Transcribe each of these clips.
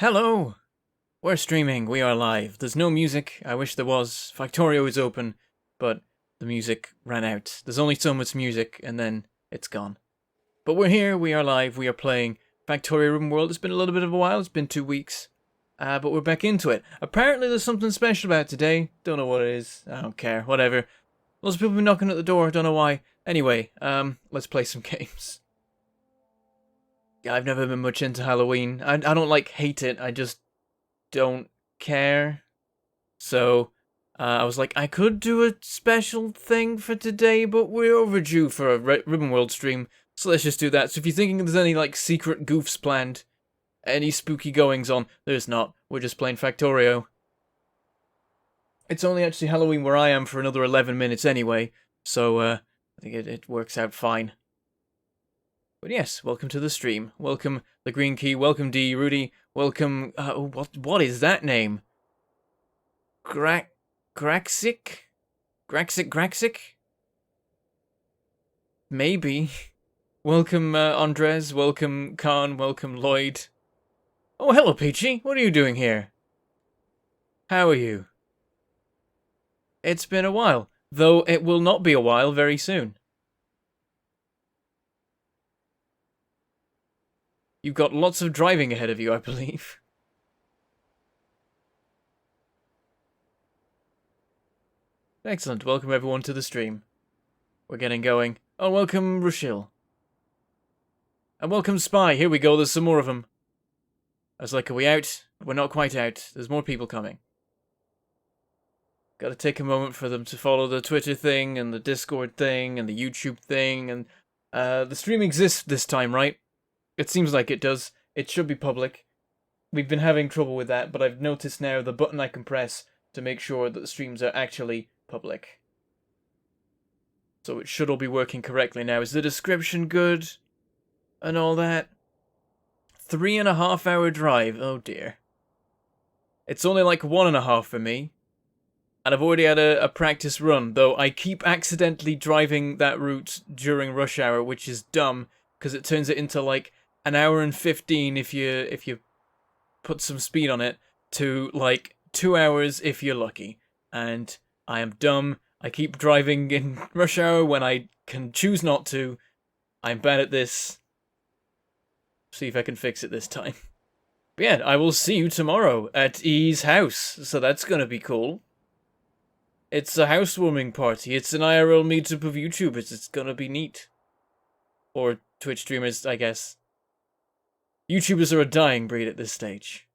Hello! We're streaming, we are live. There's no music, I wish there was. Factorio is open, but the music ran out. There's only so much music, and then it's gone. But we're here, we are live, we are playing Factorio Ribbonworld. It's been a little bit of a while, it's been 2 weeks. But we're back into it. Apparently there's something special about today. Don't know what it is, I don't care, whatever. Lots of people been knocking at the door, don't know why. Anyway, let's play some games. I've never been much into Halloween. I don't like hate it, I just don't care. So, I was like, I could do a special thing for today, but we're overdue for a Ribbonworld stream, so let's just do that. So if you're thinking there's any, like, secret goofs planned, any spooky goings on, there's not. We're just playing Factorio. It's only actually Halloween where I am for another 11 minutes anyway, so, I think it works out fine. But yes, welcome to the stream. Welcome, the Green Key. Welcome, D. Rudy. Welcome, what is that name? Graxic? Graxic? Maybe. Welcome, Andres. Welcome, Khan. Welcome, Lloyd. Oh, hello, Peachy. What are you doing here? How are you? It's been a while, though it will not be a while very soon. You've got lots of driving ahead of you, I believe. Excellent. Welcome everyone to the stream. We're getting going. Oh, welcome Rochelle. And welcome Spy. Here we go. There's some more of them. I was like, are we out? We're not quite out. There's more people coming. Gotta take a moment for them to follow the Twitter thing and the Discord thing and the YouTube thing. And the stream exists this time, right? It seems like it does. It should be public. We've been having trouble with that, but I've noticed now the button I can press to make sure that the streams are actually public. So it should all be working correctly now. Is the description good? And all that? 3.5 hour drive. Oh dear. It's only like 1.5 for me. And I've already had a practice run, though I keep accidentally driving that route during rush hour, which is dumb, because it turns it into like 1 hour and 15 if you put some speed on it, to like 2 hours if you're lucky. And I am dumb. I keep driving in rush hour when I can choose not to. I'm bad at this. See if I can fix it this time. But yeah, I will see you tomorrow at E's house, so that's gonna be cool. It's a housewarming party. It's an IRL meetup of YouTubers. It's gonna be neat. Or Twitch streamers, I guess. YouTubers are a dying breed at this stage.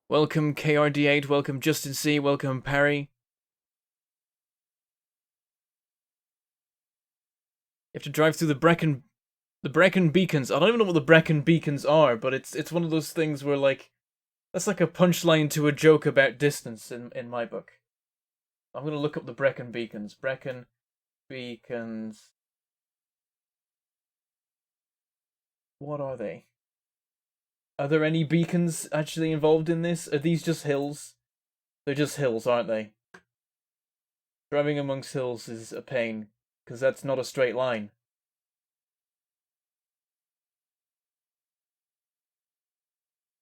Welcome KRD8, welcome Justin C, welcome Parry. You have to drive through the Brecon Beacons. I don't even know what the Brecon Beacons are, but it's one of those things where, like, that's like a punchline to a joke about distance in my book. I'm gonna look up the Brecon Beacons. Brecon Beacons. What are they? Are there any beacons actually involved in this? Are these just hills? They're just hills, aren't they? Driving amongst hills is a pain, because that's not a straight line.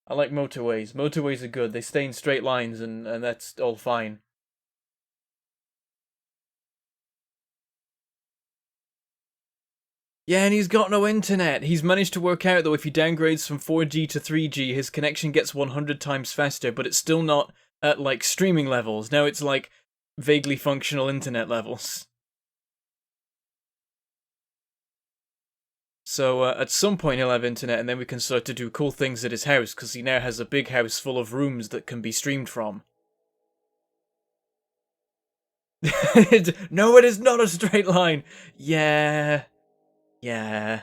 I like motorways. Motorways are good. They stay in straight lines, and that's all fine. Yeah, and he's got no internet. He's managed to work out, though, if he downgrades from 4G to 3G, his connection gets 100 times faster, but it's still not at, like, streaming levels. Now it's, like, vaguely functional internet levels. So, at some point he'll have internet, and then we can start to do cool things at his house, because he now has a big house full of rooms that can be streamed from. No, it is not a straight line! Yeah. Yeah.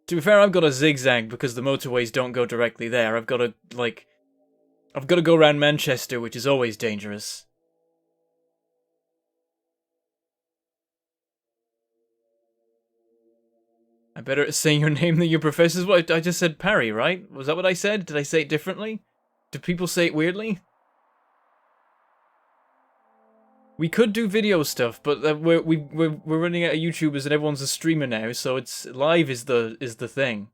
To be fair, I've got a zigzag because the motorways don't go directly there. I've got to go around Manchester, which is always dangerous. I'm better at saying your name than your professor's. What? I just said Parry, right? Was that what I said? Did I say it differently? Do people say it weirdly? We could do video stuff, but we're running out of YouTubers and everyone's a streamer now, so it's live is the thing.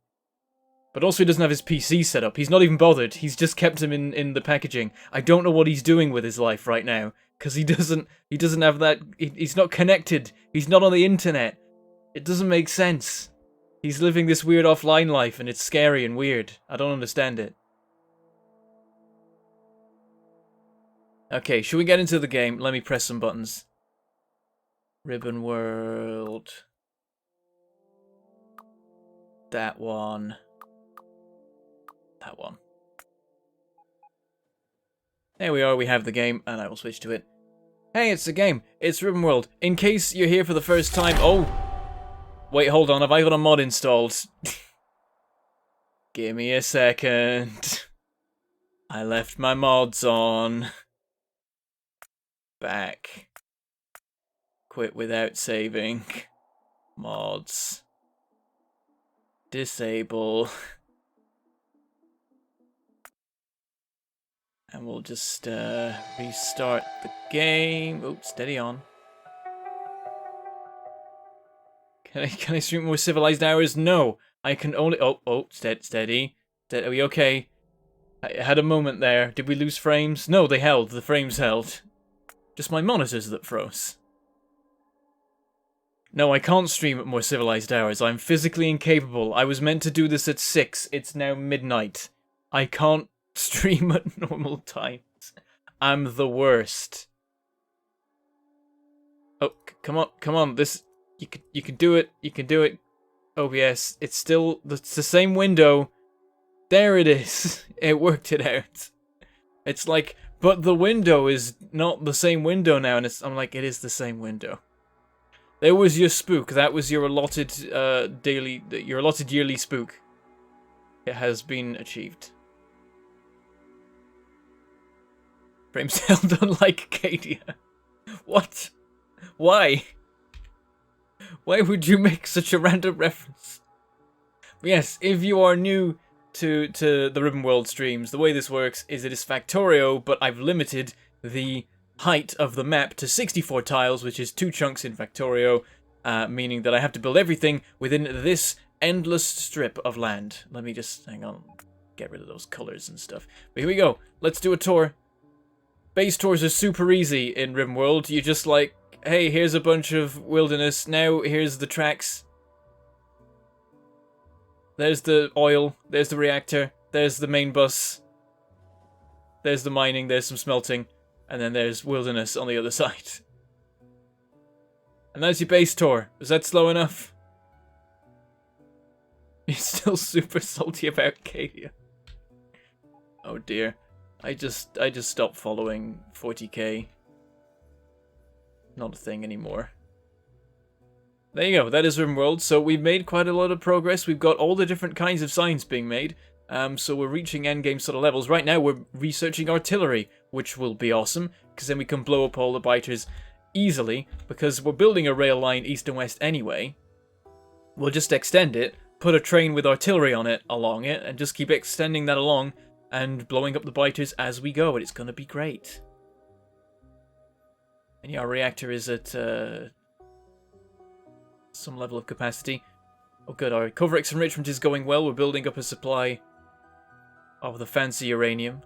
But also he doesn't have his PC set up. He's not even bothered. He's just kept him in the packaging. I don't know what he's doing with his life right now. Because he doesn't have that... He's not connected. He's not on the internet. It doesn't make sense. He's living this weird offline life and it's scary and weird. I don't understand it. Okay, should we get into the game? Let me press some buttons. Ribbonworld. That one. That one. There we are, we have the game, and I will switch to it. Hey, it's the game. It's Ribbonworld. In case you're here for the first time... Oh! Wait, hold on, have I got a mod installed? Give me a second. I left my mods on. Back. Quit without saving. Mods. Disable. And we'll just restart the game. Oh, steady on. Can I stream more civilized hours? No, I can only. Steady. Are we okay? I had a moment there. Did we lose frames? No, they held. The frames held. Just my monitors that froze. No, I can't stream at more civilized hours. I'm physically incapable. I was meant to do this at 6. It's now midnight. I can't stream at normal times. I'm the worst. Oh, come on. This you can do it. You can do it. OBS. It's the same window. There it is. It worked it out. It's like, but the window is not the same window now, and I'm like, it is the same window. There was your spook. That was your allotted yearly spook. It has been achieved. Frames held unlike Acadia. What? Why? Why would you make such a random reference? Yes, if you are new to the Ribbonworld streams, the way this works is it is Factorio, but I've limited the height of the map to 64 tiles, which is 2 chunks in Factorio, meaning that I have to build everything within this endless strip of land. Let me just, hang on, get rid of those colors and stuff. But here we go. Let's do a tour. Base tours are super easy in Ribbonworld. You just like, hey, here's a bunch of wilderness. Now here's the tracks. There's the oil. There's the reactor. There's the main bus. There's the mining. There's some smelting. And then there's wilderness on the other side. And that's your base tour. Is that slow enough? You're still super salty about Acadia. Oh dear. I just stopped following 40k. Not a thing anymore. There you go, that is Ribbonworld. So we've made quite a lot of progress. We've got all the different kinds of signs being made. So we're reaching endgame sort of levels. Right now we're researching artillery, which will be awesome, because then we can blow up all the biters easily, because we're building a rail line east and west anyway. We'll just extend it, put a train with artillery on it along it, and just keep extending that along and blowing up the biters as we go, and it's going to be great. And yeah, our reactor is at some level of capacity. Oh good, our Coverx enrichment is going well. We're building up a supply of the fancy uranium,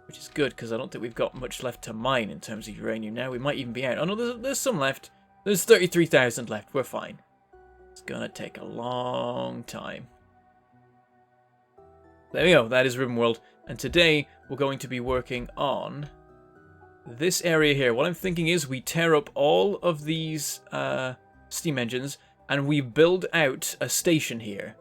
which is good, because I don't think we've got much left to mine in terms of uranium now. We might even be out. Oh no, there's some left. There's 33,000 left. We're fine. It's gonna take a long time. There we go, that is Ribbonworld. And today, we're going to be working on this area here. What I'm thinking is we tear up all of these steam engines, and we build out a station here.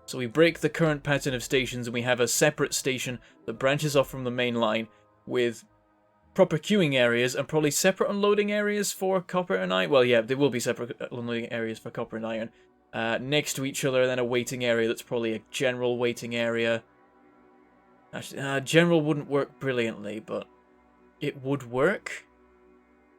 So we break the current pattern of stations, and we have a separate station that branches off from the main line with proper queuing areas and probably separate unloading areas for copper and iron. Well, yeah, there will be separate unloading areas for copper and iron next to each other, and then a waiting area that's probably a general waiting area. Actually, general wouldn't work brilliantly, but it would work.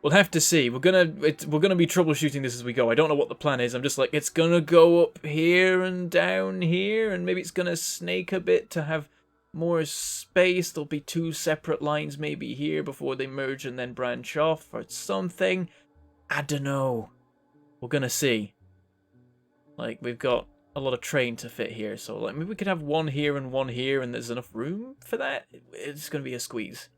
We'll have to see. We're gonna be troubleshooting this as we go. I don't know what the plan is. I'm just like, it's gonna go up here and down here, and maybe it's gonna snake a bit to have more space. There'll be 2 separate lines maybe here before they merge and then branch off or something. I don't know. We're gonna see. Like, we've got a lot of train to fit here. So like maybe we could have one here, and there's enough room for that. It's going to be a squeeze.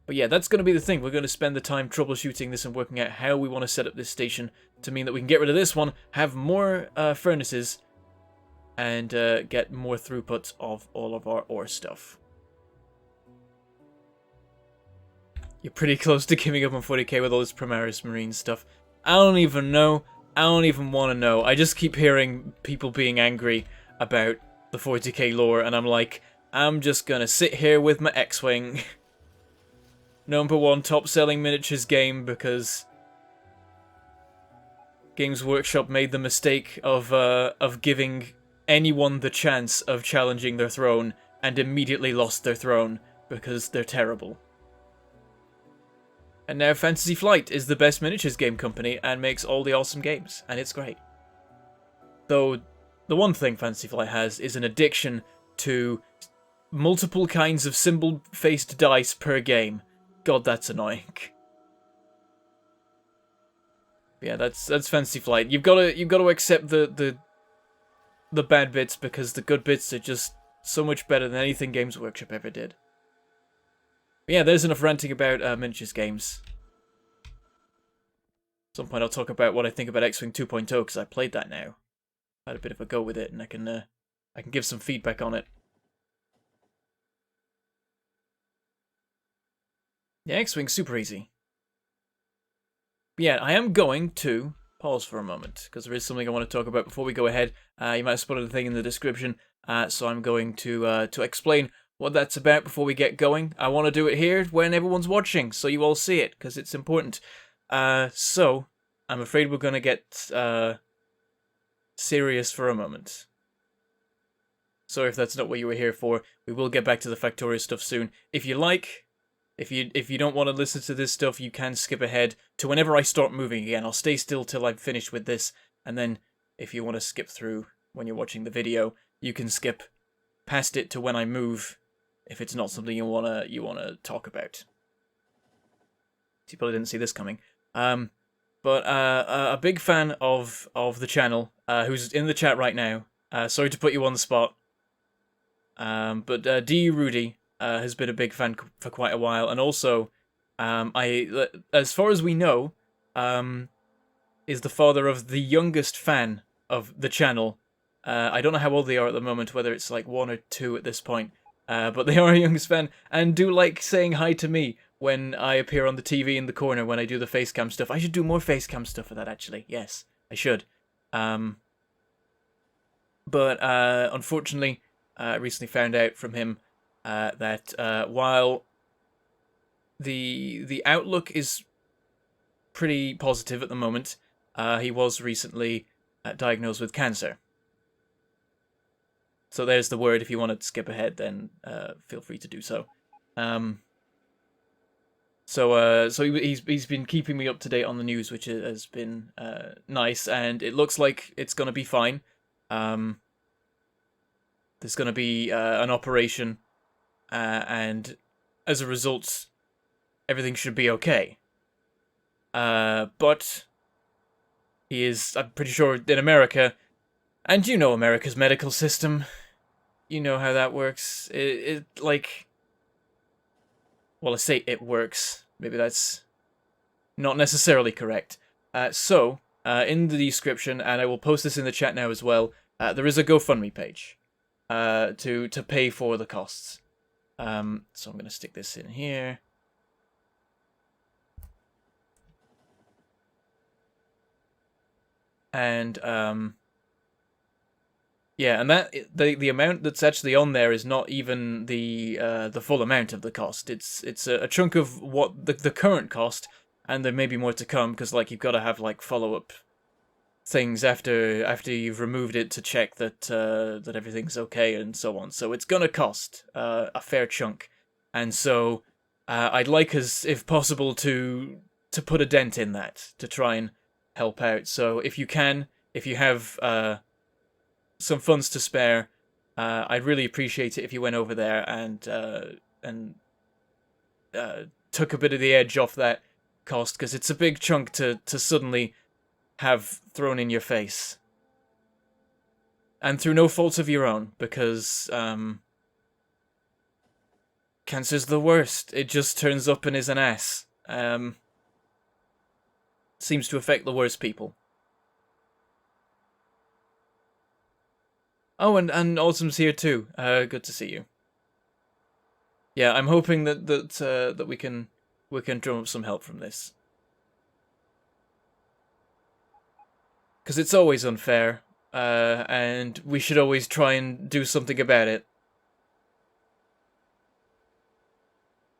But yeah, that's going to be the thing. We're going to spend the time troubleshooting this and working out how we want to set up this station to mean that we can get rid of this one, have more furnaces, and get more throughput of all of our ore stuff. You're pretty close to giving up on 40k with all this Primaris Marine stuff. I don't even know. I don't even want to know. I just keep hearing people being angry about the 40k lore, and I'm like, I'm just going to sit here with my X-Wing. #1 top-selling miniatures game because Games Workshop made the mistake of giving anyone the chance of challenging their throne and immediately lost their throne because they're terrible. And now Fantasy Flight is the best miniatures game company and makes all the awesome games, and it's great. Though the one thing Fantasy Flight has is an addiction to multiple kinds of symbol-faced dice per game. God, that's annoying. Yeah, that's Fantasy Flight. You've got to accept the bad bits because the good bits are just so much better than anything Games Workshop ever did. But yeah, there's enough ranting about miniatures games. At some point I'll talk about what I think about X-Wing 2.0 because I played that now. I had a bit of a go with it and I can give some feedback on it. Yeah, X-Wing's super easy. But yeah, I am going to pause for a moment, because there is something I want to talk about before we go ahead. You might have spotted the thing in the description, so I'm going to explain what that's about before we get going. I want to do it here when everyone's watching, so you all see it, because it's important. So, I'm afraid we're going to get serious for a moment. Sorry if that's not what you were here for. We will get back to the Factorio stuff soon. If you like... If you don't want to listen to this stuff, you can skip ahead to whenever I start moving again. I'll stay still till I'm finished with this, and then if you want to skip through when you're watching the video, you can skip past it to when I move if it's not something you wanna talk about. So you probably didn't see this coming. But a big fan of the channel, who's in the chat right now. Sorry to put you on the spot. But D. Rudy has been a big fan for quite a while, and also, as far as we know, is the father of the youngest fan of the channel. I don't know how old they are at the moment, whether it's like 1 or 2 at this point, but they are a youngest fan, and do like saying hi to me when I appear on the TV in the corner when I do the facecam stuff. I should do more facecam stuff for that, actually. Yes, I should. But unfortunately, I recently found out from him that while the outlook is pretty positive at the moment, he was recently diagnosed with cancer. So there's the word. If you want to skip ahead, then feel free to do so. So he's been keeping me up to date on the news, which has been nice, and it looks like it's gonna be fine. There's gonna be an operation. And as a result, everything should be okay. But he is, I'm pretty sure, in America, and you know America's medical system. You know how that works. It like, well, I say it works. Maybe that's not necessarily correct. So, in the description, and I will post this in the chat now as well, there is a GoFundMe page to pay for the costs. So I'm going to stick this in here. And, yeah, and that the amount that's actually on there is not even the full amount of the cost. It's a chunk of what the current cost, and there may be more to come, because, like, you've got to have, like, follow-up things after you've removed it to check that that everything's okay and so on. So it's gonna cost a fair chunk, and so I'd like us, if possible, to put a dent in that to try and help out. So if you can, if you have some funds to spare, I'd really appreciate it if you went over there and took a bit of the edge off that cost, because it's a big chunk to suddenly have thrown in your face. And through no fault of your own, because cancer's the worst. It just turns up and is an ass. Seems to affect the worst people. Oh, and Autumn's here too. Good to see you. Yeah, I'm hoping that we can drum up some help from this. Because it's always unfair, and we should always try and do something about it.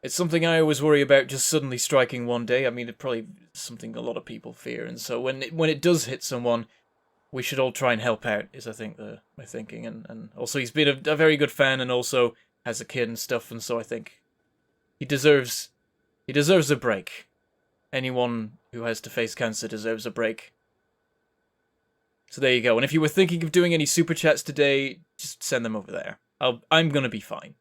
It's something I always worry about just suddenly striking one day. I mean, it's probably something a lot of people fear, and so when it does hit someone, we should all try and help out, is I think my thinking. And also he's been a very good fan and also has a kid and stuff, and so I think he deserves a break. Anyone who has to face cancer deserves a break. So there you go. And if you were thinking of doing any super chats today, just send them over there. I'm gonna be fine.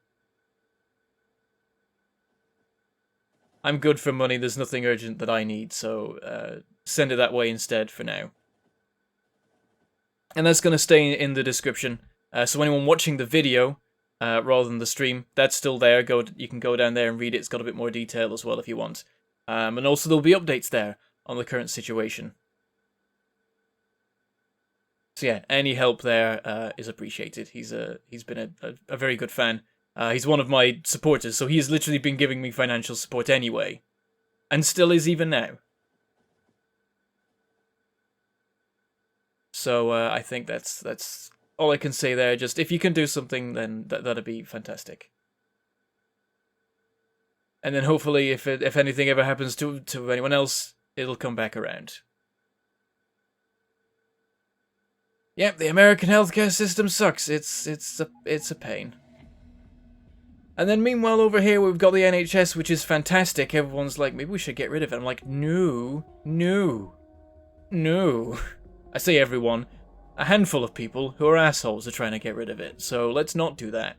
I'm good for money. There's nothing urgent that I need, so send it that way instead for now. And that's going to stay in the description. So anyone watching the video rather than the stream, that's still there. You can go down there and read it. It's got a bit more detail as well if you want. And also there'll be updates there on the current situation. So yeah, any help there is appreciated. He's been a very good fan. He's one of my supporters, so he has literally been giving me financial support anyway. And still is even now. So I think that's all I can say there. Just if you can do something, then that'd be fantastic. And then hopefully, if anything ever happens to anyone else, it'll come back around. Yep, the American healthcare system sucks. It's a pain. And then meanwhile over here we've got the NHS, which is fantastic. Everyone's like, maybe we should get rid of it. I'm like, no. I say everyone. A handful of people who are assholes are trying to get rid of it. So let's not do that.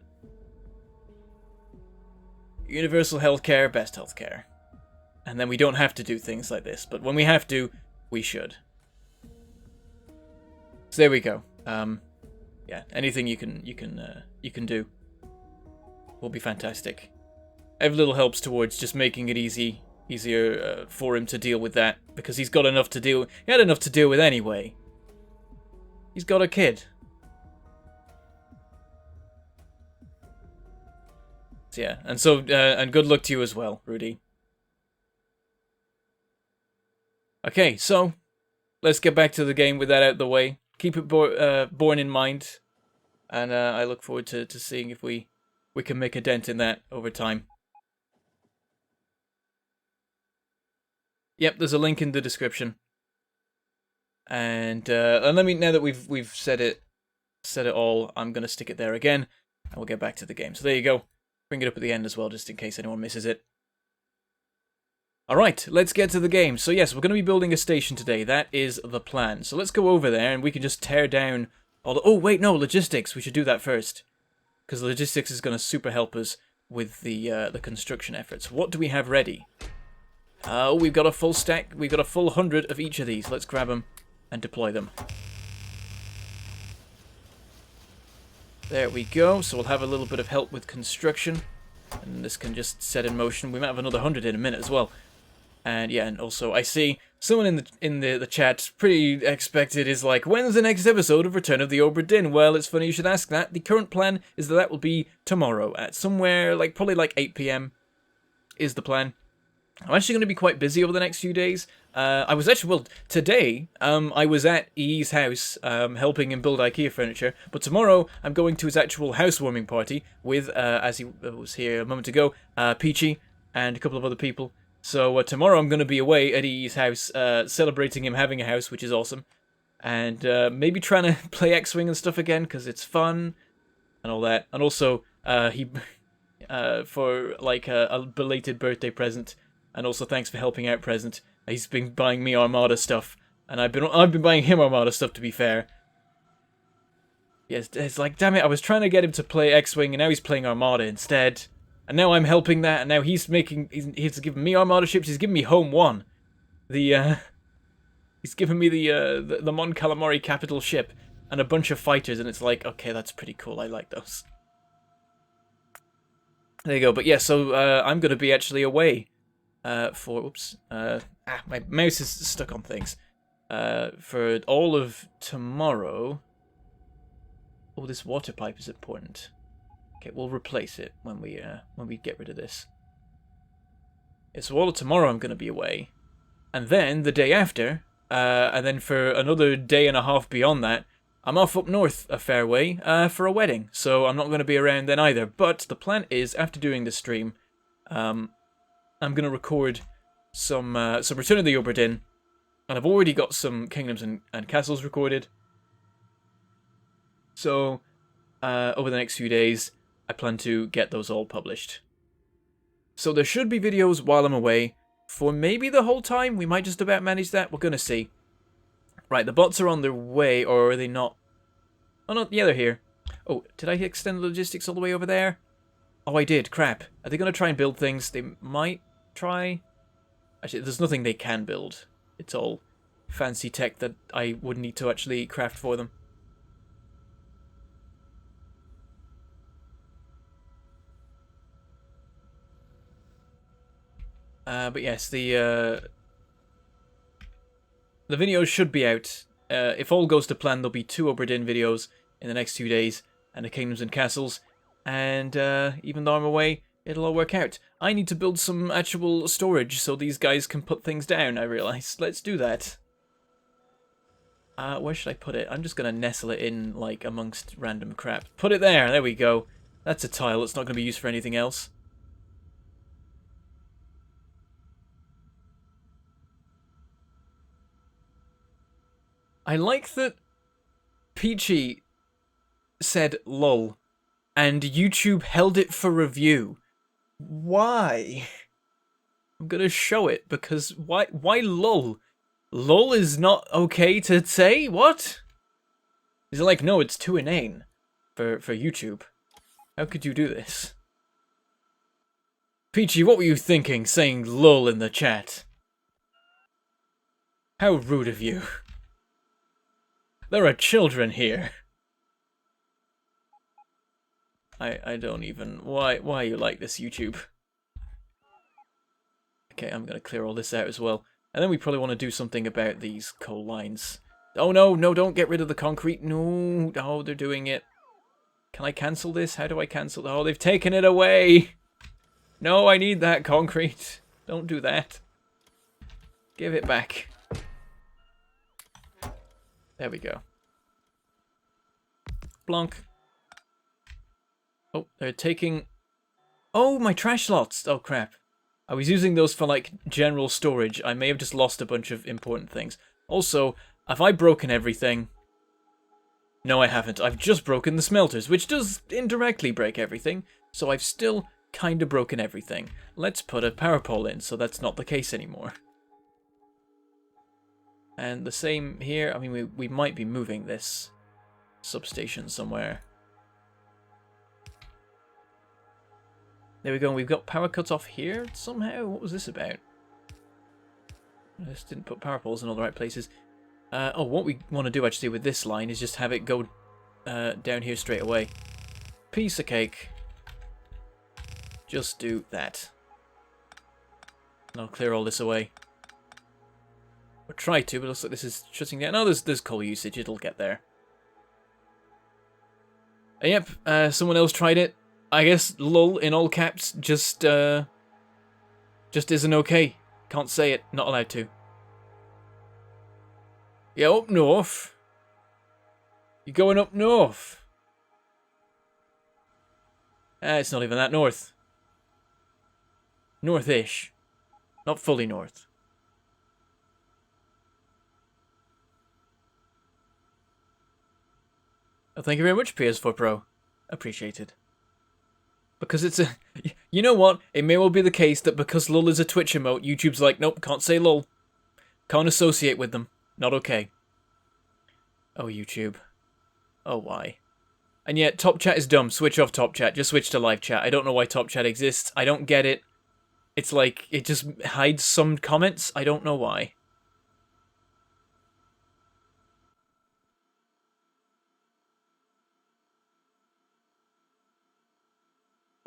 Universal healthcare, best healthcare. And then we don't have to do things like this. But when we have to, we should. So there we go. Yeah, anything you can do will be fantastic. Every little helps towards just making it easier for him to deal with that, because he's got enough to deal. He had enough to deal with anyway. He's got a kid. So yeah, and good luck to you as well, Rudy. Okay, so let's get back to the game with that out of the way. Keep it borne in mind, and I look forward to seeing if we can make a dent in that over time. Yep, there's a link in the description. And let me, now that we've said it all, I'm gonna stick it there again, and we'll get back to the game. So there you go. Bring it up at the end as well, just in case anyone misses it. Alright, let's get to the game. So yes, we're going to be building a station today. That is the plan. So let's go over there and we can just tear down all the... Oh, wait, no, logistics. We should do that first. Because logistics is going to super help us with the construction efforts. What do we have ready? Oh, we've got a full stack. We've got a full 100 of each of these. Let's grab them and deploy them. There we go. So we'll have a little bit of help with construction. And this can just set in motion. We might have another 100 in a minute as well. And yeah, and also I see someone in the chat, pretty expected, is like, when's the next episode of Return of the Obra Dinn? Well, it's funny you should ask that. The current plan is that will be tomorrow at somewhere, like, probably like 8 PM is the plan. I'm actually going to be quite busy over the next few days. I was actually, well, today, I was at EE's house, helping him build IKEA furniture, but tomorrow I'm going to his actual housewarming party with, as he was here a moment ago, Peachy and a couple of other people. So tomorrow I'm going to be away at EE's house, celebrating him having a house, which is awesome. And maybe trying to play X-Wing and stuff again, because it's fun, and all that. And also, he, for like a belated birthday present, and also thanks for helping out present, he's been buying me Armada stuff, and I've been buying him Armada stuff, to be fair. Yes, it's like, damn it, I was trying to get him to play X-Wing, and now he's playing Armada instead. And now I'm helping that, and now he's giving me Armada ships, he's giving me Home 1. He's giving me the Mon Calamari capital ship. and a bunch of fighters, and it's like, okay, that's pretty cool. I like those. There you go. But yeah, so I'm going to be actually away for... Oops. My mouse is stuck on things. For all of tomorrow... Oh, this water pipe is important. Okay, we'll replace it when we get rid of this. Yeah, so all of tomorrow I'm going to be away. And then the day after, and then for another day and a half beyond that, I'm off up north a fair way for a wedding. So I'm not going to be around then either. But the plan is, after doing the stream, I'm going to record some Return of the Obra Dinn. And I've already got some Kingdoms and Castles recorded. So, over the next few days, I plan to get those all published. So there should be videos while I'm away, for maybe the whole time. We might just about manage that. We're going to see. Right, the bots are on their way, or are they not? Oh, no, yeah, they're here. Oh, did I extend the logistics all the way over there? Oh, I did. Crap. Are they going to try and build things? They might try. Actually, there's nothing they can build. It's all fancy tech that I would need to actually craft for them. But yes, the videos should be out. If all goes to plan, there'll be 2 Obra Dinn videos in the next 2 days, and the Kingdoms and Castles. And even though I'm away, it'll all work out. I need to build some actual storage so these guys can put things down, I realise. Let's do that. Where should I put it? I'm just going to nestle it in, like, amongst random crap. Put it there! There we go. That's a tile. It's not going to be used for anything else. I like that Peachy said lol, and YouTube held it for review. Why? I'm gonna show it, because why lol? Lol is not okay to say? What? Is it like, no, it's too inane for YouTube? How could you do this? Peachy, what were you thinking, saying lol in the chat? How rude of you. There are children here. I don't even... Why are you like this, YouTube? Okay, I'm gonna clear all this out as well. And then we probably want to do something about these coal lines. Oh no, no, don't get rid of the concrete. No, oh, they're doing it. Can I cancel this? How do I cancel? Oh, they've taken it away. No, I need that concrete. Don't do that. Give it back. There we go. Blonk. Oh, they're taking... Oh, my trash lots! Oh, crap. I was using those for, like, general storage. I may have just lost a bunch of important things. Also, have I broken everything? No, I haven't. I've just broken the smelters, which does indirectly break everything. So I've still kind of broken everything. Let's put a power pole in, so that's not the case anymore. And the same here. I mean, we might be moving this substation somewhere. There we go. We've got power cuts off here somehow. What was this about? I just didn't put power poles in all the right places. Oh, what we want to do actually with this line is just have it go down here straight away. Piece of cake. Just do that. And I'll clear all this away. Or try to, but it looks like this is shutting down. No, there's coal usage. It'll get there. Yep, someone else tried it. I guess lol in all caps just isn't okay. Can't say it. Not allowed to. Yeah, up north. You're going up north. It's not even that north. North-ish. Not fully north. Oh, thank you very much, PS4 Pro. Appreciated. Because it's a... You know what? It may well be the case that because lol is a Twitch emote, YouTube's like, nope, can't say lol. Can't associate with them. Not okay. Oh, YouTube. Oh, why? And yet, Top Chat is dumb. Switch off Top Chat. Just switch to Live Chat. I don't know why Top Chat exists. I don't get it. It's like, it just hides some comments. I don't know why.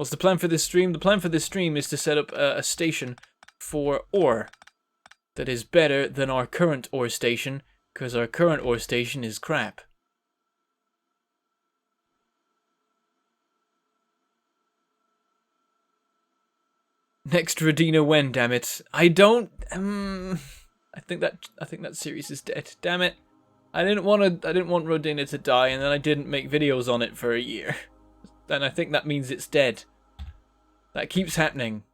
What's the plan for this stream? The plan for this stream is to set up a station for ore that is better than our current ore station, because our current ore station is crap. Next Radina when, damn it. I don't I think that series is dead. Damn it. I didn't want Rodina to die, and then I didn't make videos on it for a year. Then I think that means it's dead. That keeps happening.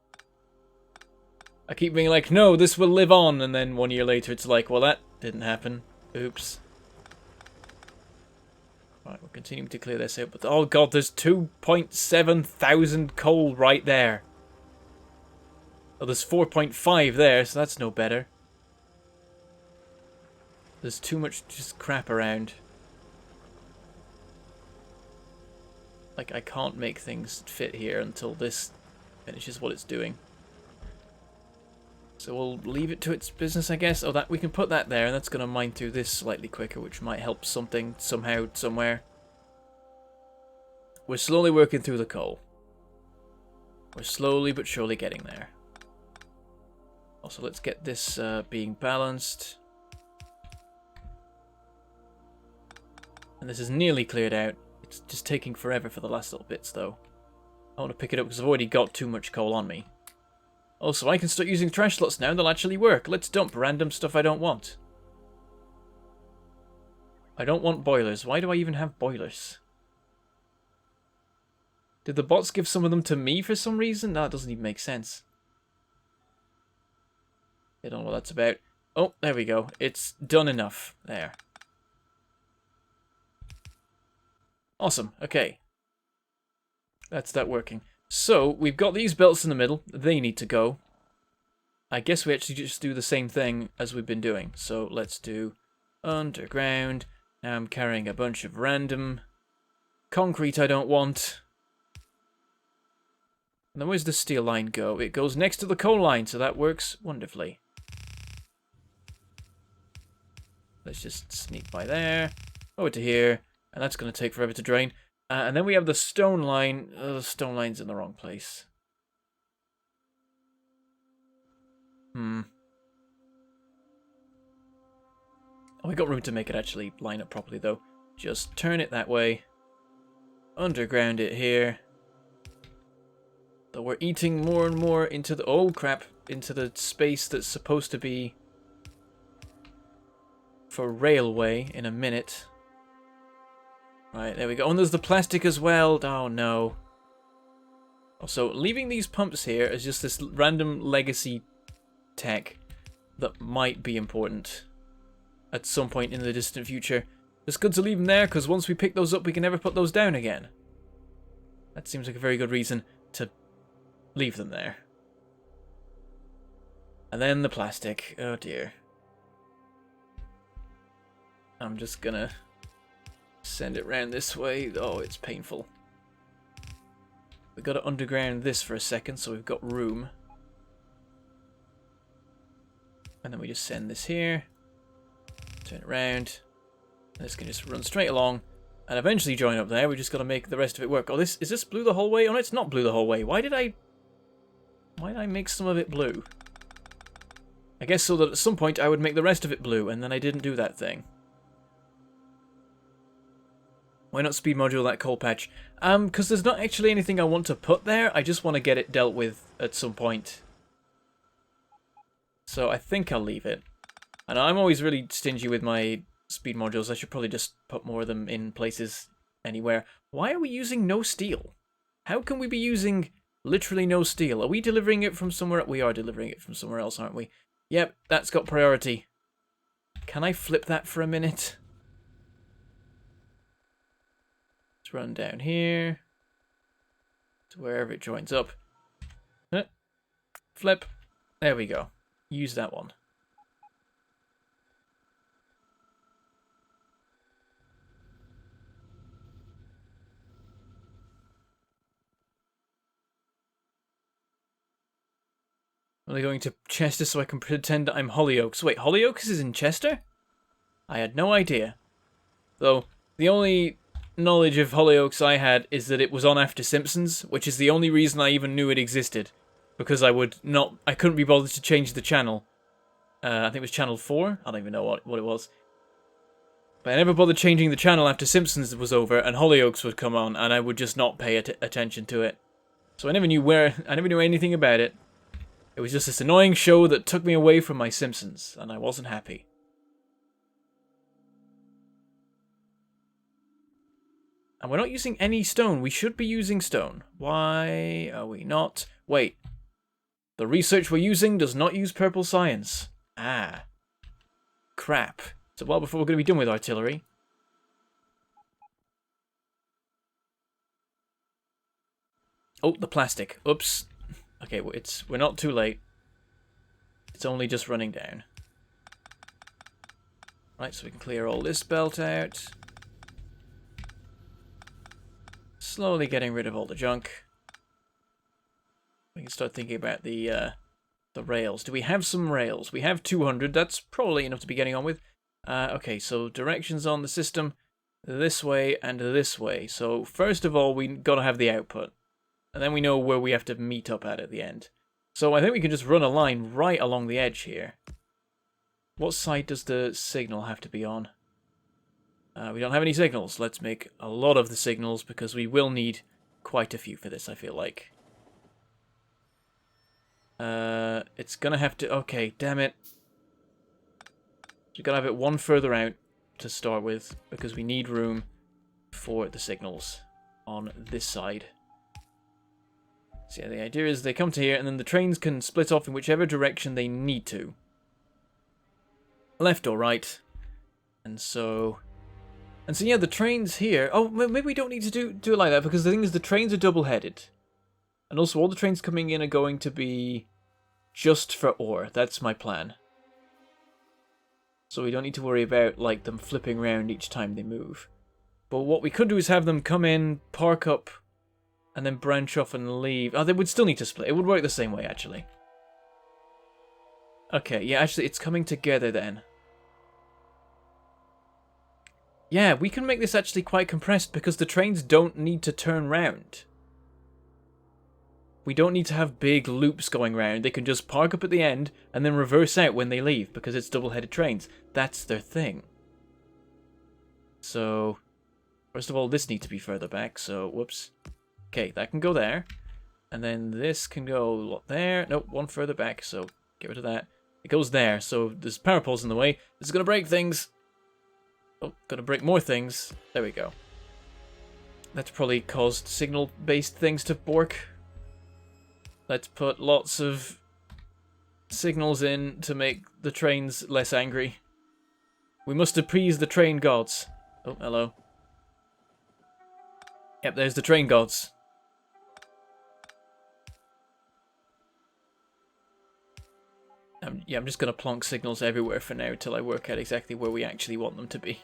I keep being like, no, this will live on, and then 1 year later it's like, well, that didn't happen. Oops. Right, we're continuing to clear this out, but oh god, there's 2.7 thousand coal right there. Oh, there's 4.5 there, so that's no better. There's too much just crap around. Like, I can't make things fit here until this finishes what it's doing. So we'll leave it to its business, I guess. Oh, that we can put that there, and that's going to mine through this slightly quicker, which might help something, somehow, somewhere. We're slowly working through the coal. We're slowly but surely getting there. Also, let's get this being balanced. And this is nearly cleared out. It's just taking forever for the last little bits, though. I want to pick it up because I've already got too much coal on me. Also, I can start using trash slots now. They'll actually work. Let's dump random stuff I don't want. I don't want boilers. Why do I even have boilers? Did the bots give some of them to me for some reason? No, it doesn't even make sense. I don't know what that's about. Oh, there we go. It's done enough. There. Awesome. Okay. That's that working. So, we've got these belts in the middle. They need to go. I guess we actually just do the same thing as we've been doing. So, let's do underground. Now I'm carrying a bunch of random concrete I don't want. And then where's the steel line go? It goes next to the coal line, so that works wonderfully. Let's just sneak by there. Over to here. And that's going to take forever to drain. And then we have the stone line. The stone line's in the wrong place. Oh, we got room to make it actually line up properly, though. Just turn it that way. Underground it here. Though we're eating more and more into the... Oh, crap. Into the space that's supposed to be for railway in a minute. Right, there we go. Oh, and there's the plastic as well. Oh, no. Also, leaving these pumps here is just this random legacy tech that might be important at some point in the distant future. It's good to leave them there, because once we pick those up, we can never put those down again. That seems like a very good reason to leave them there. And then the plastic. Oh, dear. I'm just gonna send it round this way. Oh, it's painful. We've got to underground this for a second, so we've got room. And then we just send this here. Turn it around. And this can just run straight along. And eventually join up there. We just got to make the rest of it work. Oh, is this blue the whole way? Oh, no, it's not blue the whole way. Why did I make some of it blue? I guess so that at some point I would make the rest of it blue, and then I didn't do that thing. Why not speed module that coal patch? Because there's not actually anything I want to put there. I just want to get it dealt with at some point. So I think I'll leave it. And I'm always really stingy with my speed modules. I should probably just put more of them in places anywhere. Why are we using no steel? How can we be using literally no steel? Are we delivering it from somewhere? We are delivering it from somewhere else, aren't we? Yep, that's got priority. Can I flip that for a minute? Let's run down here to wherever it joins up. Flip. There we go. Use that one. Are they going to Chester so I can pretend I'm Hollyoaks? Wait, Hollyoaks is in Chester? I had no idea. Though, the only knowledge of Hollyoaks I had is that it was on after Simpsons, which is the only reason I even knew it existed. Because I couldn't be bothered to change the channel. I think it was channel 4? I don't even know what it was. But I never bothered changing the channel after Simpsons was over and Hollyoaks would come on, and I would just not pay attention to it. So I never knew anything about it. It was just this annoying show that took me away from my Simpsons, and I wasn't happy. And we're not using any stone. We should be using stone. Why are we not? Wait. The research we're using does not use purple science. Ah. Crap. So well before we're going to be done with artillery. Oh, the plastic. Oops. Okay, we're not too late. It's only just running down. Right, so we can clear all this belt out. Slowly getting rid of all the junk. We can start thinking about the rails. Do we have some rails? We have 200. That's probably enough to be getting on with. Okay, so directions on the system. This way and this way. So first of all, we got to have the output. And then we know where we have to meet up at the end. So I think we can just run a line right along the edge here. What side does the signal have to be on? We don't have any signals. Let's make a lot of the signals because we will need quite a few for this, I feel like. It's gonna have to... Okay, damn it. We've got to have it one further out to start with because we need room for the signals on this side. So yeah, the idea is they come to here and then the trains can split off in whichever direction they need to. Left or right. And so yeah, the trains here... Oh, maybe we don't need to do it like that because the thing is the trains are double-headed. And also all the trains coming in are going to be just for ore. That's my plan. So we don't need to worry about like them flipping around each time they move. But what we could do is have them come in, park up, and then branch off and leave. Oh, they would still need to split. It would work the same way, actually. Okay, yeah, actually, it's coming together then. Yeah, we can make this actually quite compressed because the trains don't need to turn round. We don't need to have big loops going round. They can just park up at the end and then reverse out when they leave because it's double-headed trains. That's their thing. So, first of all, this needs to be further back, so whoops. Okay, that can go there. And then this can go there. Nope, one further back, so get rid of that. It goes there, so there's power poles in the way. This is going to break things. Oh, going to break more things. There we go. That's probably caused signal-based things to bork. Let's put lots of signals in to make the trains less angry. We must appease the train gods. Oh, hello. Yep, there's the train gods. Yeah, I'm just going to plonk signals everywhere for now till I work out exactly where we actually want them to be.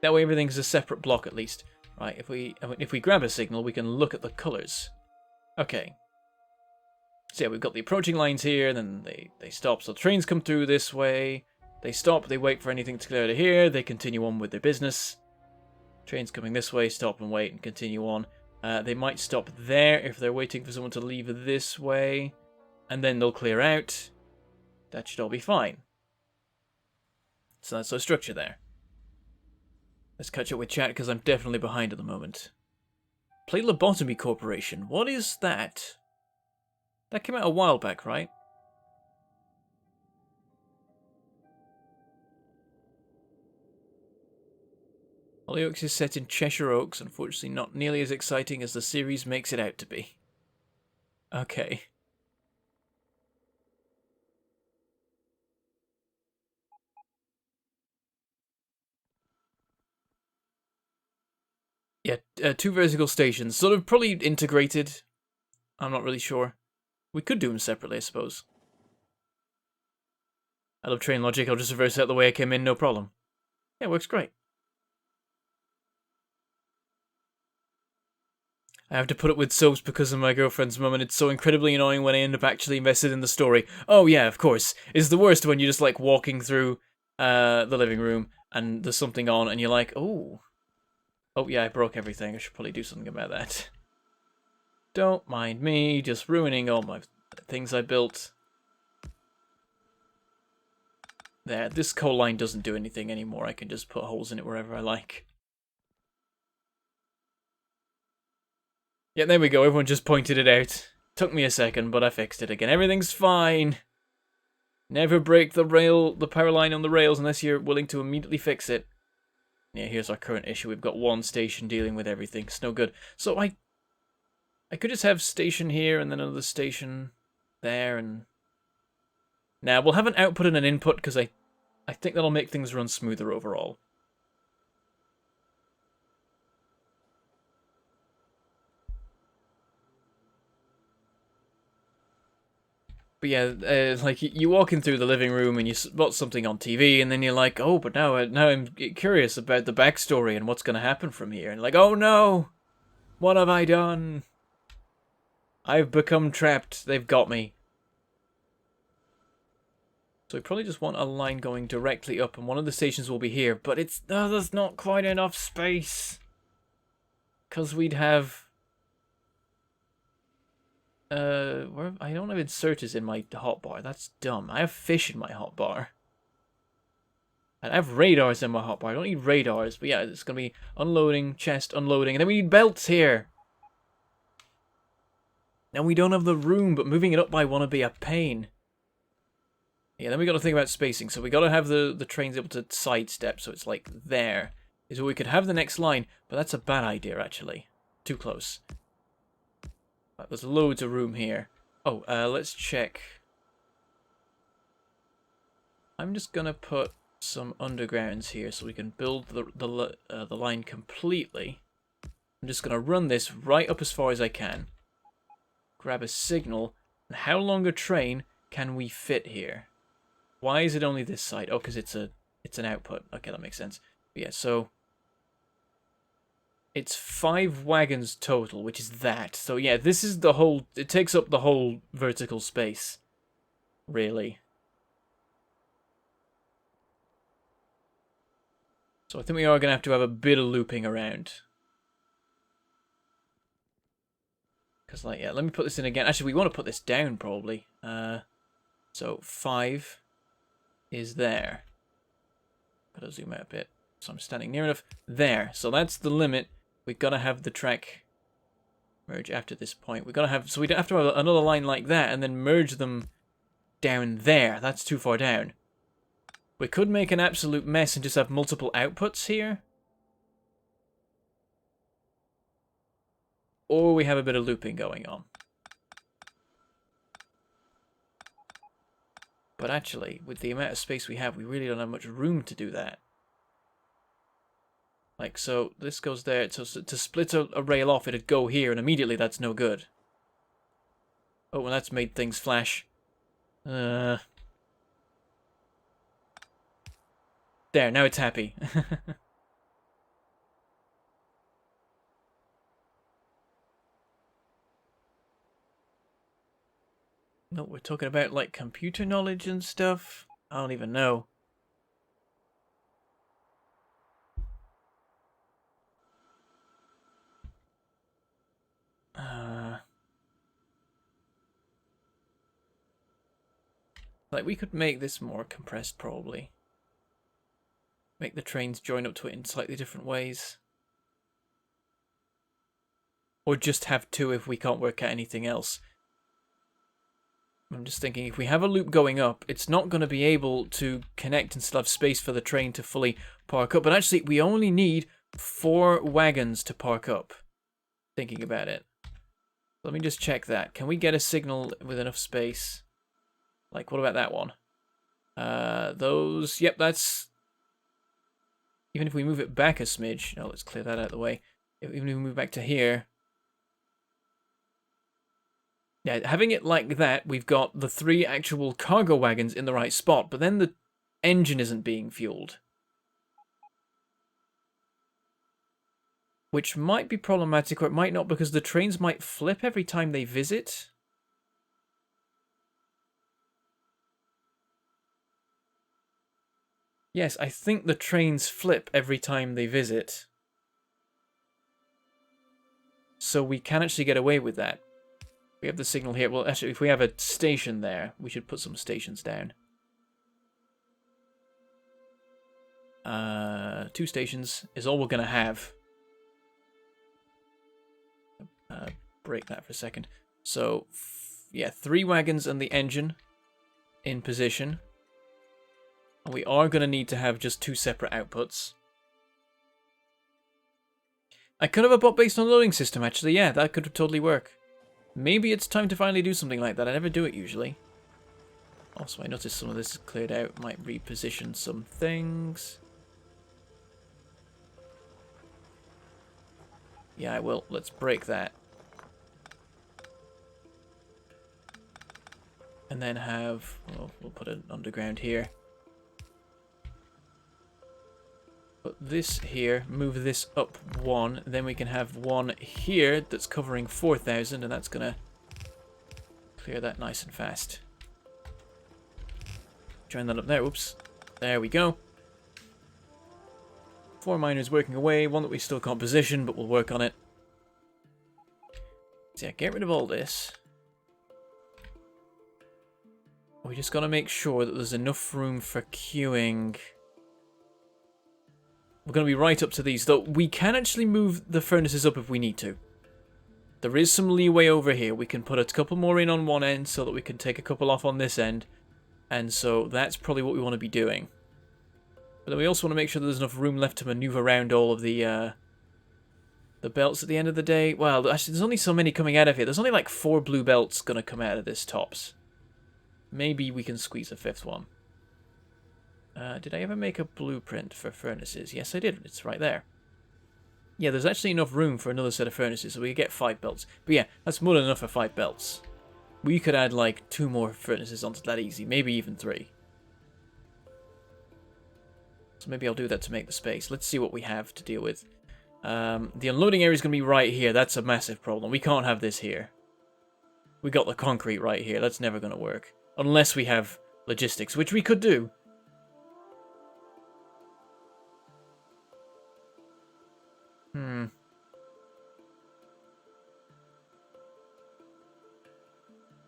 That way everything's a separate block at least. Right, if we grab a signal, we can look at the colours. Okay. So yeah, we've got the approaching lines here, then they stop. So trains come through this way. They stop, they wait for anything to clear to here. They continue on with their business. Trains coming this way, stop and wait and continue on. They might stop there if they're waiting for someone to leave this way. And then they'll clear out. That should all be fine. So that's our structure there. Let's catch up with chat because I'm definitely behind at the moment. Plate Lobotomy Corporation. What is that? That came out a while back, right? Hollyoaks is set in Cheshire Oaks, unfortunately not nearly as exciting as the series makes it out to be. Okay. Yeah, two vertical stations. Sort of probably integrated. I'm not really sure. We could do them separately, I suppose. I love train logic. I'll just reverse out the way I came in, no problem. Yeah, it works great. I have to put up with soaps because of my girlfriend's mum, and it's so incredibly annoying when I end up actually invested in the story. Oh yeah, of course. It's the worst when you're just like walking through the living room and there's something on and you're like, oh, Oh yeah, I broke everything. I should probably do something about that. Don't mind me, just ruining all my things I built. There, this coal line doesn't do anything anymore. I can just put holes in it wherever I like. Yeah, there we go. Everyone just pointed it out. Took me a second, but I fixed it again. Everything's fine. Never break the power line on the rails unless you're willing to immediately fix it. Yeah, here's our current issue. We've got one station dealing with everything. It's no good. So I could just have station here and then another station there and... Now, we'll have an output and an input because I think that'll make things run smoother overall. But yeah, like you walk in through the living room and you spot something on TV, and then you're like, oh, but now I'm curious about the backstory and what's going to happen from here. And like, oh no, what have I done? I've become trapped. They've got me. So we probably just want a line going directly up, and one of the stations will be here. But there's not quite enough space, because we'd have. I don't have inserters in my hotbar. That's dumb. I have fish in my hotbar. And I have radars in my hotbar. I don't need radars, but yeah, it's gonna be unloading, chest, unloading, and then we need belts here. Now we don't have the room, but moving it up by one would be a pain. Yeah, then we got to think about spacing. So we got to have the trains able to sidestep, so it's like there. Is where we could have the next line, but that's a bad idea actually. Too close. Right, there's loads of room here. Oh, let's check. I'm just gonna put some undergrounds here so we can build the line completely. I'm just gonna run this right up as far as I can. Grab a signal. And how long a train can we fit here? Why is it only this side? Oh, because it's an output. Okay, that makes sense. But yeah, so it's 5 wagons total, which is that. So yeah, this is the whole... It takes up the whole vertical space, really. So I think we are going to have a bit of looping around. Because, like, yeah, let me put this in again. Actually, we want to put this down, probably. So 5 is there. Gotta zoom out a bit. So I'm standing near enough. There. So that's the limit. We've got to have the track merge after this point. We've got to have... So we don't have to have another line like that and then merge them down there. That's too far down. We could make an absolute mess and just have multiple outputs here. Or we have a bit of looping going on. But actually, with the amount of space we have, we really don't have much room to do that. Like, so this goes there. So to split a rail off, it'd go here, and immediately that's no good. Oh, well, that's made things flash. There, now it's happy. No, we're talking about, like, computer knowledge and stuff. I don't even know. Like, we could make this more compressed, probably. Make the trains join up to it in slightly different ways. Or just have 2 if we can't work out anything else. I'm just thinking, if we have a loop going up, it's not going to be able to connect and still have space for the train to fully park up. But actually, we only need 4 wagons to park up. Thinking about it. Let me just check that. Can we get a signal with enough space? Like, what about that one? Those... Yep, that's... Even if we move it back a smidge... No, let's clear that out of the way. Even if we move back to here... Yeah, having it like that, we've got the 3 actual cargo wagons in the right spot, but then the engine isn't being fueled. Which might be problematic, or it might not, because the trains might flip every time they visit. Yes, I think the trains flip every time they visit. so we can actually get away with that. We have the signal here. Well, actually, if we have a station there, we should put some stations down. 2 stations is all we're going to have. Break that for a second. So, yeah, 3 wagons and the engine in position. And we are going to need to have just 2 separate outputs. I could have a bot based on loading system, actually. Yeah, that could totally work. Maybe it's time to finally do something like that. I never do it usually. Also, I noticed some of this is cleared out. Might reposition some things. Yeah, I will. Let's break that. And then have... well, we'll put it underground here. Put this here. Move this up 1. Then we can have 1 here that's covering 4,000. And that's going to clear that nice and fast. Join that up there. Oops. There we go. 4 miners working away. 1 that we still can't position, but we'll work on it. So yeah, get rid of all this. We just got to make sure that there's enough room for queuing. We're going to be right up to these, though we can actually move the furnaces up if we need to. There is some leeway over here. We can put a couple more in on one end so that we can take a couple off on this end. And so that's probably what we want to be doing. But then we also want to make sure that there's enough room left to maneuver around all of the belts at the end of the day. Well, actually, there's only so many coming out of here. There's only like 4 blue belts going to come out of this tops. Maybe we can squeeze a 5th one. Did I ever make a blueprint for furnaces? Yes, I did. It's right there. Yeah, there's actually enough room for another set of furnaces, so we could get 5 belts. But yeah, that's more than enough for 5 belts. We could add like 2 more furnaces onto that easy, maybe even 3. So maybe I'll do that to make the space. Let's see what we have to deal with. The unloading area is going to be right here. That's a massive problem. We can't have this here. We got the concrete right here. That's never going to work. Unless we have logistics, which we could do.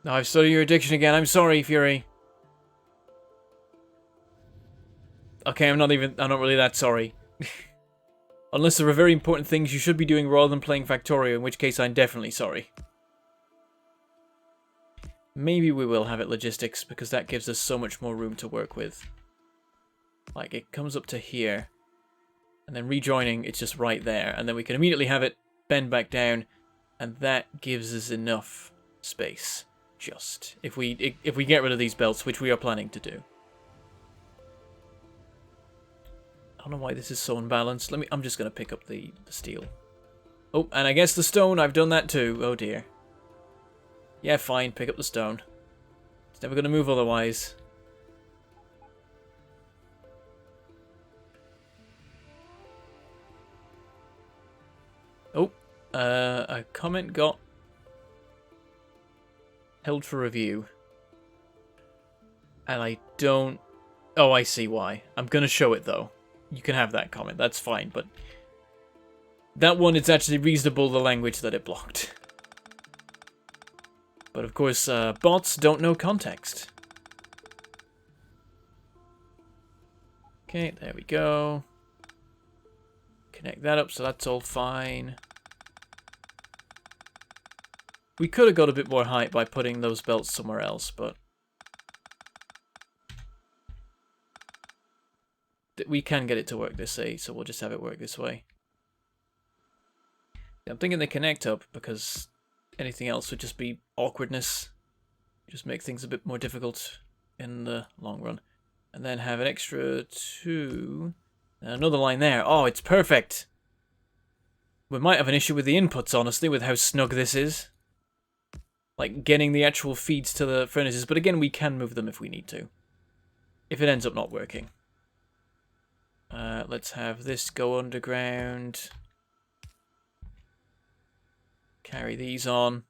No, I've studied your addiction again. I'm sorry, Fury. Okay, I'm not really that sorry. Unless there are very important things you should be doing rather than playing Factorio, in which case I'm definitely sorry. Maybe we will have it logistics, because that gives us so much more room to work with. Like, it comes up to here. And then rejoining, it's just right there. And then we can immediately have it bend back down. And that gives us enough space. Just. If we get rid of these belts, which we are planning to do. I don't know why this is so unbalanced. I'm just going to pick up the steel. Oh, and I guess the stone, I've done that too. Oh dear. Yeah, fine, pick up the stone. It's never going to move otherwise. Oh, a comment got held for review. And I don't... Oh, I see why. I'm going to show it though. You can have that comment, that's fine, but... That one, it's actually reasonable, the language that it blocked. But of course, bots don't know context. Okay, there we go. Connect that up, so that's all fine. We could have got a bit more height by putting those belts somewhere else, but... we can get it to work this way, so we'll just have it work this way. I'm thinking they connect up, because anything else would just be awkwardness. Just make things a bit more difficult in the long run. And then have an extra 2... and another line there. Oh, it's perfect! We might have an issue with the inputs, honestly, with how snug this is. Like, getting the actual feeds to the furnaces. But again, we can move them if we need to. If it ends up not working. Let's have this go underground. Carry these on.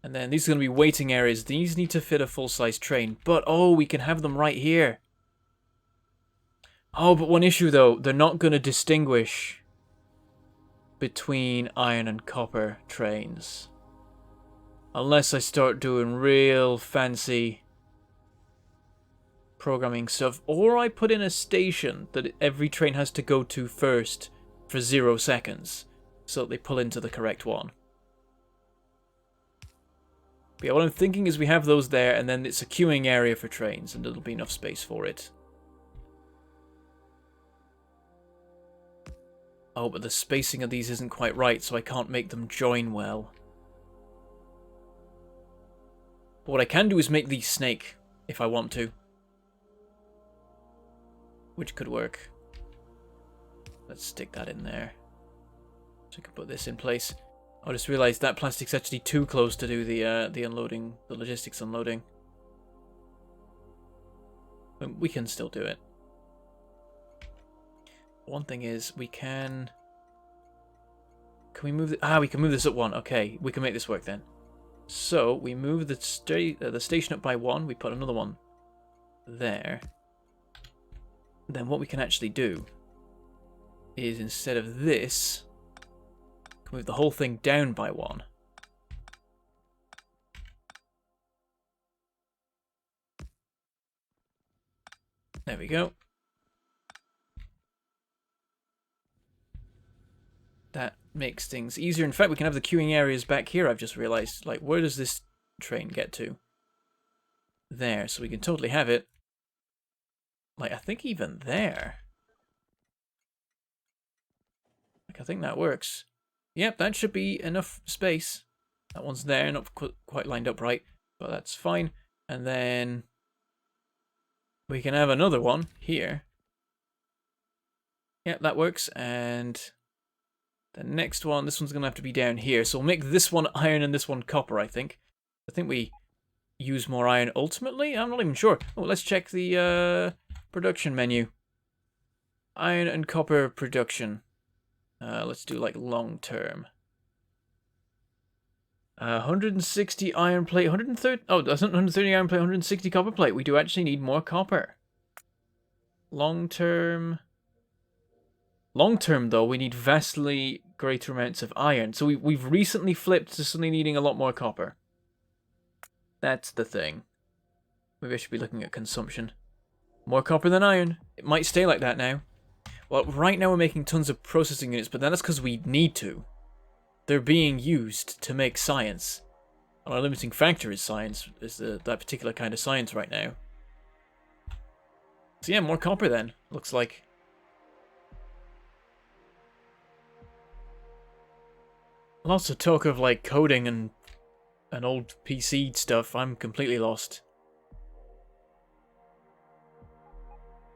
And then these are going to be waiting areas. These need to fit a full-size train. But, oh, we can have them right here. Oh, but one issue, though. They're not going to distinguish between iron and copper trains. Unless I start doing real fancy programming stuff. Or I put in a station that every train has to go to first for 0 seconds. So that they pull into the correct one. But yeah, what I'm thinking is we have those there, and then it's a queuing area for trains, and there'll be enough space for it. Oh, but the spacing of these isn't quite right, so I can't make them join well. But what I can do is make these snake, if I want to. Which could work. Let's stick that in there. So I can put this in place. I just realised that plastic's actually too close to do the unloading, the logistics unloading. But we can still do it. One thing is, we can... Can we move... we can move this up 1. Okay, we can make this work then. So, we move the station up by 1. We put another one there. Then what we can actually do is, instead of this... move the whole thing down by 1. There we go. That makes things easier. In fact, we can have the queuing areas back here, I've just realized. Like, where does this train get to? There, so we can totally have it. Like, I think even there. Like, I think that works. Yep, that should be enough space. That one's there, not quite lined up right, but that's fine. And then we can have another one here. Yep, that works. And the next one, this one's going to have to be down here. So we'll make this one iron and this one copper, I think. I think we use more iron ultimately. I'm not even sure. Oh, let's check the production menu. Iron and copper production. Let's do like long term. 160 iron plate, 130. Oh, that's not 130 iron plate, 160 copper plate. We do actually need more copper. Long term. Long term, though, we need vastly greater amounts of iron. So we've recently flipped to suddenly needing a lot more copper. That's the thing. Maybe I should be looking at consumption. More copper than iron. It might stay like that now. Well, right now we're making tons of processing units, but that's because we need to. They're being used to make science. And our limiting factor is science, is that particular kind of science right now. So yeah, more copper then, looks like. Lots of talk of like coding and old PC stuff. I'm completely lost.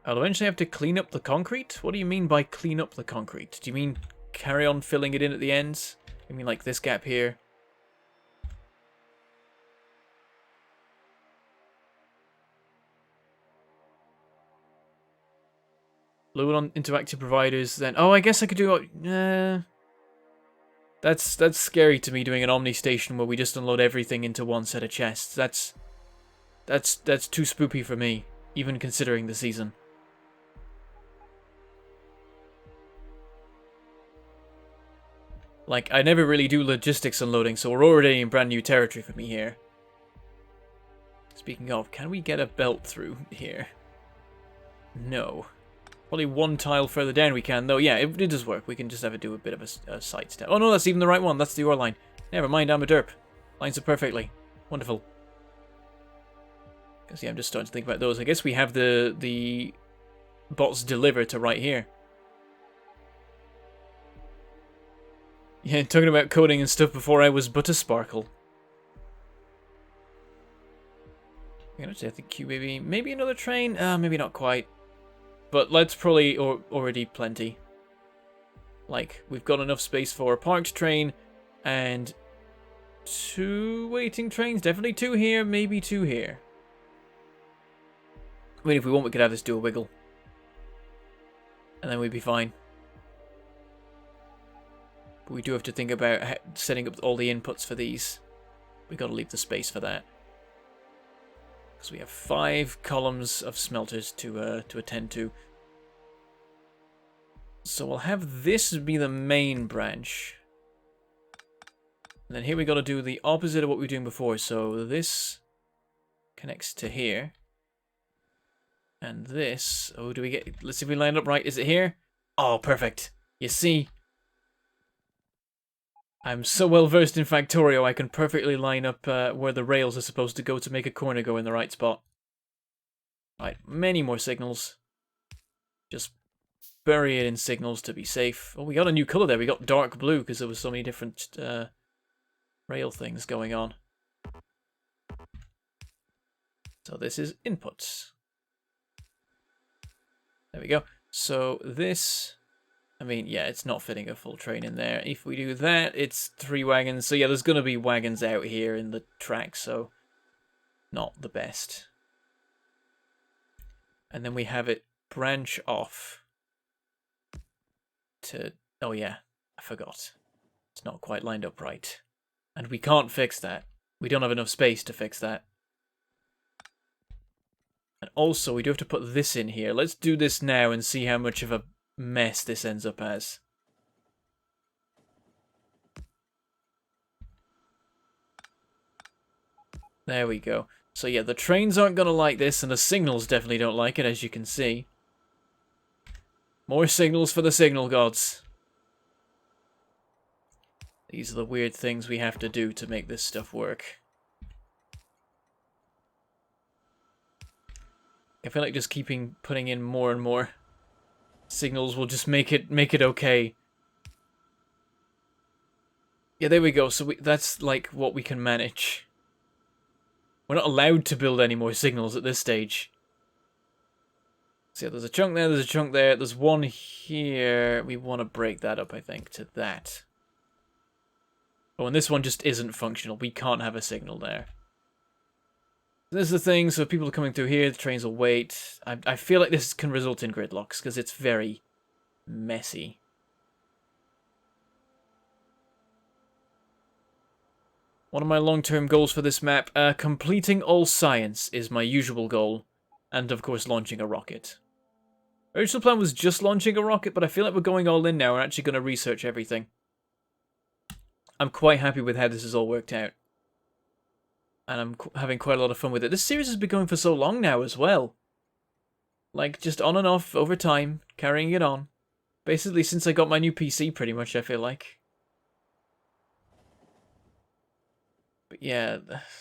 I'll eventually have to clean up the concrete? What do you mean by clean up the concrete? Do you mean carry on filling it in at the ends? You mean like this gap here? Load on interactive providers, then... Oh, I guess I could do... That's scary to me, doing an Omni station where we just unload everything into one set of chests. That's too spoopy for me, even considering the season. Like, I never really do logistics unloading, so we're already in brand new territory for me here. Speaking of, can we get a belt through here? No. Probably one tile further down we can, though. Yeah, it does work. We can just have it do a bit of a side step. Oh no, that's even the right one. That's the ore line. Never mind, I'm a derp. Lines up perfectly. Wonderful. Because yeah, I'm just starting to think about those. I guess we have the bots deliver to right here. Yeah, talking about coding and stuff before I was but a sparkle. I think Q maybe another train? Maybe not quite. But let's probably already plenty. Like, we've got enough space for a parked train and 2 waiting trains. Definitely 2 here, maybe 2 here. I mean, if we want, we could have this do a wiggle. And then we'd be fine. But we do have to think about setting up all the inputs for these. We've got to leave the space for that. Because we have 5 columns of smelters to attend to. So we'll have this be the main branch. And then here we got to do the opposite of what we were doing before. So this connects to here. And this... Oh, do we get... Let's see if we line up right. Is it here? Oh, perfect. You see... I'm so well versed in Factorio, I can perfectly line up where the rails are supposed to go to make a corner go in the right spot. Right, many more signals. Just bury it in signals to be safe. Oh, we got a new colour there. We got dark blue because there was so many different rail things going on. So this is inputs. There we go. So this... I mean, yeah, it's not fitting a full train in there. If we do that, it's 3 wagons. So yeah, there's going to be wagons out here in the track, so not the best. And then we have it branch off to... Oh yeah, I forgot. It's not quite lined up right. And we can't fix that. We don't have enough space to fix that. And also, we do have to put this in here. Let's do this now and see how much of a mess this ends up as. There we go. So yeah, the trains aren't going to like this, and the signals definitely don't like it, as you can see. More signals for the signal gods. These are the weird things we have to do to make this stuff work. I feel like just putting in more and more signals will just make it okay. Yeah, there we go. So that's like what we can manage. We're not allowed to build any more signals at this stage. So yeah, there's a chunk there, there's a chunk there, there's one here. We want to break that up, I think, to that. Oh, and this one just isn't functional. We can't have a signal there. This is the thing, so if people are coming through here, the trains will wait. I feel like this can result in gridlocks, because it's very messy. One of my long-term goals for this map, completing all science is my usual goal. And, of course, launching a rocket. Original plan was just launching a rocket, but I feel like we're going all in now. We're actually going to research everything. I'm quite happy with how this has all worked out. And I'm having quite a lot of fun with it. This series has been going for so long now as well. Like, just on and off over time, carrying it on. Basically, since I got my new PC, pretty much, I feel like. But yeah,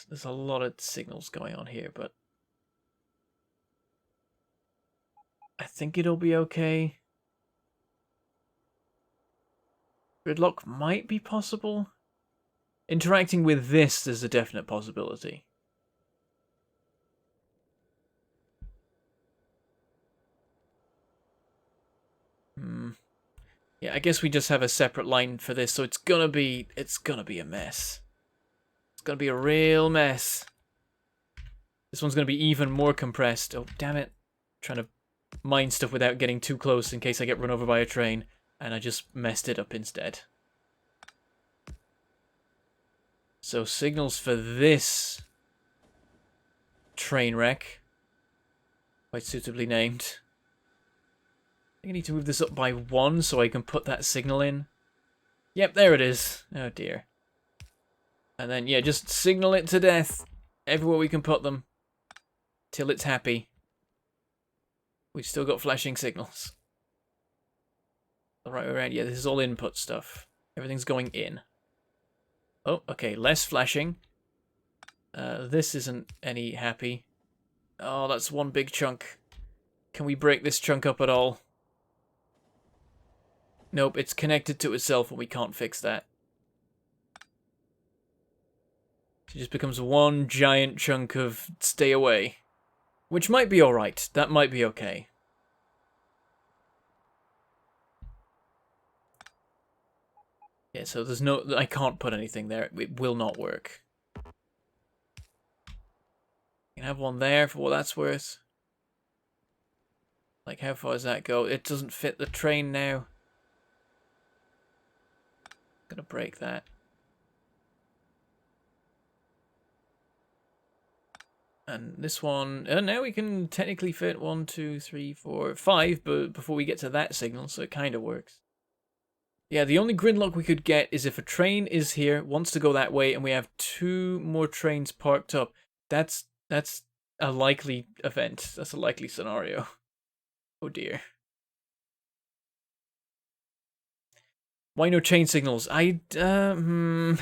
there's a lot of signals going on here, but... I think it'll be okay. Gridlock might be possible. Interacting with this is a definite possibility. Yeah, I guess we just have a separate line for this, so it's gonna be a mess. It's gonna be a real mess. This one's gonna be even more compressed. Oh, damn it. I'm trying to mine stuff without getting too close in case I get run over by a train, and I just messed it up instead. So signals for this train wreck, quite suitably named. I think I need to move this up by 1 so I can put that signal in. Yep, there it is. Oh dear. And then, yeah, just signal it to death everywhere we can put them till it's happy. We've still got flashing signals. The right way around. Yeah, this is all input stuff. Everything's going in. Oh, okay, less flashing. This isn't any happy. Oh, that's one big chunk. Can we break this chunk up at all? Nope, it's connected to itself and we can't fix that. It just becomes one giant chunk of stay away. Which might be alright. That might be okay. Yeah, so there's no... I can't put anything there. It will not work. You can have one there for what that's worth. Like, how far does that go? It doesn't fit the train now. Gonna break that. And this one, now we can technically fit 1, 2, 3, 4, 5, but before we get to that signal, so it kind of works. Yeah, the only gridlock we could get is if a train is here, wants to go that way, and we have 2 more trains parked up. That's a likely event. That's a likely scenario. Oh dear. Why no chain signals? Do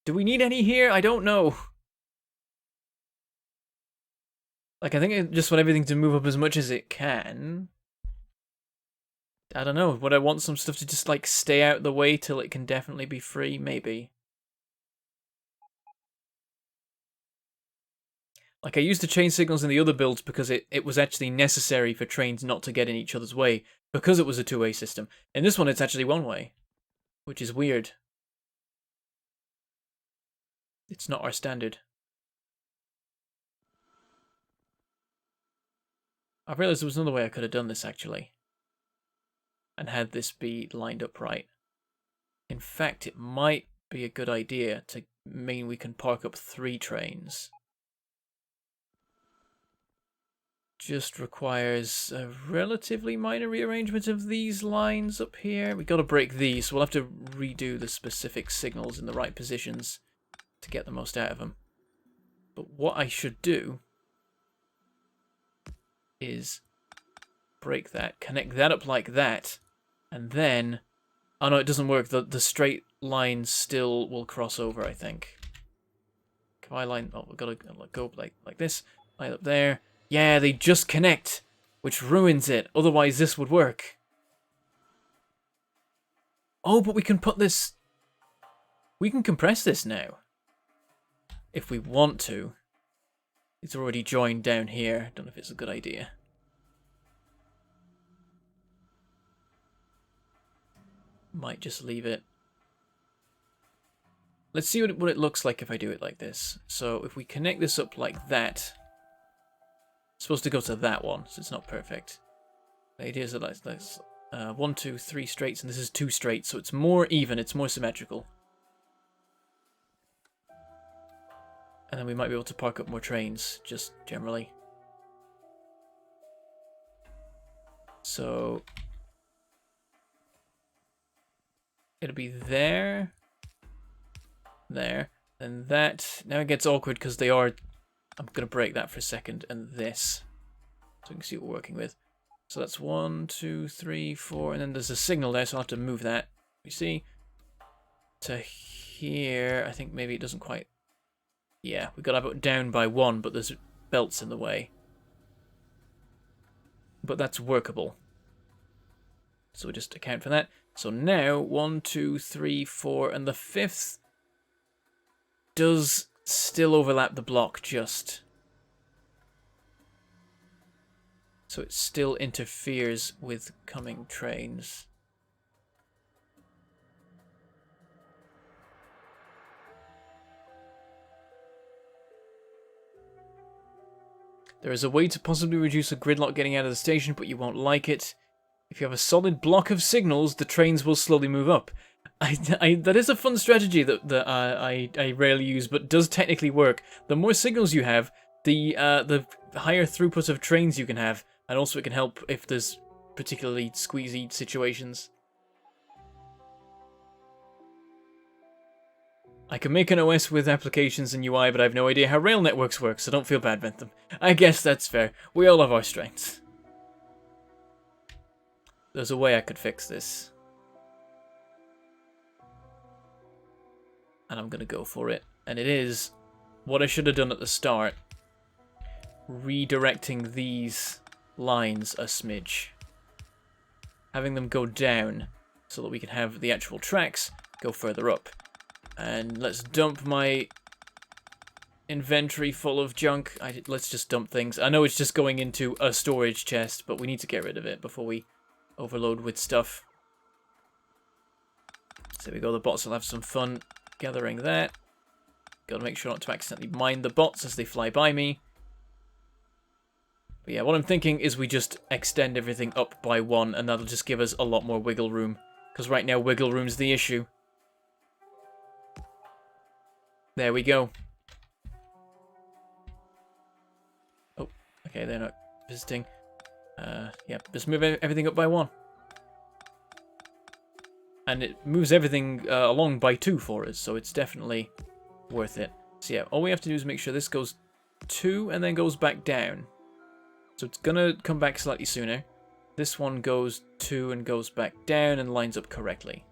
we need any here? I don't know. Like, I think I just want everything to move up as much as it can. I don't know. Would I want some stuff to just, like, stay out the way till it can definitely be free? Maybe. Like, I used the chain signals in the other builds because it was actually necessary for trains not to get in each other's way, because it was a two-way system. In this one, it's actually one-way, which is weird. It's not our standard. I realized there was another way I could have done this, actually, and had this be lined up right. In fact, it might be a good idea to mean we can park up 3 trains. Just requires a relatively minor rearrangement of these lines up here. We got to break these, so we'll have to redo the specific signals in the right positions to get the most out of them. But what I should do is break that, connect that up like that, and then... Oh no, it doesn't work. The straight lines still will cross over, I think. Can I line... Oh, we've got to go like this. Line up there. Yeah, they just connect, which ruins it. Otherwise, this would work. Oh, but we can put this... We can compress this now. If we want to. It's already joined down here. Don't know if it's a good idea. Might just leave it. Let's see what it looks like if I do it like this. So if we connect this up like that... It's supposed to go to that one, so it's not perfect. The idea is that that's 1, 2, 3 straights, and this is 2 straights, so it's more even, it's more symmetrical. And then we might be able to park up more trains, just generally. So... It'll be there. There. And that... Now it gets awkward because they are... I'm going to break that for a second, and this. So we can see what we're working with. So that's 1, 2, 3, 4, and then there's a signal there, so I'll have to move that. You see? To here, I think maybe it doesn't quite... Yeah, we've got to have it down by 1, but there's belts in the way. But that's workable. So we just account for that. So now, 1, 2, 3, 4, and the 5th does still overlap the block just. So it still interferes with coming trains. There is a way to possibly reduce a gridlock getting out of the station, but you won't like it. If you have a solid block of signals, the trains will slowly move up. That is a fun strategy that I rarely use, but does technically work. The more signals you have, the higher throughput of trains you can have, and also it can help if there's particularly squeezy situations. I can make an OS with applications and UI, but I have no idea how rail networks work, so don't feel bad, Bentham. I guess that's fair. We all have our strengths. There's a way I could fix this. And I'm going to go for it. And it is what I should have done at the start. Redirecting these lines a smidge. Having them go down so that we can have the actual tracks go further up. And let's dump my inventory full of junk. Let's just dump things. I know it's just going into a storage chest, but we need to get rid of it before we overload with stuff. So there we go. The bots will have some fun gathering that. Gotta make sure not to accidentally mine the bots as they fly by me. But yeah, what I'm thinking is we just extend everything up by 1, and that'll just give us a lot more wiggle room. Because right now, wiggle room's the issue. There we go. Okay, they're not visiting. Yeah, just move everything up by 1. And it moves everything along by 2 for us, so it's definitely worth it. So yeah, all we have to do is make sure this goes 2 and then goes back down. So it's gonna come back slightly sooner. This one goes 2 and goes back down and lines up correctly.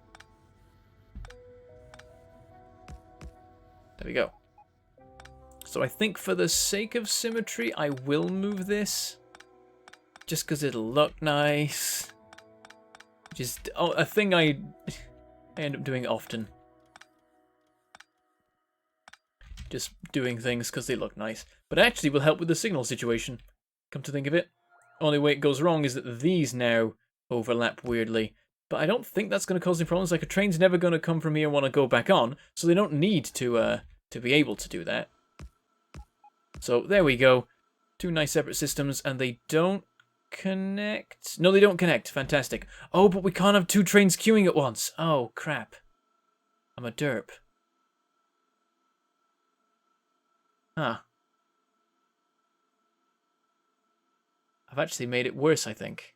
There we go. So I think for the sake of symmetry, I will move this. Just because it'll look nice. Just a thing I end up doing often. Just doing things because they look nice. But actually will help with the signal situation. Come to think of it. Only way it goes wrong is that these now overlap weirdly. But I don't think that's going to cause any problems. Like, a train's never going to come from here and want to go back on. So they don't need to be able to do that. So there we go. 2 nice separate systems, and they don't connect. No, they don't connect. Fantastic. Oh, but we can't have 2 trains queuing at once. Oh, crap. I'm a derp. Huh. I've actually made it worse, I think.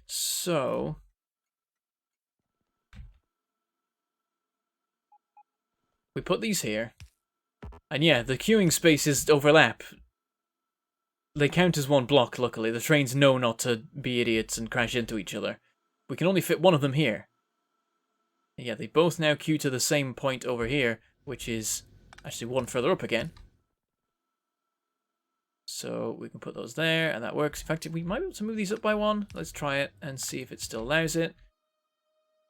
So... we put these here. And yeah, the queuing spaces overlap. They count as 1 block, luckily. The trains know not to be idiots and crash into each other. We can only fit 1 of them here. Yeah, they both now queue to the same point over here, which is actually 1 further up again. So we can put those there, and that works. In fact, we might be able to move these up by 1. Let's try it and see if it still allows it.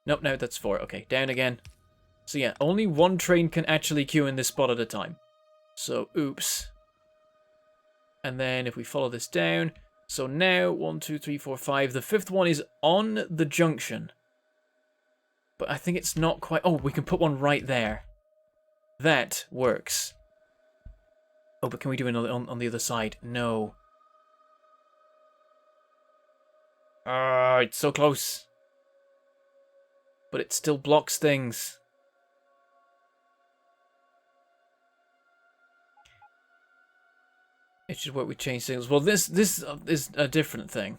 Nope, no, that's 4. Okay, down again. So yeah, only 1 train can actually queue in this spot at a time. So, oops. And then if we follow this down, so now 1, 2, 3, 4, 5. The 5th one is on the junction. But I think it's not quite... oh, we can put 1 right there. That works. Oh, but can we do another on the other side? No. Ah, it's so close. But it still blocks things. It should work with change signals. Well, this is a different thing.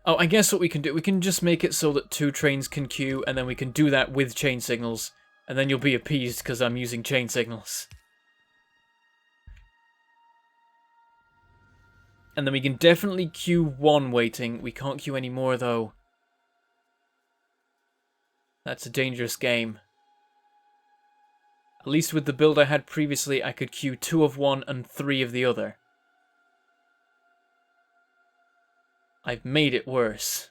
Oh, I guess what we can do, we can just make it so that 2 trains can queue, and then we can do that with chain signals. And then you'll be appeased because I'm using chain signals. And then we can definitely queue 1 waiting. We can't queue any more, though. That's a dangerous game. At least with the build I had previously, I could queue 2 of 1 and 3 of the other. I've made it worse.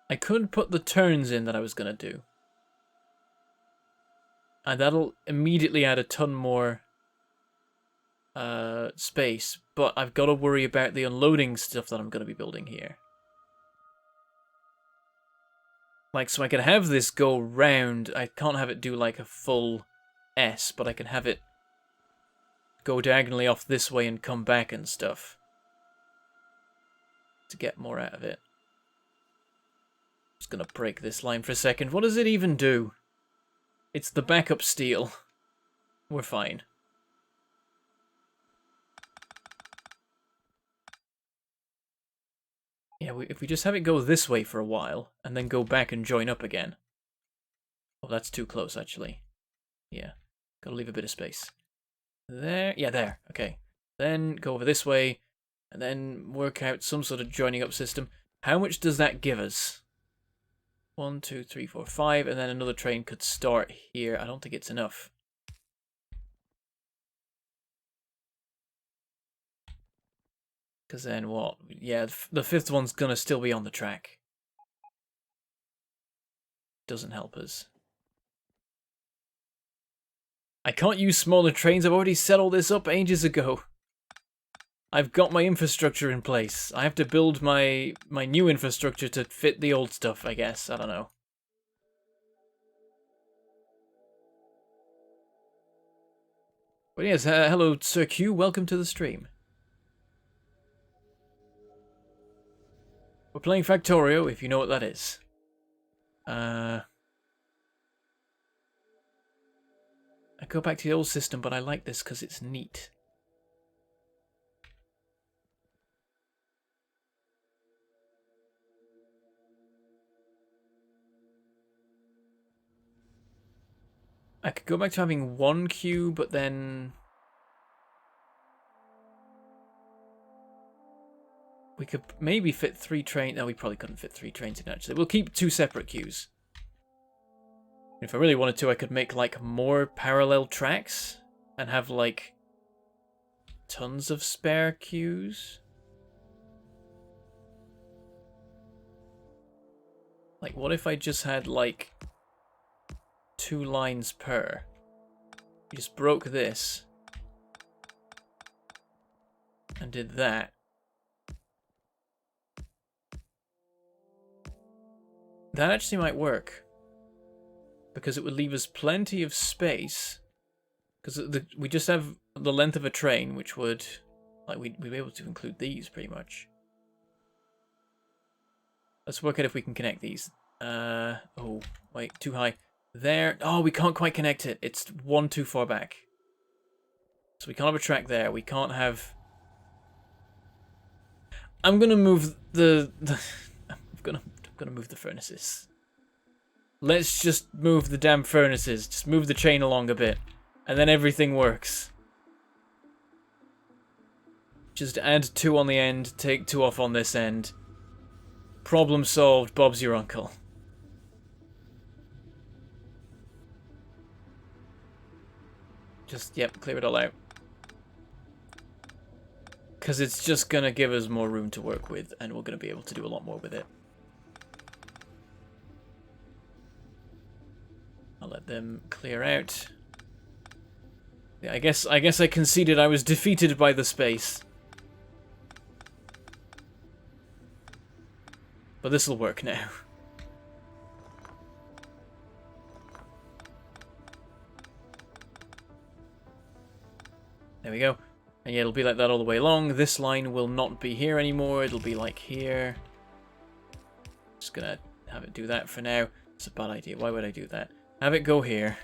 I could put the turns in that I was going to do. And that'll immediately add a ton more space. But I've got to worry about the unloading stuff that I'm going to be building here. Like, so I can have this go round. I can't have it do like a full S, but I can have it go diagonally off this way and come back and stuff. To get more out of it. Just gonna break this line for a second. What does it even do? It's the backup steel. We're fine. Yeah, if we just have it go this way for a while, and then go back and join up again. Oh, that's too close, actually. Yeah, gotta leave a bit of space. There, yeah, there, okay. Then go over this way, and then work out some sort of joining up system. How much does that give us? 1, 2, 3, 4, 5, and then another train could start here. I don't think it's enough. Because then what? Yeah, the 5th one's gonna still be on the track. Doesn't help us. I can't use smaller trains. I've already set all this up ages ago. I've got my infrastructure in place. I have to build my new infrastructure to fit the old stuff, I guess. I don't know. But yes, hello Sir Q, welcome to the stream. We're playing Factorio, if you know what that is. I go back to the old system, but I like this because it's neat. I could go back to having one queue, but then we could maybe fit 3 trains. No, we probably couldn't fit 3 trains in, actually. We'll keep 2 separate queues. If I really wanted to, I could make, like, more parallel tracks and have, like, tons of spare queues. Like, what if I just had, like, 2 lines per? You just broke this and did that. That actually might work. Because it would leave us plenty of space. Because we just have the length of a train, which would... like, we'd be able to include these, pretty much. Let's work out if we can connect these. Oh, wait, too high. There. Oh, we can't quite connect it. It's one too far back. So we can't have a track there. We can't have... I'm gonna move I'm gonna move the furnaces. Let's just move the damn furnaces. Just move the chain along a bit. And then everything works. Just add 2 on the end, take 2 off on this end. Problem solved, Bob's your uncle. Just, yep, clear it all out. Because it's just going to give us more room to work with, and we're going to be able to do a lot more with it. I'll let them clear out. Yeah, I guess I conceded I was defeated by the space. But this'll work now. There we go. And yeah, it'll be like that all the way along. This line will not be here anymore. It'll be like here. Just gonna have it do that for now. It's a bad idea. Why would I do that? Have it go here.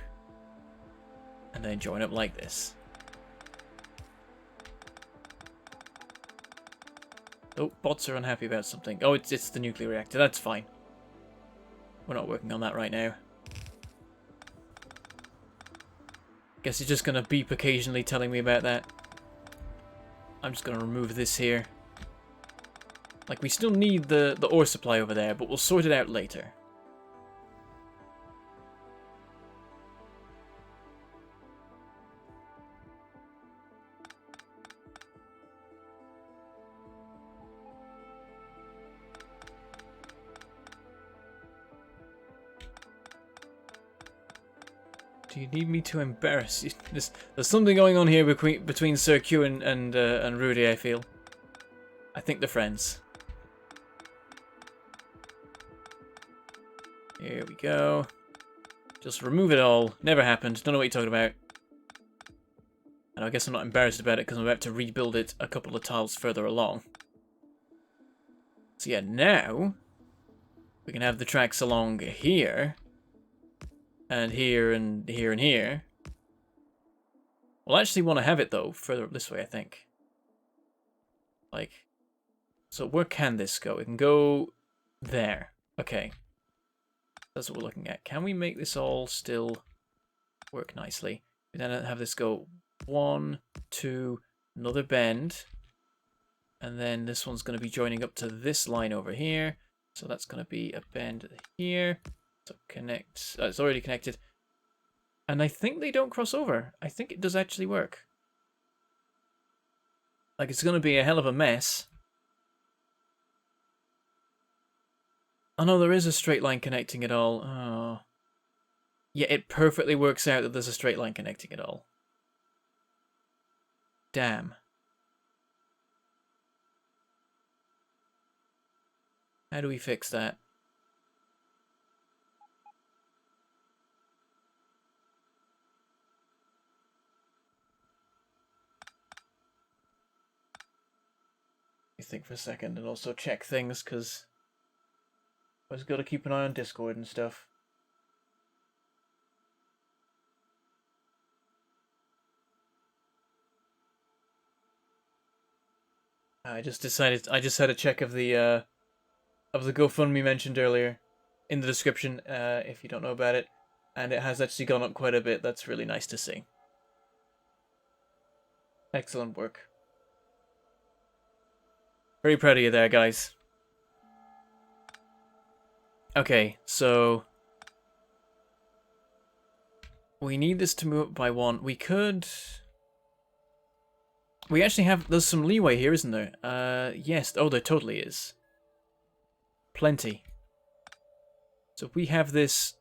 And then join up like this. Oh, bots are unhappy about something. Oh, it's the nuclear reactor. That's fine. We're not working on that right now. Guess it's just gonna beep occasionally telling me about that. I'm just gonna remove this here. Like, we still need the ore supply over there, but we'll sort it out later. Do you need me to embarrass you? There's something going on here between Sir Q and Rudy, I feel. I think they're friends. Here we go. Just remove it all. Never happened. Don't know what you're talking about. And I guess I'm not embarrassed about it because I'm about to rebuild it a couple of tiles further along. So yeah, now we can have the tracks along here. And here and here and here. We'll actually want to have it though, further up this way, I think. Like, so where can this go? It can go there. Okay. That's what we're looking at. Can we make this all still work nicely? We then have this go 1, 2, another bend. And then this one's going to be joining up to this line over here. So that's going to be a bend here. So connect. It's already connected. And I think they don't cross over. I think it does actually work. Like, it's going to be a hell of a mess. Oh no, there is a straight line connecting it all. Oh. Yeah, it perfectly works out that there's a straight line connecting it all. Damn. How do we fix that? think for a second and also check things, because I always got to keep an eye on Discord and stuff. I just had a check of the GoFundMe mentioned earlier in the description, if you don't know about it, and it has actually gone up quite a bit. That's really nice to see. Excellent work. Very proud of you there, guys. Okay, so we need this to move up by 1. We could... We actually have... There's some leeway here, isn't there? Yes. Oh, there totally is. Plenty. So if we have this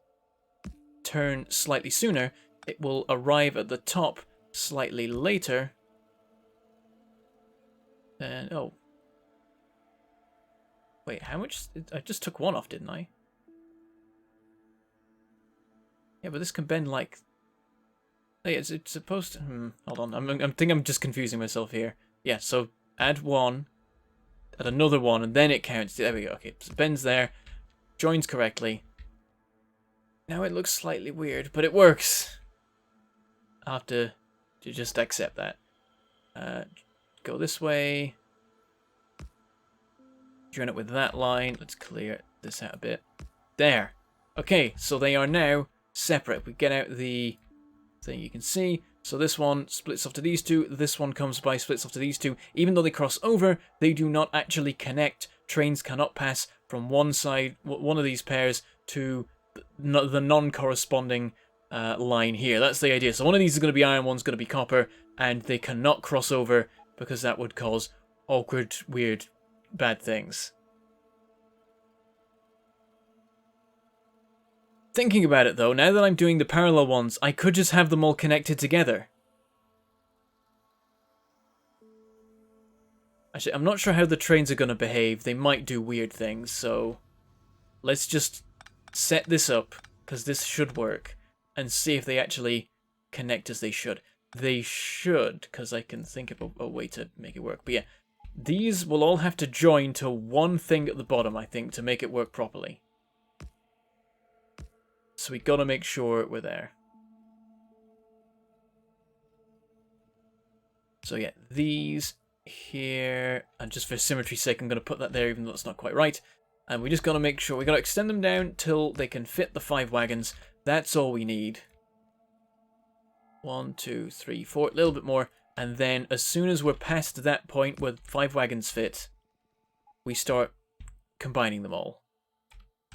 turn slightly sooner, it will arrive at the top slightly later. And... Oh. Wait, how much? I just took 1 off, didn't I? Yeah, but this can bend like... Hey, it's supposed to... hold on, I think I'm just confusing myself here. Yeah, so add 1, add another 1, and then it counts. There we go. Okay, so it bends there, joins correctly. Now it looks slightly weird, but it works. I'll have to just accept that. Go this way. Join it with that line. Let's clear this out a bit. There. Okay, so they are now separate. If we get out the thing, you can see. So this one splits off to these two. This one comes by, splits off to these two. Even though they cross over, they do not actually connect. Trains cannot pass from one side, one of these pairs, to the non-corresponding line here. That's the idea. So one of these is going to be iron, one's going to be copper, and they cannot cross over because that would cause awkward, weird, bad things. Thinking about it though, now that I'm doing the parallel ones, I could just have them all connected together. Actually, I'm not sure how the trains are going to behave. They might do weird things, so let's just set this up, because this should work, and see if they actually connect as they should. They should, because I can think of a way to make it work. But yeah, these will all have to join to one thing at the bottom, I think, to make it work properly. So we got to make sure we're there. So yeah, these here, and just for symmetry's sake, I'm going to put that there, even though it's not quite right. And we just got to make sure, we got to extend them down till they can fit the 5 wagons. That's all we need. 1, 2, 3, 4, a little bit more. And then as soon as we're past that point where 5 wagons fit, we start combining them all.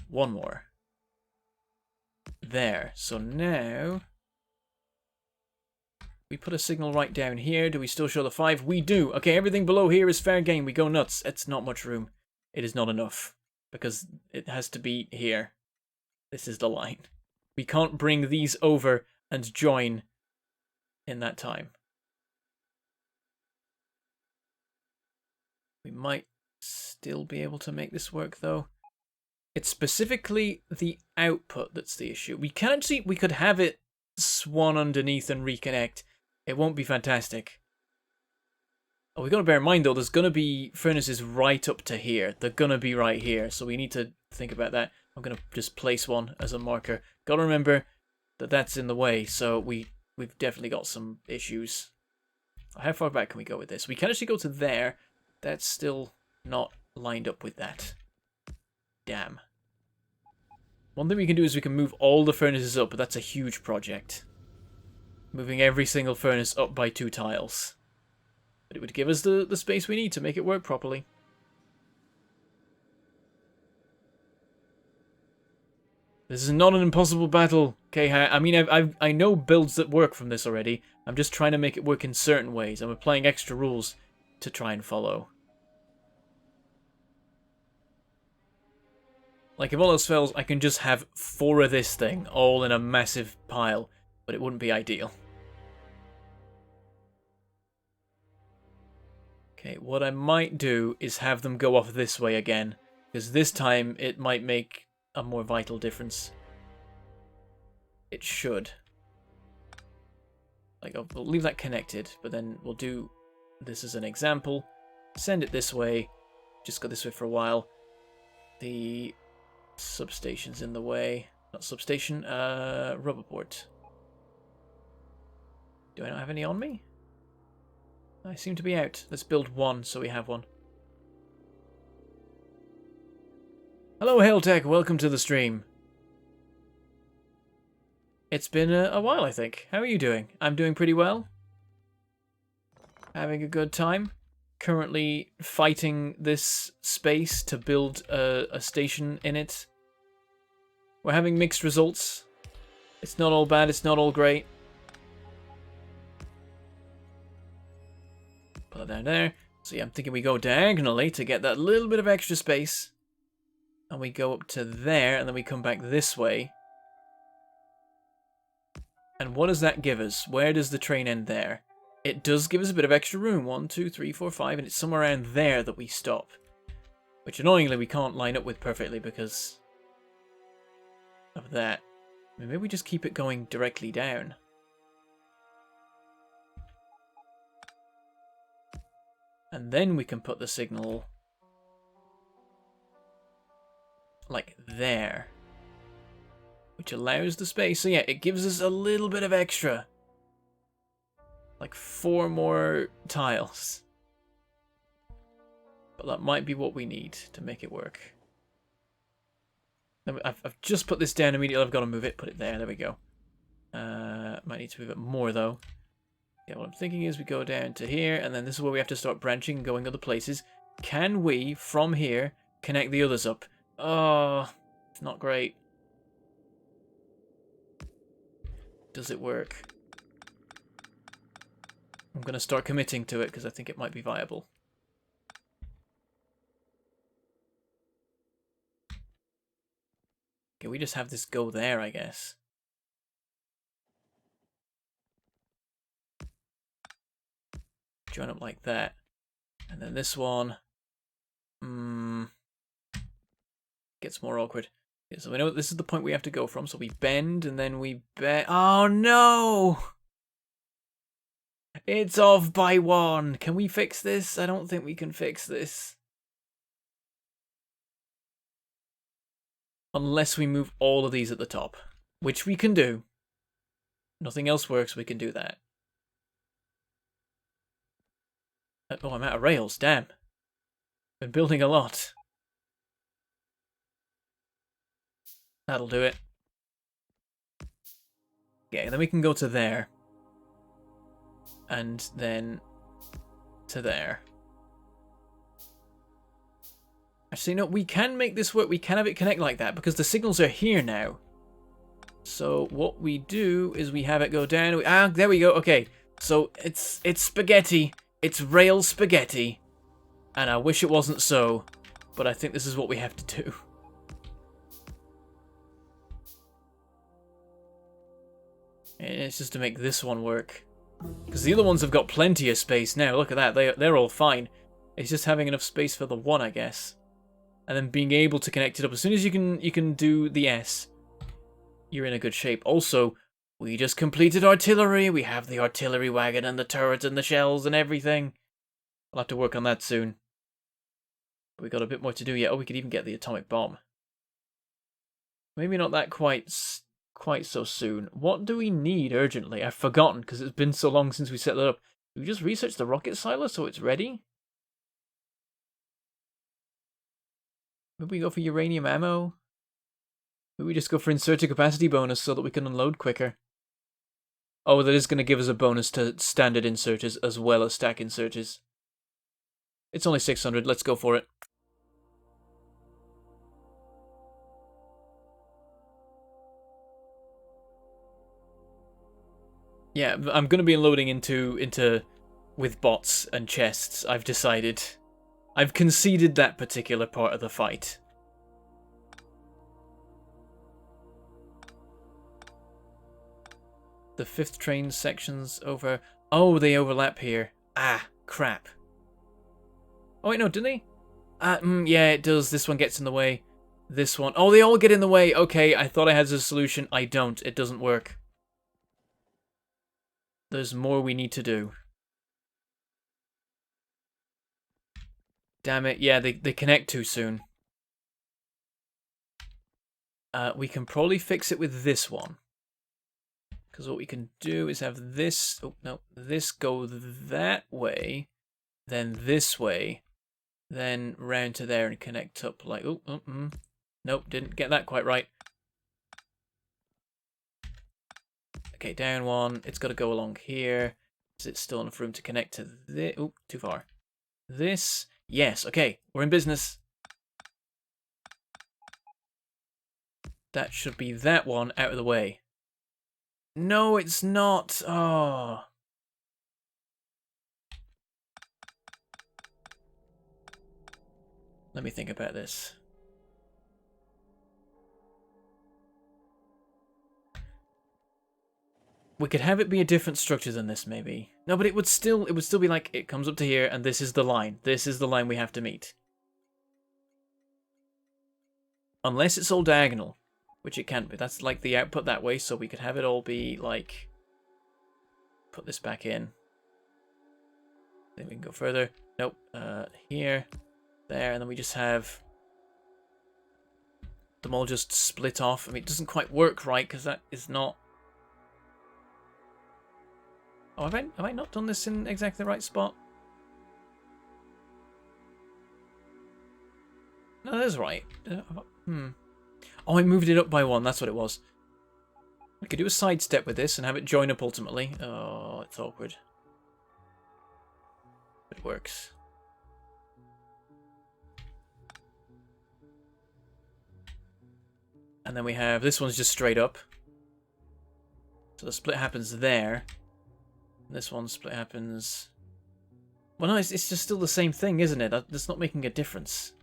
1 more. There. So now we put a signal right down here. Do we still show the 5? We do. Okay, everything below here is fair game. We go nuts. It's not much room. It is not enough because it has to be here. This is the line. We can't bring these over and join in that time. We might still be able to make this work though. It's specifically the output that's the issue. We could have it swan underneath and reconnect. It won't be fantastic. Oh, we got to bear in mind though, there's going to be furnaces right up to here. They're going to be right here, so we need to think about that. I'm going to just place one as a marker. Got to remember that that's in the way, so we've definitely got some issues. How far back can we go with this? We can actually go to there. That's still not lined up with that. Damn. One thing we can do is we can move all the furnaces up, but that's a huge project. Moving every single furnace up by 2 tiles. But it would give us the space we need to make it work properly. This is not an impossible battle, okay? I mean, I know builds that work from this already. I'm just trying to make it work in certain ways. I'm applying extra rules to try and follow. Like, if all else fails, I can just have 4 of this thing, all in a massive pile, but it wouldn't be ideal. Okay, what I might do is have them go off this way again, because this time it might make a more vital difference. It should. Like, we'll leave that connected, but then we'll do this as an example. Send it this way, just go this way for a while. The substation's in the way. Not substation, rubber port. Do I not have any on me? I seem to be out. Let's build one so we have one. Hello, Hailtech. Welcome to the stream. It's been a while, I think. How are you doing? I'm doing pretty well. Having a good time. Currently fighting this space to build a station in it. We're having mixed results. It's not all bad, it's not all great. Put it down there. So yeah, I'm thinking we go diagonally to get that little bit of extra space. And we go up to there, and then we come back this way. And what does that give us? Where does the train end there? It does give us a bit of extra room. 1, 2, 3, 4, 5, and it's somewhere around there that we stop. Which annoyingly we can't line up with perfectly because of that. I mean, maybe we just keep it going directly down. And then we can put the signal like there. Which allows the space. So yeah, it gives us a little bit of extra. Like 4 more tiles. But that might be what we need to make it work. I've just put this down immediately. I've got to move it. Put it there. There we go. Might need to move it more though. Yeah, what I'm thinking is we go down to here, and then this is where we have to start branching and going other places. Can we, from here, connect the others up? Oh, it's not great. Does it work? I'm going to start committing to it because I think it might be viable. Okay, we just have this go there, I guess. Join up like that. And then this one gets more awkward. Okay, so we know this is the point we have to go from. So we bend and then we bend. Oh no! It's off by 1. Can we fix this? I don't think we can fix this. Unless we move all of these at the top. Which we can do. Nothing else works, we can do that. Oh, I'm out of rails, damn. Been building a lot. That'll do it. Okay, then we can go to there. And then to there. Actually, no, we can make this work. We can have it connect like that because the signals are here now. So what we do is we have it go down. There we go. Okay, so it's spaghetti. It's rail spaghetti. And I wish it wasn't so, but I think this is what we have to do. And it's just to make this one work. Because the other ones have got plenty of space now. Look at that. They're all fine. It's just having enough space for the one, I guess. And then being able to connect it up. As soon as you can do the S, you're in a good shape. Also, we just completed artillery. We have the artillery wagon and the turrets and the shells and everything. I'll have to work on that soon. But we got a bit more to do yet. Oh, we could even get the atomic bomb. Maybe not that quite so soon. What do we need urgently? I've forgotten because it's been so long since we set that up. Did we just research the rocket silo so it's ready? Maybe we go for uranium ammo? Maybe we just go for inserter capacity bonus so that we can unload quicker. Oh, that is going to give us a bonus to standard inserters as well as stack inserters. It's only 600, let's go for it. Yeah, I'm going to be unloading into with bots and chests, I've decided. I've conceded that particular part of the fight. The 5th train sections over... Oh, they overlap here. Ah, crap. Oh, wait, no, didn't they? Yeah, it does. This one gets in the way. This one... Oh, they all get in the way. Okay, I thought I had a solution. I don't. It doesn't work. There's more we need to do. Damn it. Yeah, they connect too soon. We can probably fix it with this one. Because what we can do is have this... Oh, no. This go that way. Then this way. Then round to there and connect up like... Nope, didn't get that quite right. Okay, down one. It's got to go along here. Is it still enough room to connect to this? Oh, too far. This. Yes, okay. We're in business. That should be that one out of the way. No, it's not. Oh. Let me think about this. We could have it be a different structure than this, maybe. No, but it would still be like, it comes up to here, and this is the line. This is the line we have to meet. Unless it's all diagonal, which it can't be. That's like the output that way, so we could have it all be like... Put this back in. Then we can go further. Nope. Here, there, and then we just have them all just split off. I mean, it doesn't quite work right, because that is not... Oh, have I not done this in exactly the right spot? No, that's right. Oh, I moved it up by one. That's what it was. We could do a sidestep with this and have it join up ultimately. Oh, it's awkward. It works. And then we have... This one's just straight up. So the split happens there. This one split happens... Well, no, it's just still the same thing, isn't it? That's not making a difference.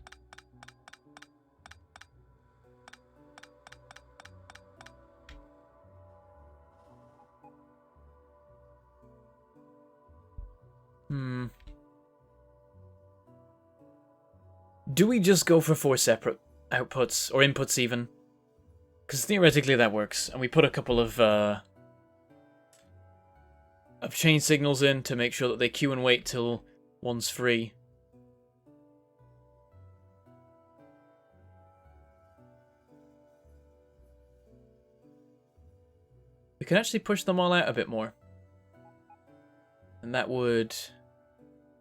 Do we just go for 4 separate outputs, or inputs even? Because theoretically that works, and we put a couple of chain signals in to make sure that they queue and wait till one's free. We can actually push them all out a bit more. And that would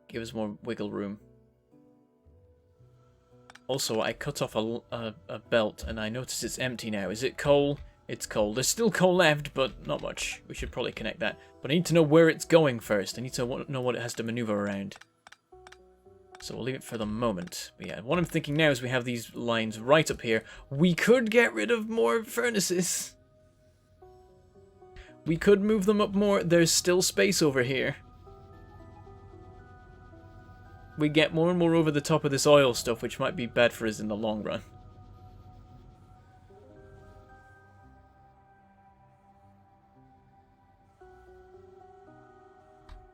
give us more wiggle room. Also, I cut off a belt and I notice it's empty now. Is it coal? It's coal. There's still coal left, but not much. We should probably connect that. But I need to know where it's going first. I need to know what it has to maneuver around. So we'll leave it for the moment. But yeah, what I'm thinking now is we have these lines right up here. We could get rid of more furnaces. We could move them up more. There's still space over here. We get more and more over the top of this oil stuff, which might be bad for us in the long run.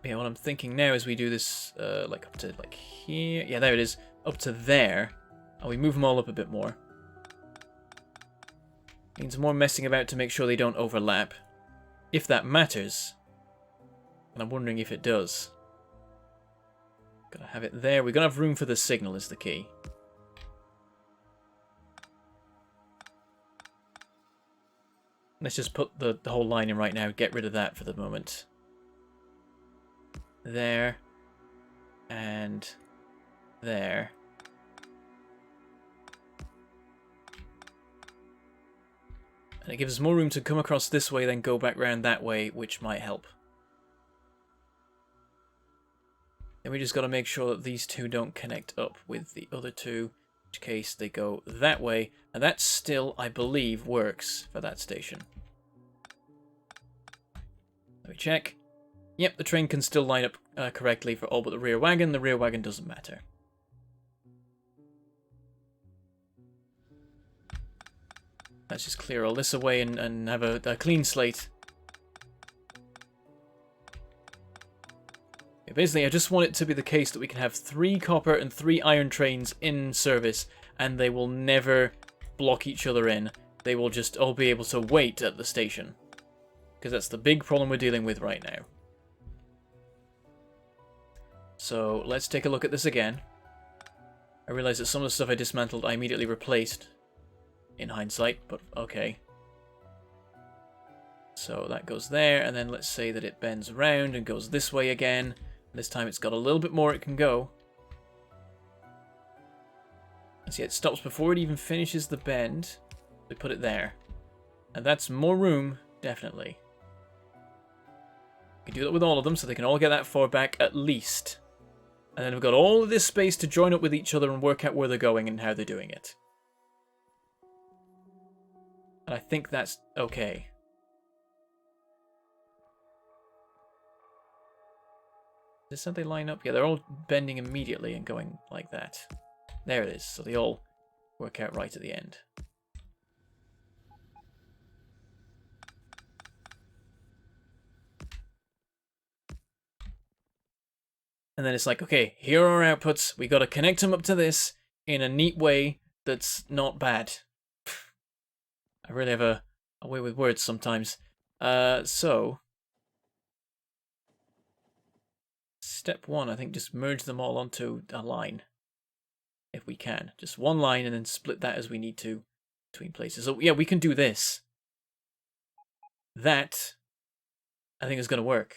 Yeah, what I'm thinking now is we do this like up to like here. Yeah, there it is. Up to there. And we move them all up a bit more. Means more messing about to make sure they don't overlap. If that matters. And I'm wondering if it does. Gotta have it there. We're gonna have room for the signal is the key. Let's just put the whole line in right now. Get rid of that for the moment. There. And there. And it gives us more room to come across this way, then go back round that way, which might help. Then we just got to make sure that these two don't connect up with the other two, in which case they go that way. And that still, I believe, works for that station. Let me check. Yep, the train can still line up correctly for all but the rear wagon. The rear wagon doesn't matter. Let's just clear all this away and have a clean slate. Yeah, basically, I just want it to be the case that we can have 3 copper and 3 iron trains in service, and they will never block each other in. They will just all be able to wait at the station. Because that's the big problem we're dealing with right now. So, let's take a look at this again. I realized that some of the stuff I dismantled I immediately replaced in hindsight, but okay. So that goes there, and then let's say that it bends around and goes this way again. This time it's got a little bit more it can go. And see, it stops before it even finishes the bend. We put it there. And that's more room, definitely. We can do that with all of them, so they can all get that far back at least. And then we've got all of this space to join up with each other and work out where they're going and how they're doing it. And I think that's okay. Is this how they line up? Yeah, they're all bending immediately and going like that. There it is. So they all work out right at the end. And then it's like, okay, here are our outputs. We got to connect them up to this in a neat way that's not bad. I really have a way with words sometimes. So step one, I think, just merge them all onto a line. If we can. Just one line and then split that as we need to between places. So yeah, we can do this. That, I think, is going to work.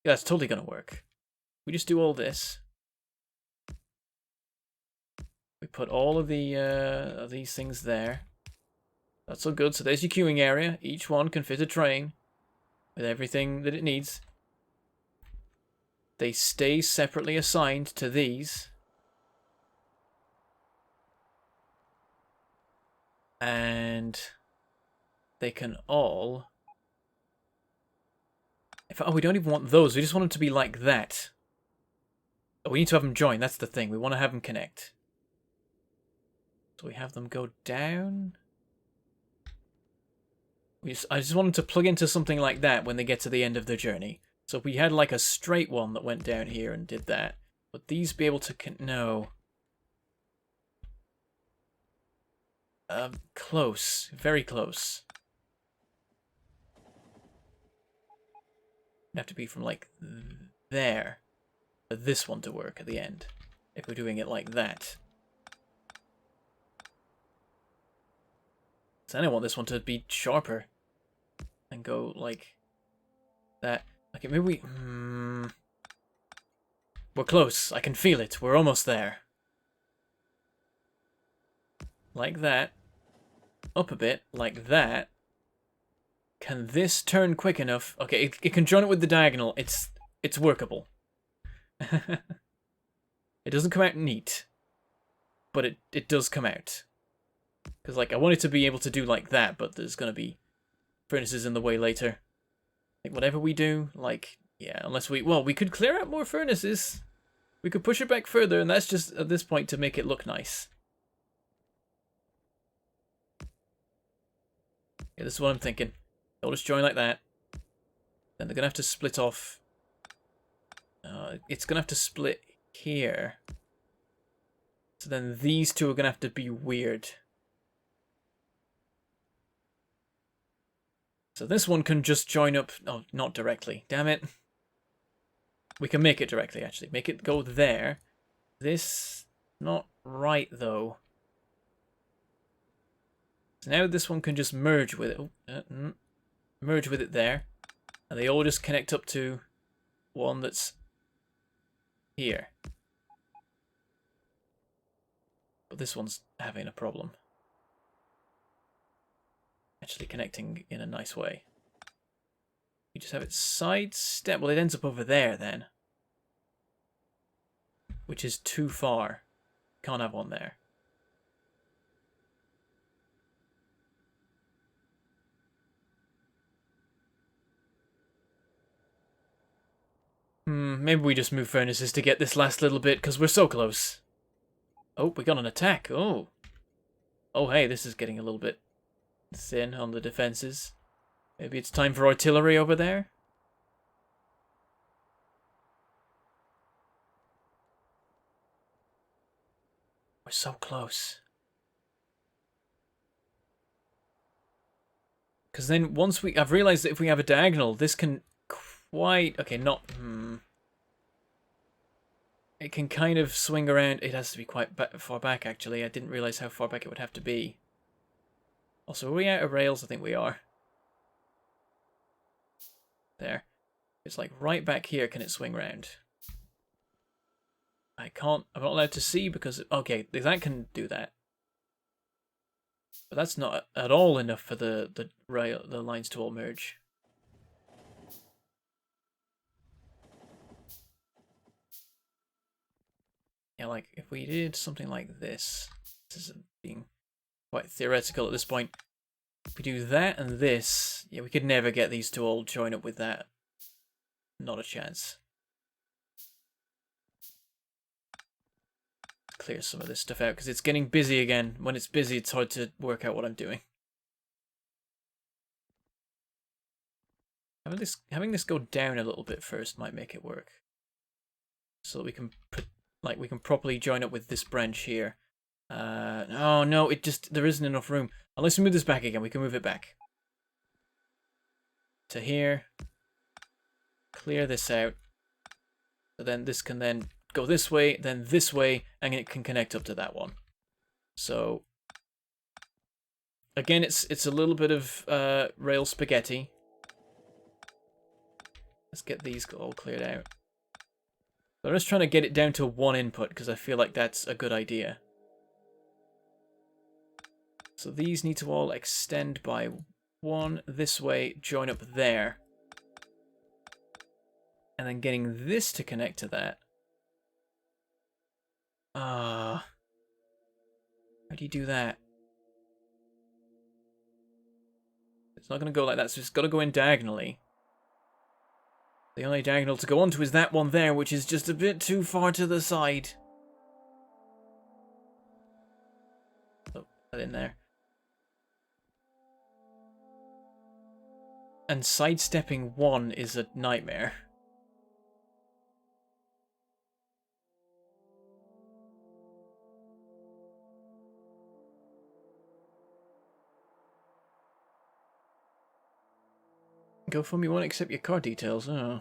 Yeah, that's totally going to work. We just do all this. We put all of these things there. That's all good. So there's your queuing area. Each one can fit a train with everything that it needs. They stay separately assigned to these. And they can all... Oh, we don't even want those. We just want them to be like that. Oh, we need to have them join. That's the thing. We want to have them connect. So we have them go down. I just want them to plug into something like that when they get to the end of their journey. So if we had like a straight one that went down here and did that, would these be able to... No. Close. Very close. It'd have to be from like there for this one to work at the end. If we're doing it like that. So I don't want this one to be sharper. And go like that. Okay, maybe we... We're close. I can feel it. We're almost there. Like that. Up a bit. Like that. Can this turn quick enough? Okay, it can join it with the diagonal. It's workable. It doesn't come out neat. But it does come out. Because, like, I want it to be able to do like that, but there's going to be furnaces in the way later. Like, whatever we do, like, yeah, unless we... Well, we could clear out more furnaces. We could push it back further, and that's just, at this point, to make it look nice. Yeah, this is what I'm thinking. They'll just join like that. Then they're going to have to split off. It's going to have to split here. So then these two are going to have to be weird. So this one can just join up... Oh, not directly. Damn it. We can make it directly, actually. Make it go there. This... Not right, though. So now this one can just merge with it. Merge with it there. And they all just connect up to one that's here. But this one's having a problem. Actually connecting in a nice way. You just have it sidestep. Well, it ends up over there then. Which is too far. Can't have one there. Maybe we just move furnaces to get this last little bit, because we're so close. Oh, we got an attack. Oh. Oh, hey, this is getting a little bit thin on the defenses. Maybe it's time for artillery over there? We're so close. Because then once I've realized that if we have a diagonal, this can quite... Okay, not... it can kind of swing around. It has to be quite far back, actually. I didn't realize how far back it would have to be. Also, are we out of rails? I think we are. There. It's like right back here. Can it swing round? I can't. I'm not allowed to see because... Okay, that can do that. But that's not at all enough for the lines to all merge. Yeah, like if we did something like this is being quite theoretical at this point. If we do that and this, yeah, we could never get these to all join up with that. Not a chance. Clear some of this stuff out because it's getting busy again. When it's busy, it's hard to work out what I'm doing. Having this go down a little bit first might make it work, so that we can we can properly join up with this branch here. Oh no, there isn't enough room. Unless we move this back again, we can move it back to here. Clear this out. So then this can then go this way, then this way, and it can connect up to that one. So again, it's a little bit of rail spaghetti. Let's get these all cleared out. I'm just trying to get it down to one input because I feel like that's a good idea. So these need to all extend by one this way, join up there. And then getting this to connect to that. How do you do that? It's not going to go like that, so it's got to go in diagonally. The only diagonal to go onto is that one there, which is just a bit too far to the side. Oh, that in there. And sidestepping one is a nightmare. GoFundMe won't accept your card details. Oh.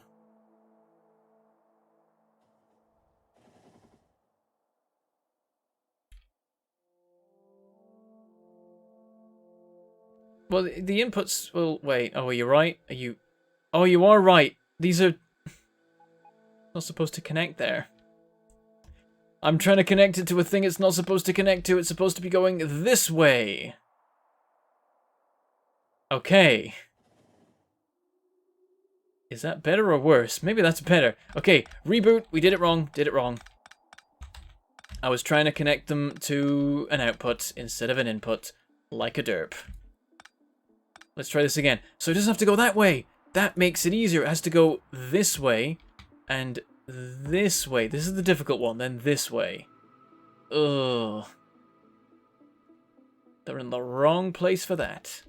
Well, the inputs will... Wait, oh, are you right? Are you... Oh, you are right. These are... not supposed to connect there. I'm trying to connect it to a thing it's not supposed to connect to. It's supposed to be going this way. Okay. Is that better or worse? Maybe that's better. Okay, reboot. We did it wrong. Did it wrong. I was trying to connect them to an output instead of an input, like a derp. Let's try this again. So it doesn't have to go that way. That makes it easier. It has to go this way and this way. This is the difficult one. Then this way. Ugh. They're in the wrong place for that.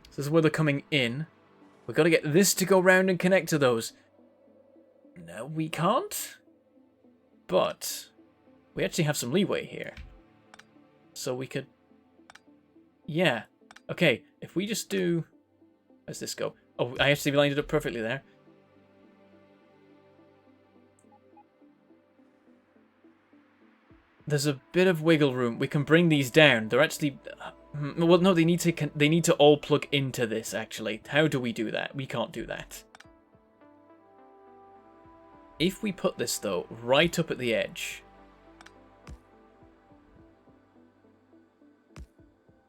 So this is where they're coming in. We've got to get this to go round and connect to those. No, we can't. But we actually have some leeway here. So we could... Yeah. Okay, if we just do... Where's this go? Oh, I actually lined it up perfectly there. There's a bit of wiggle room. We can bring these down. They're actually... Well, no, they need to all plug into this, actually. How do we do that? We can't do that. If we put this, though, right up at the edge,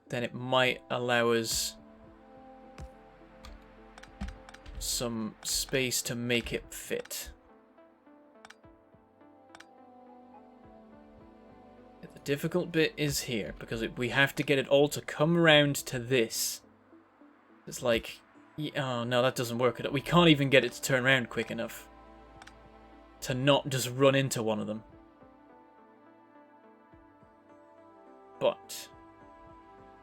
then it might allow us some space to make it fit. The difficult bit is here, because we have to get it all to come around to this. It's like, oh no, that doesn't work at all. We can't even get it to turn around quick enough to not just run into one of them. But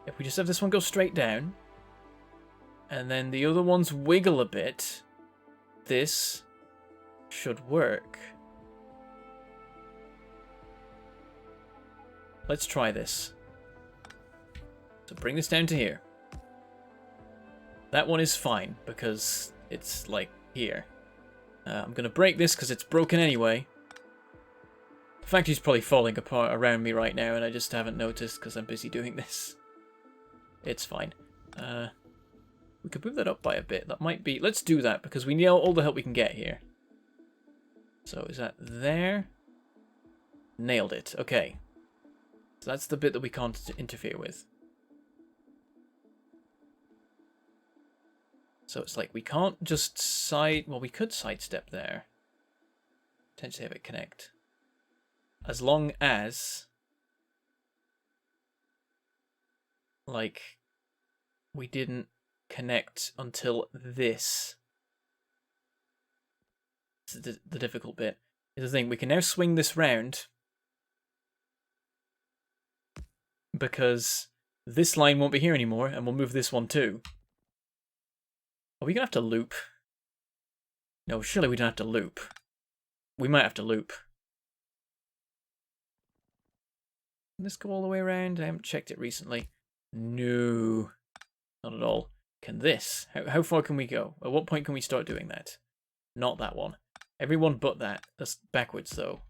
if we just have this one go straight down, and then the other ones wiggle a bit, this should work. Let's try this. So bring this down to here. That one is fine, because it's like here. I'm going to break this because it's broken anyway. The factory's probably falling apart around me right now and I just haven't noticed because I'm busy doing this. It's fine. We could move that up by a bit. That might be... Let's do that because we need all the help we can get here. So is that there? Nailed it. Okay. So that's the bit that we can't interfere with. So it's like we can't just side... Well, we could sidestep there. Potentially have it connect. As long as... Like... We didn't connect until this. This is the difficult bit. Is the thing. We can now swing this round. Because this line won't be here anymore. And we'll move this one too. Are we going to have to loop? No, surely we don't have to loop. We might have to loop. Can this go all the way around? I haven't checked it recently. No, not at all. Can this? How far can we go? At what point can we start doing that? Not that one. Everyone but that. That's backwards, though.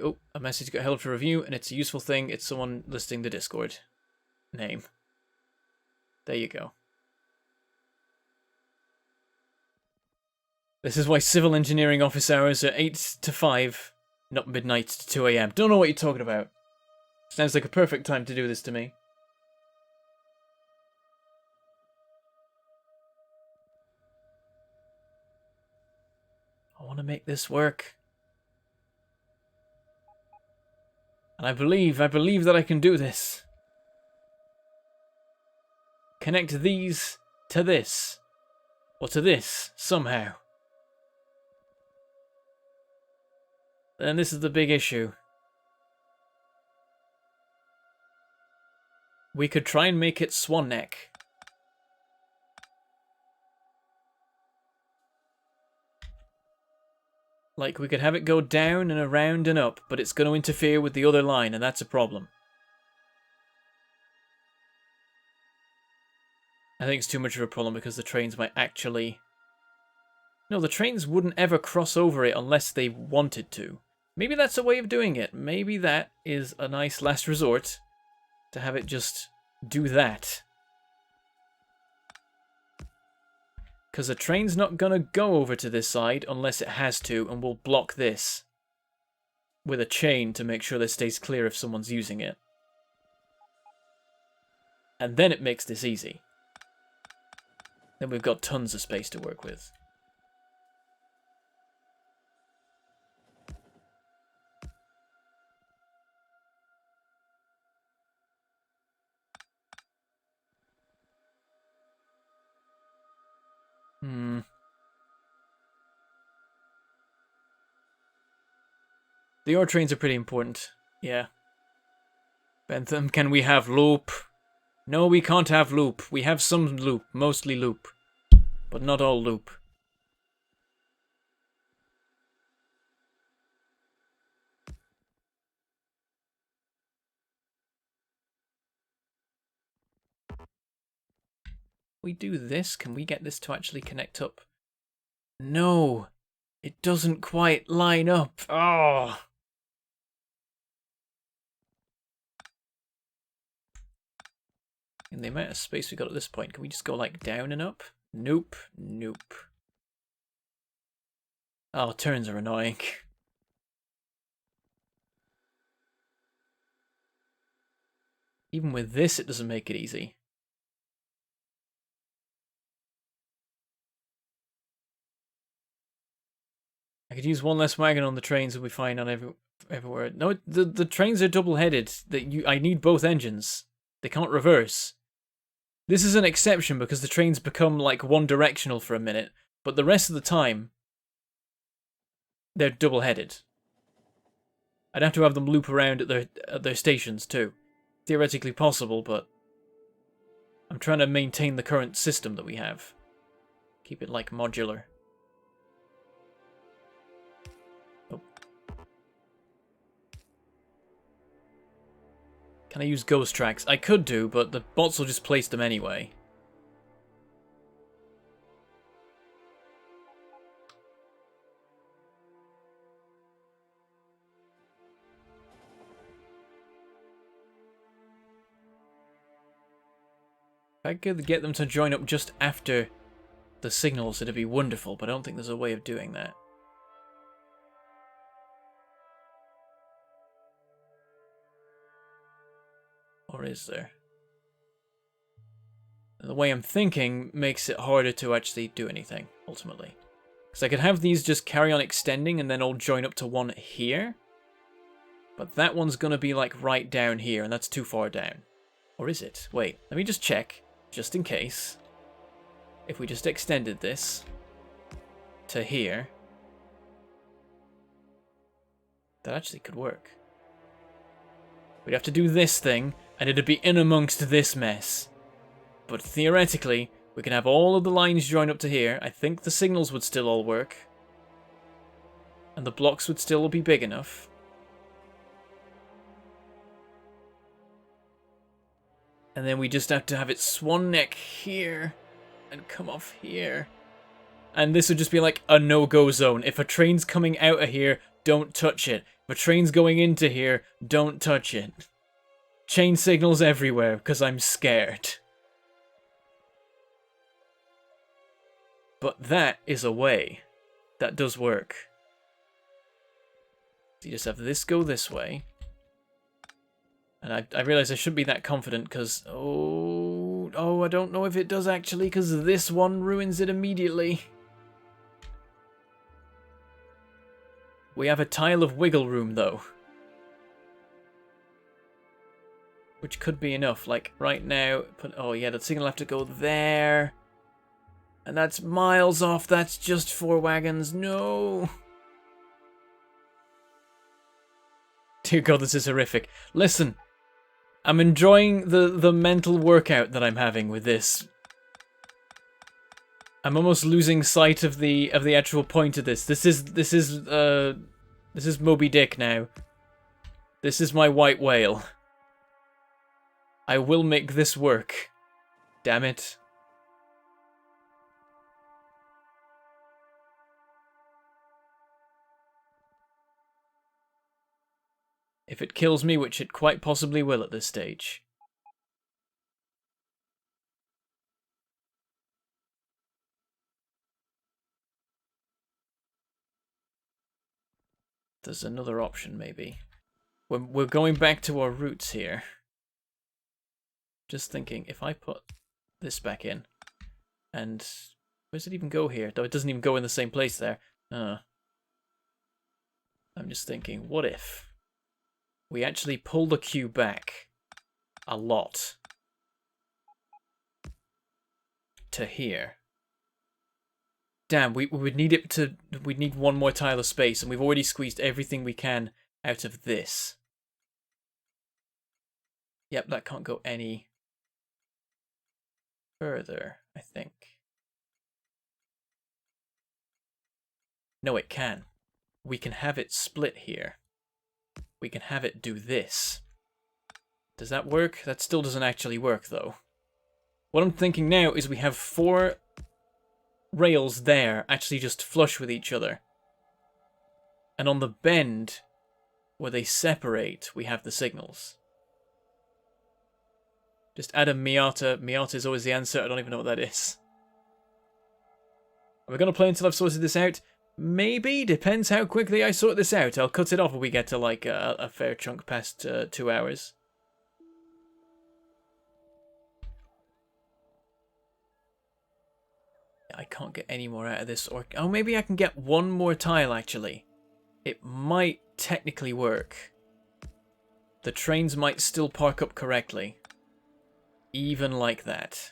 Oh, a message got held for review, and it's a useful thing. It's someone listing the Discord name. There you go. This is why civil engineering office hours are 8 to 5, not midnight to 2 AM. Don't know what you're talking about. Sounds like a perfect time to do this to me. I want to make this work. And I believe that I can do this. Connect these to this. Or to this, somehow. And this is the big issue. We could try and make it swan neck. Like, we could have it go down and around and up, but it's going to interfere with the other line, and that's a problem. I think it's too much of a problem because the trains might actually... No, the trains wouldn't ever cross over it unless they wanted to. Maybe that's a way of doing it. Maybe that is a nice last resort to have it just do that. Because a train's not going to go over to this side unless it has to, and we'll block this with a chain to make sure that stays clear if someone's using it. And then it makes this easy. Then we've got tons of space to work with. The ore trains are pretty important. Yeah. Bentham, can we have loop? No, we can't have loop. We have some loop, mostly loop. But not all loop. We do this, can we get this to actually connect up? No, it doesn't quite line up. Oh. In the amount of space we got at this point, can we just go like down and up? Nope, nope. Oh, turns are annoying. Even with this, it doesn't make it easy. I could use one less wagon on the trains and we find on everywhere. No, the trains are double-headed. I need both engines. They can't reverse. This is an exception because the trains become like one-directional for a minute, but the rest of the time, they're double-headed. I'd have to have them loop around at their stations too. Theoretically possible, but I'm trying to maintain the current system that we have. Keep it like modular. Can I use ghost tracks? I could do, but the bots will just place them anyway. If I could get them to join up just after the signals, it'd be wonderful, but I don't think there's a way of doing that. Or is there? The way I'm thinking makes it harder to actually do anything, ultimately. Because I could have these just carry on extending and then all join up to one here. But that one's going to be like right down here, and that's too far down. Or is it? Wait, let me just check, just in case. If we just extended this to here, that actually could work. We'd have to do this thing, and it'd be in amongst this mess. But theoretically, we can have all of the lines join up to here. I think the signals would still all work. And the blocks would still be big enough. And then we just have to have it swan neck here and come off here. And this would just be like a no-go zone. If a train's coming out of here, don't touch it. If a train's going into here, don't touch it. Chain signals everywhere because I'm scared. But that is a way. That does work. So you just have this go this way. And I realize I shouldn't be that confident because... Oh, I don't know if it does actually because this one ruins it immediately. We have a tile of wiggle room though. Which could be enough. Like right now... Oh yeah, the signal will have to go there. And that's miles off. That's just 4 wagons. No. Dear God, this is horrific. Listen. I'm enjoying the mental workout that I'm having with this. I'm almost losing sight of the actual point of this. This is Moby Dick now. This is my white whale. I will make this work. Damn it. If it kills me, which it quite possibly will at this stage. There's another option, maybe. We're going back to our roots here. Just thinking, if I put this back in, and where does it even go here? Though it doesn't even go in the same place there. I'm just thinking, what if we actually pull the queue back a lot to here? Damn, we would need it to... We'd need one more tile of space, and we've already squeezed everything we can out of this. Yep, that can't go any further, I think. No, it can. We can have it split here. We can have it do this. Does that work? That still doesn't actually work, though. What I'm thinking now is we have 4 rails there actually just flush with each other. And on the bend, where they separate, we have the signals. Just add a Miata. Miata is always the answer. I don't even know what that is. Are we going to play until I've sorted this out? Maybe. Depends how quickly I sort this out. I'll cut it off when we get to like a fair chunk past 2 hours. I can't get any more out of this. Or oh, maybe I can get one more tile, actually. It might technically work. The trains might still park up correctly. Even like that.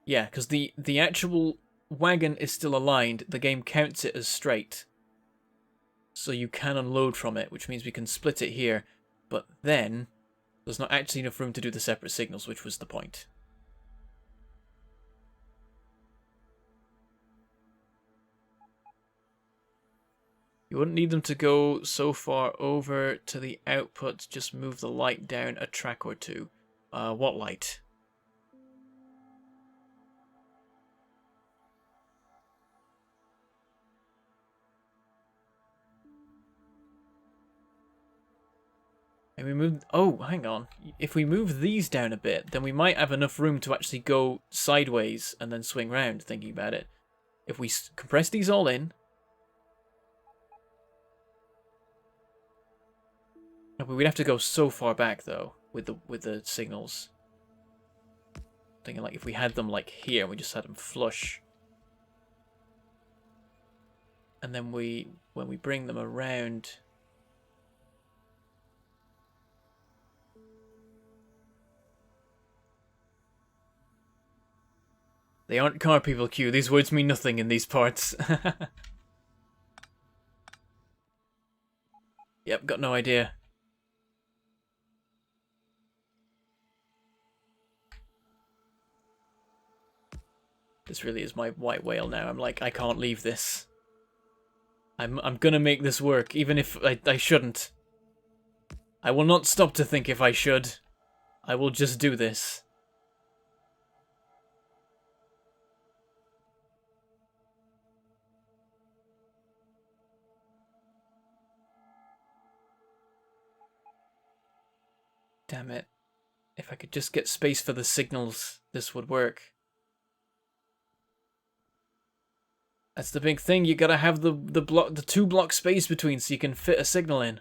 Yeah, because the actual wagon is still aligned. The game counts it as straight. So you can unload from it, which means we can split it here. But then, there's not actually enough room to do the separate signals, which was the point. You wouldn't need them to go so far over to the output. Just move the light down a track or two. What light? And we move... Oh, hang on. If we move these down a bit, then we might have enough room to actually go sideways and then swing round, thinking about it. If we compress these all in... We'd have to go so far back, though, with the signals. Thinking, like, if we had them, like, here, and we just had them flush. And then when we bring them around... They aren't car people, Q. These words mean nothing in these parts. Yep, got no idea. This really is my white whale now. I'm like, I can't leave this. I'm gonna make this work, even if I shouldn't. I will not stop to think if I should. I will just do this. Damn it. If I could just get space for the signals, this would work. That's the big thing, you gotta have the 2 block space between so you can fit a signal in.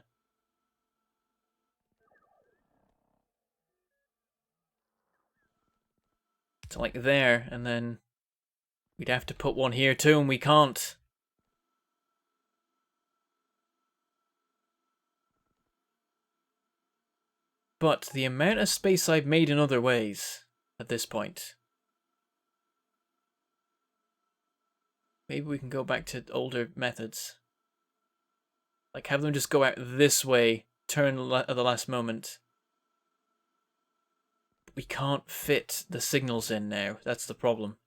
It's like there, and then we'd have to put one here too, and we can't. But the amount of space I've made in other ways at this point. Maybe we can go back to older methods. Like have them just go out this way, turn at the last moment. But we can't fit the signals in now. That's the problem.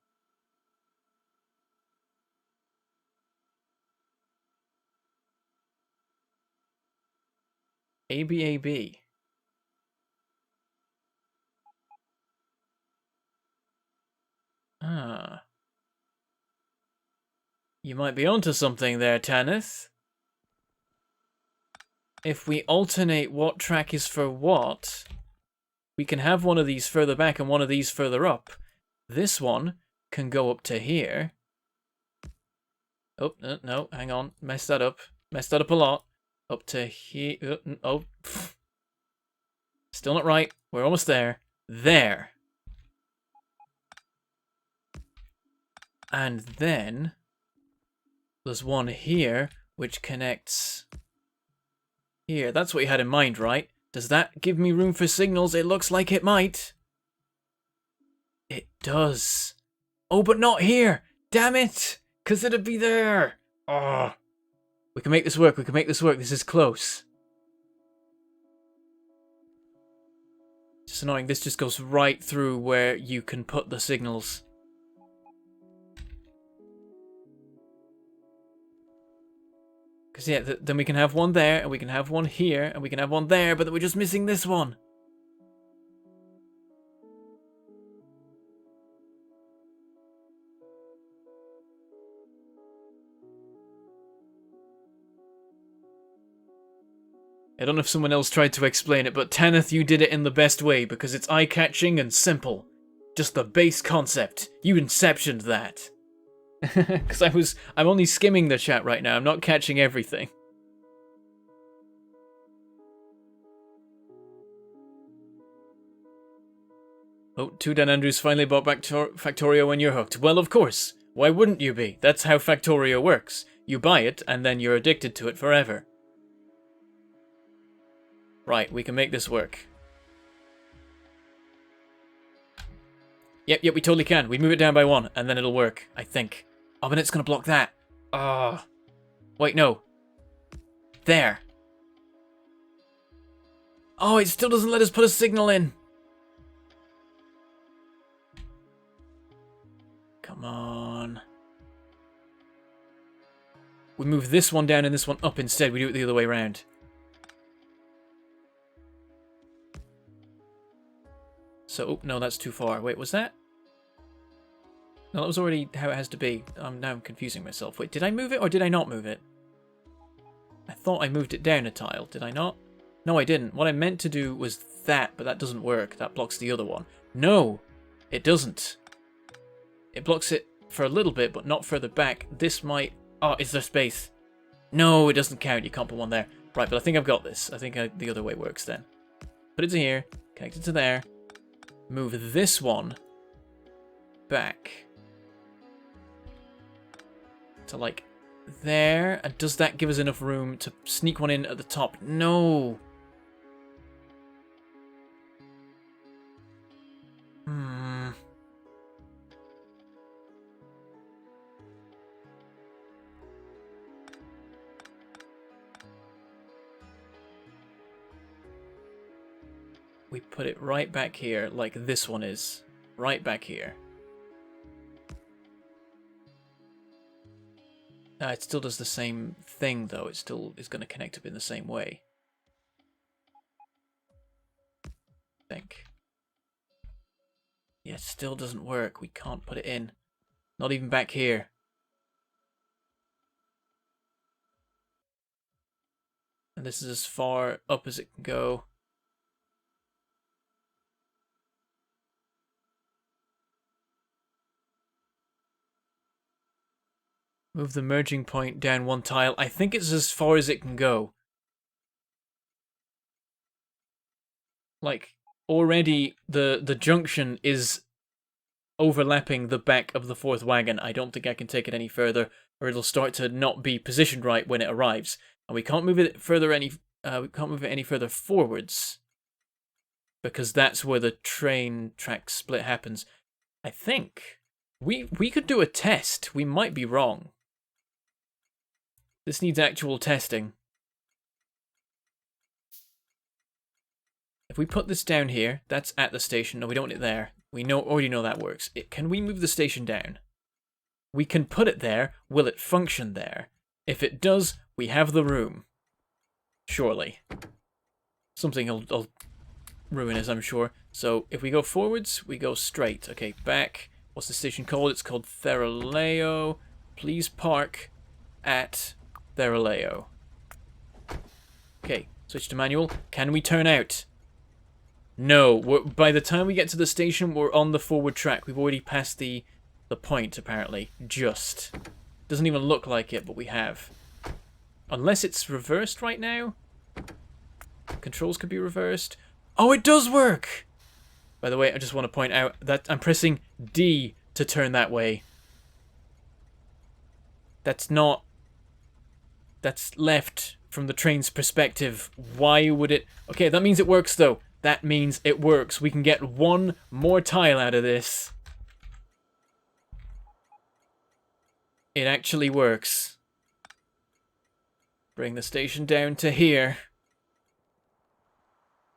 ABAB. Ah. You might be onto something there, Tanith. If we alternate what track is for what, we can have one of these further back and one of these further up. This one can go up to here. Oh, no, hang on. Messed that up. Messed that up a lot. Up to here. Oh. Still not right. We're almost there. There. And then there's one here which connects here. That's what you had in mind, right? Does that give me room for signals? It looks like it might. It does. Oh, but not here. Damn it. Because it'd be there. Oh. We can make this work. We can make this work. This is close. Just annoying. This just goes right through where you can put the signals. Because, yeah, then we can have one there, and we can have one here, and we can have one there, but we're just missing this one. I don't know if someone else tried to explain it, but Tanith, you did it in the best way, because it's eye-catching and simple. Just the base concept. You inceptioned that. Because I'm only skimming the chat right now. I'm not catching everything. Oh, 2 Dan Andrews finally bought back Factorio when you're hooked. Well, of course. Why wouldn't you be? That's how Factorio works. You buy it, and then you're addicted to it forever. Right, we can make this work. Yep, we totally can. We move it down by 1, and then it'll work, I think. Oh, but it's gonna block that. Ah. Wait, no. There. Oh, it still doesn't let us put a signal in. Come on. We move this one down and this one up instead. We do it the other way around. So, oh, no, that's too far. Wait, was that? No, that was already how it has to be. Now I'm confusing myself. Wait, did I move it or did I not move it? I thought I moved it down a tile. Did I not? No, I didn't. What I meant to do was that, but that doesn't work. That blocks the other one. No, it doesn't. It blocks it for a little bit, but not further back. This might... Oh, is there space? No, it doesn't count. You can't put one there. Right, but I think I've got this. I think the other way works then. Put it to here. Connect it to there. Move this one back to like there. And does that give us enough room to sneak one in at the top? No. We put it right back here, like this one is. Right back here. It still does the same thing, though. It still is going to connect up in the same way. I think. Yeah, it still doesn't work. We can't put it in. Not even back here. And this is as far up as it can go. Move the merging point down one tile. I think it's as far as it can go. Like, already the junction is overlapping the back of the fourth wagon. I don't think I can take it any further, or it'll start to not be positioned right when it arrives. And we can't move it further any further forwards, because that's where the train track split happens. I think we could do a test. We might be wrong. This needs actual testing. If we put this down here, that's at the station. No, we don't want it there. We already know that works. Can we move the station down? We can put it there. Will it function there? If it does, we have the room. Surely. Something will ruin us, I'm sure. So if we go forwards, we go straight. Okay, back. What's the station called? It's called Theraleo. Please park at Theraleo. Okay, switch to manual. Can we turn out? No. By the time we get to the station, we're on the forward track. We've already passed the point, apparently. Just. Doesn't even look like it, but we have. Unless it's reversed right now. Controls could be reversed. Oh, it does work! By the way, I just want to point out that I'm pressing D to turn that way. That's not... That's left from the train's perspective. Why would it... Okay, that means it works, though. That means it works. We can get one more tile out of this. It actually works. Bring the station down to here.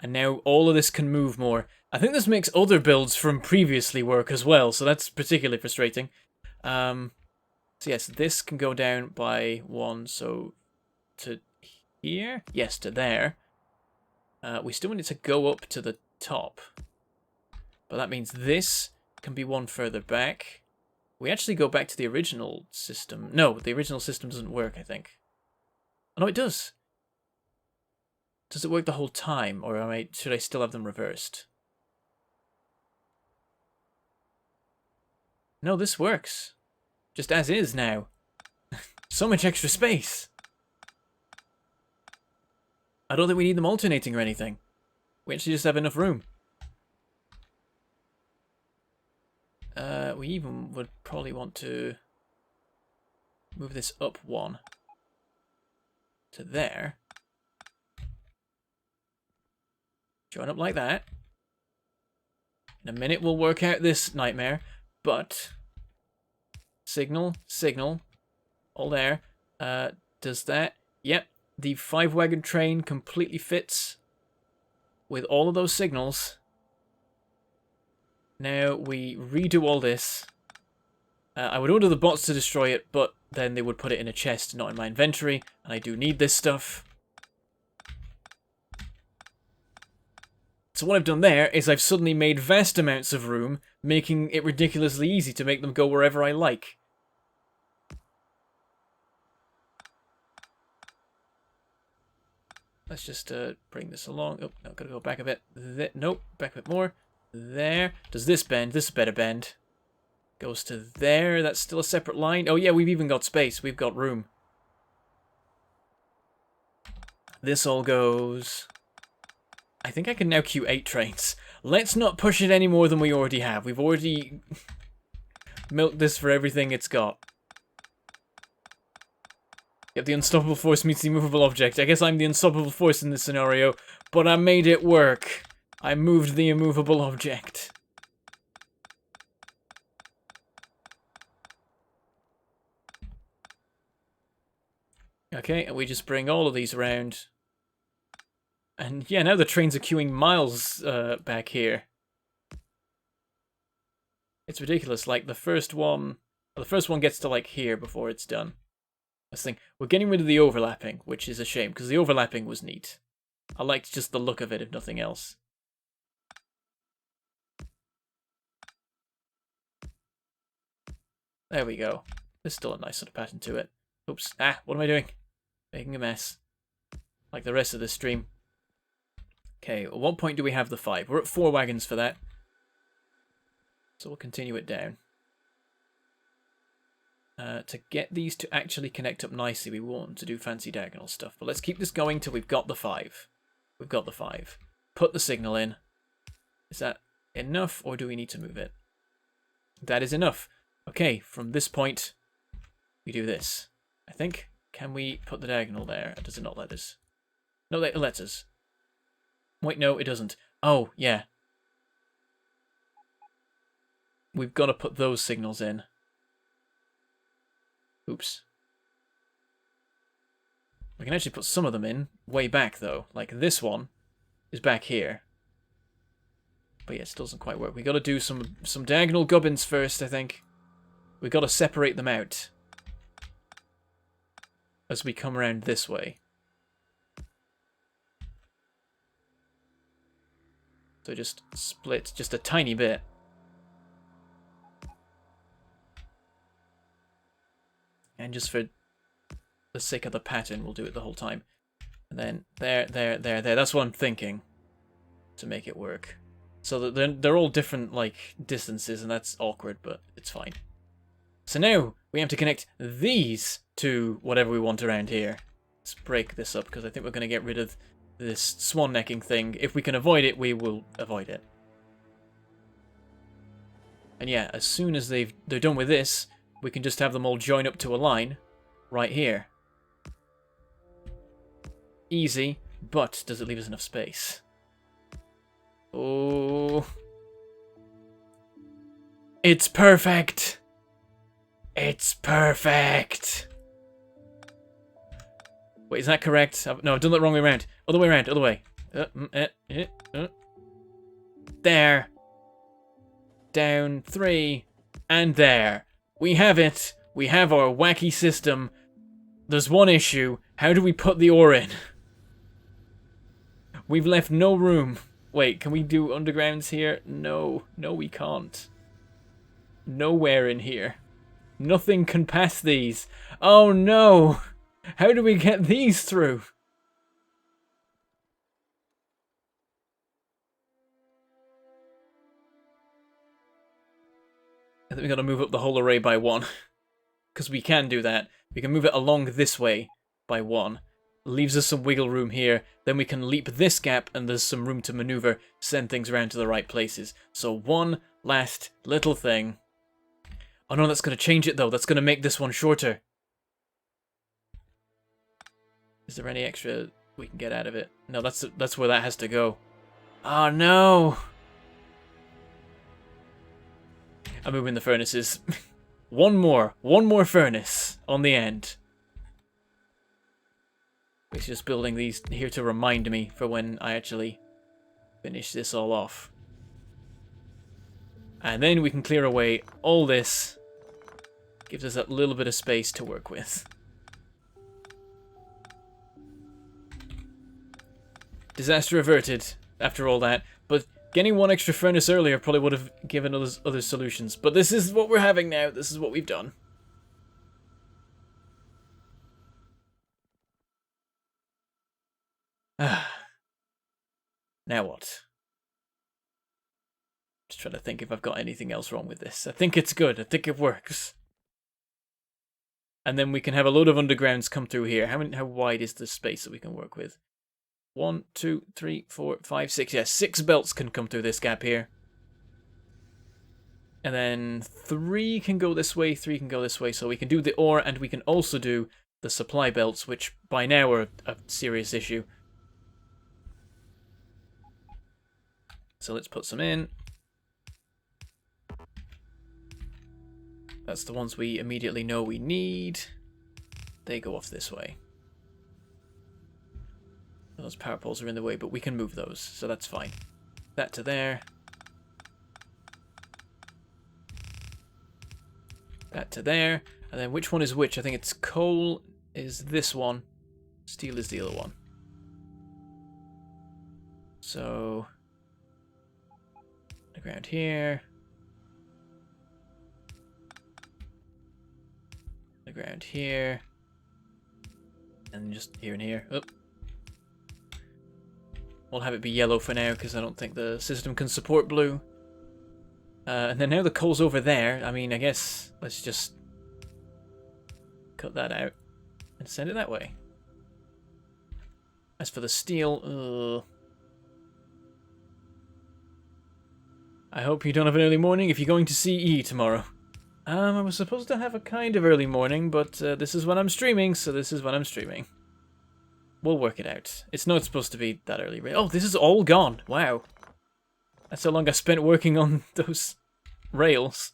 And now all of this can move more. I think this makes other builds from previously work as well, so that's particularly frustrating. So yes, this can go down by one, so to here? Yes, to there. We still want it to go up to the top. But that means this can be one further back. We actually go back to the original system. No, the original system doesn't work, I think. Oh, no, it does. Does it work the whole time, or should I still have them reversed? No, this works. Just as is now. So much extra space. I don't think we need them alternating or anything. We actually just have enough room. We even would probably want to move this up one to there. Join up like that. In a minute we'll work out this nightmare, but signal, all there. Does that? Yep, the 5-wagon train completely fits with all of those signals. Now we redo all this. I would order the bots to destroy it, but then they would put it in a chest, not in my inventory, and I do need this stuff. So what I've done there is I've suddenly made vast amounts of room, making it ridiculously easy to make them go wherever I like. Let's just bring this along. Oh, no, gotta go back a bit. Nope, back a bit more. There. Does this bend? This better bend. Goes to there. That's still a separate line. Oh yeah, we've even got space. We've got room. This all goes... I think I can now queue 8 trains. Let's not push it any more than we already have. We've already milked this for everything it's got. Yep, the unstoppable force meets the immovable object. I guess I'm the unstoppable force in this scenario, but I made it work. I moved the immovable object. Okay, and we just bring all of these around. And yeah, now the trains are queuing miles back here. It's ridiculous. Like the first one gets to like here before it's done. This thing, we're getting rid of the overlapping, which is a shame because the overlapping was neat. I liked just the look of it, if nothing else. There we go. There's still a nice sort of pattern to it. Oops. Ah, what am I doing? Making a mess. Like the rest of the stream. Okay, at what point do we have the 5? We're at 4 wagons for that. So we'll continue it down. To get these to actually connect up nicely, we want to do fancy diagonal stuff. But let's keep this going till we've got the 5. We've got the 5. Put the signal in. Is that enough, or do we need to move it? That is enough. Okay, from this point, we do this. I think. Can we put the diagonal there? Does it not let us? No, it lets us. Wait, no, it doesn't. Oh, yeah. We've got to put those signals in. Oops. We can actually put some of them in way back, though. Like this one is back here. But yeah, it still doesn't quite work. We got to do some diagonal gubbins first, I think. We got to separate them out as we come around this way. So just split just a tiny bit. And just for the sake of the pattern, we'll do it the whole time. And then there. That's what I'm thinking to make it work. So that they're all different, like, distances, and that's awkward, but it's fine. So now we have to connect these to whatever we want around here. Let's break this up, because I think we're going to get rid of this swan necking thing. If we can avoid it, we will avoid it. And yeah, as soon as they're done with this, we can just have them all join up to a line right here. Easy, but does it leave us enough space? Oh. It's perfect! It's perfect! Wait, is that correct? No, I've done it the wrong way around. Other way around, other way. There. Down, 3. And there. We have it. We have our wacky system. There's one issue. How do we put the ore in? We've left no room. Wait, can we do undergrounds here? No. No, we can't. Nowhere in here. Nothing can pass these. Oh no! How do we get these through? I think we gotta move up the whole array by 1. Because we can do that. We can move it along this way by 1. Leaves us some wiggle room here. Then we can leap this gap and there's some room to maneuver, send things around to the right places. So one last little thing. Oh no, that's gonna change it though. That's gonna make this one shorter. Is there any extra we can get out of it? No, that's where that has to go. Oh no! I'm moving the furnaces. One more furnace on the end. It's just building these here to remind me for when I actually finish this all off. And then we can clear away all this Gives us that little bit of space to work with. Disaster averted after all that, but getting one extra furnace earlier probably would have given us other solutions. But this is what we're having now. This is what we've done. Now what? Just trying to think if I've got anything else wrong with this. I think it's good. I think it works. And then we can have a load of undergrounds come through here. How wide is the space that we can work with? 1, 2, 3, 4, 5, 6. Yeah, 6 belts can come through this gap here. And then 3 can go this way, 3 can go this way. So we can do the ore, and we can also do the supply belts, which by now are a serious issue. So let's put some in. That's the ones we immediately know we need. They go off this way. Those power poles are in the way, but we can move those, so that's fine. That to there. That to there. And then which one is which? I think it's coal is this one. Steel is the other one. So the ground here. The ground here. And just here and here. Oh. We'll have it be yellow for now because I don't think the system can support blue. And then now the coal's over there. I mean, I guess let's just cut that out and send it that way. As for the steel, I hope you don't have an early morning if you're going to CE tomorrow. I was supposed to have a kind of early morning, but this is when I'm streaming, so this is when I'm streaming. We'll work it out. It's not supposed to be that early. Oh, this is all gone. Wow. That's how long I spent working on those rails.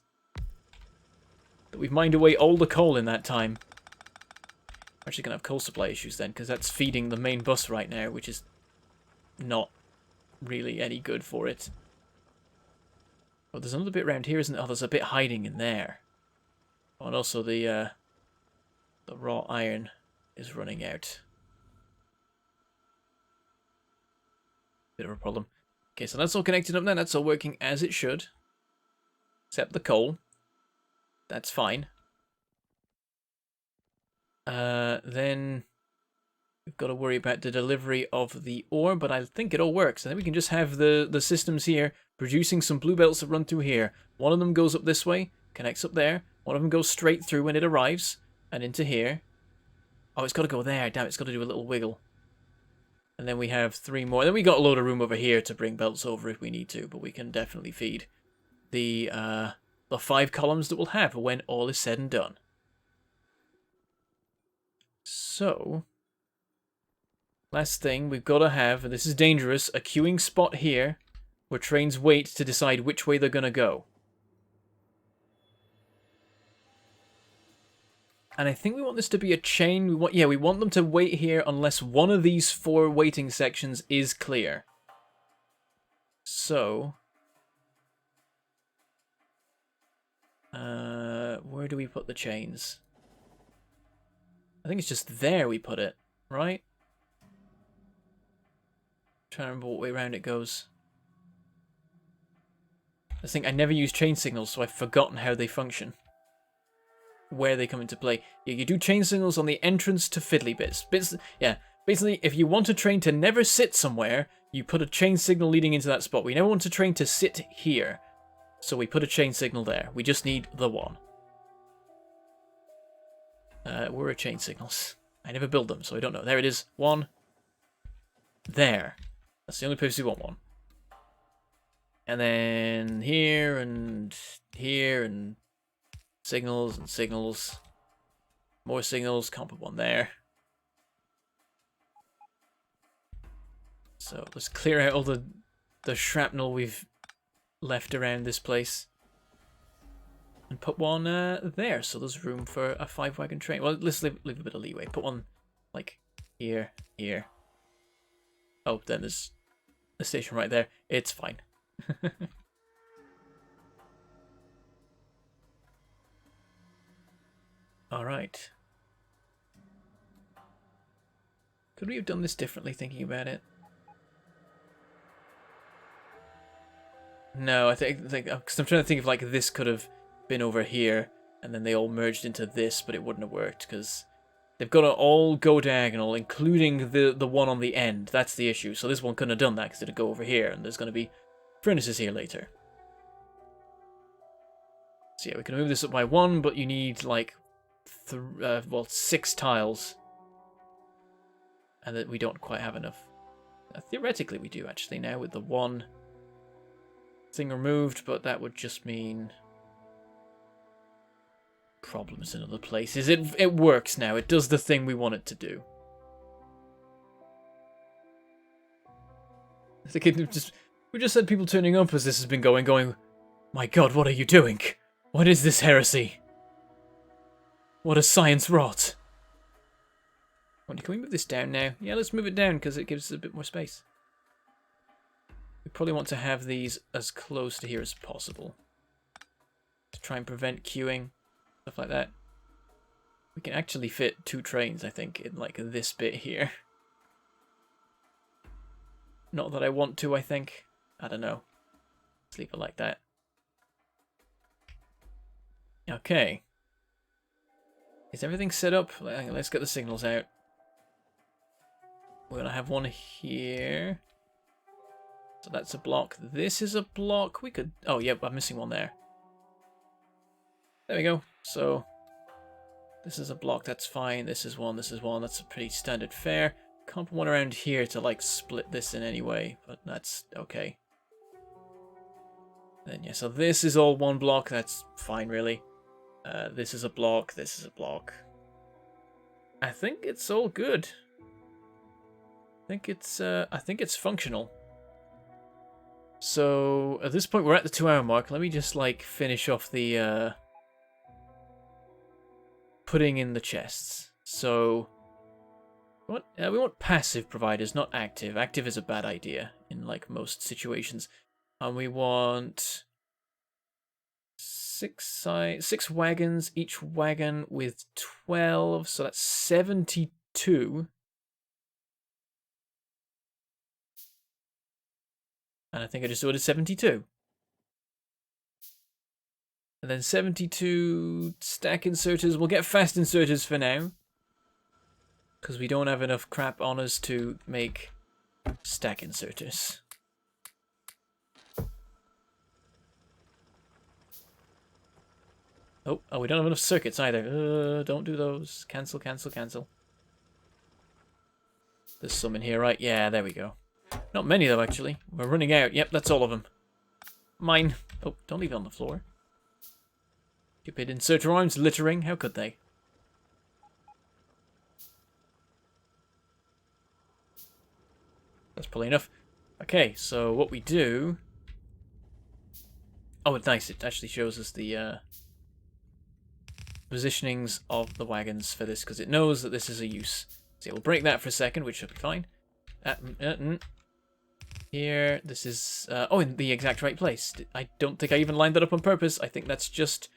But we've mined away all the coal in that time. We're actually going to have coal supply issues then, because that's feeding the main bus right now, which is not really any good for it. Oh, there's another bit around here, isn't there? Oh, there's a bit hiding in there. Oh, and also the raw iron is running out. Bit of a problem. Okay, so that's all connected up now. That's all working as it should. Except the coal. That's fine. Then we've got to worry about the delivery of the ore, but I think it all works. I think we can just have the systems here producing some blue belts that run through here. One of them goes up this way, connects up there. One of them goes straight through when it arrives and into here. Oh, it's got to go there. Damn, it's got to do a little wiggle. And then we have 3 more. Then we got a load of room over here to bring belts over if we need to, but we can definitely feed the 5 columns that we'll have when all is said and done. So, last thing we've got to have, and this is dangerous, a queuing spot here where trains wait to decide which way they're going to go. And I think we want this to be a chain. We want them to wait here unless one of these 4 waiting sections is clear. So, where do we put the chains? I think it's just there we put it, right? I'm trying to remember what way around it goes. I think I never use chain signals, so I've forgotten how they function. Where they come into play. Yeah, you do chain signals on the entrance to fiddly bits. Yeah, basically, if you want a train to never sit somewhere, you put a chain signal leading into that spot. We never want a train to sit here, so we put a chain signal there. We just need the one. Where are chain signals? I never build them, so I don't know. There it is. 1. There. That's the only place we want one. And then here and signals and signals. More signals. Can't put one there. So let's clear out all the shrapnel we've left around this place. And put one there. So there's room for a 5-wagon train. Well, let's leave a bit of leeway. Put one like here. Oh, then there's a station right there. It's fine. Alright. Could we have done this differently, thinking about it? No, I think because I'm trying to think if like this could have been over here, and then they all merged into this, but it wouldn't have worked because they've got to all go diagonal, including the one on the end. That's the issue. So this one couldn't have done that because it'd go over here, and there's going to be furnaces here later. So yeah, we can move this up by 1, but you need like 6 tiles, and that we don't quite have enough. Theoretically, we do actually now with the 1 thing removed, but that would just mean problems in other places. It works now. It does the thing we want it to do. I think we just had people turning up as this has been going, my god, what are you doing? What is this heresy? What a science rot. Can we move this down now? Yeah, let's move it down because it gives us a bit more space. We probably want to have these as close to here as possible to try and prevent queuing, stuff like that. We can actually fit 2 trains, I think, in like this bit here. Not that I want to, I think. I don't know. Let's leave it like that. Okay. Is everything set up? Let's get the signals out. We're going to have one here. So that's a block. This is a block. We could... Oh, yep, I'm missing one there. There we go. So, this is a block. That's fine. This is one. This is one. That's a pretty standard fare. Can't put one around here to, like, split this in any way. But that's okay. Then, yeah, so this is all one block. That's fine, really. This is a block. This is a block. I think it's all good. I think it's functional. So, at this point, we're at the 2-hour mark. Let me just, like, finish off the, putting in the chests. So, we want passive providers, not active. Active is a bad idea in, like, most situations. And we want 6 wagons, each wagon with 12, so that's 72. And I think I just ordered 72. And then 72 stack inserters. We'll get fast inserters for now, because we don't have enough crap on us to make stack inserters. Oh, we don't have enough circuits either. Don't do those. Cancel, cancel, cancel. There's some in here, right? Yeah, there we go. Not many, though, actually. We're running out. Yep, that's all of them. Mine. Oh, don't leave it on the floor. Stupid inserter arms littering. How could they? That's probably enough. Okay, so what we do... Oh, it's nice. It actually shows us the positionings of the wagons for this, because it knows that this is a use. So we'll break that for a second, which should be fine. Here, this is... in the exact right place. I don't think I even lined that up on purpose. I think that's just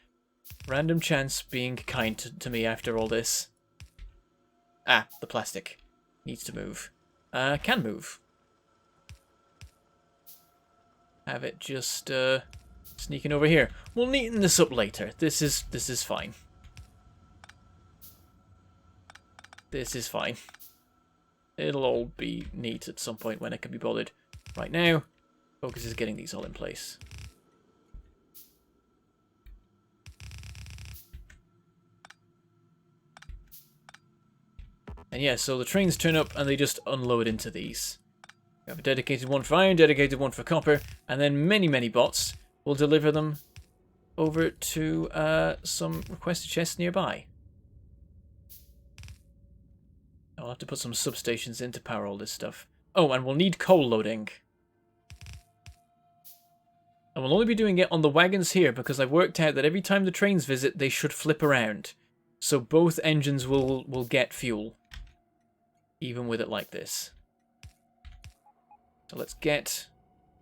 random chance being kind to me after all this. Ah, the plastic needs to move. Can move. Have it just sneaking over here. We'll neaten this up later. This is fine. This is fine. It'll all be neat at some point when it can be bothered. Right now, focus is getting these all in place. And yeah, so the trains turn up and they just unload into these. We have a dedicated one for iron, dedicated one for copper, and then many, many bots will deliver them over to some requested chests nearby. I'll have to put some substations in to power all this stuff. Oh, and we'll need coal loading. And we'll only be doing it on the wagons here because I've worked out that every time the trains visit, they should flip around. So both engines will get fuel. Even with it like this. So let's get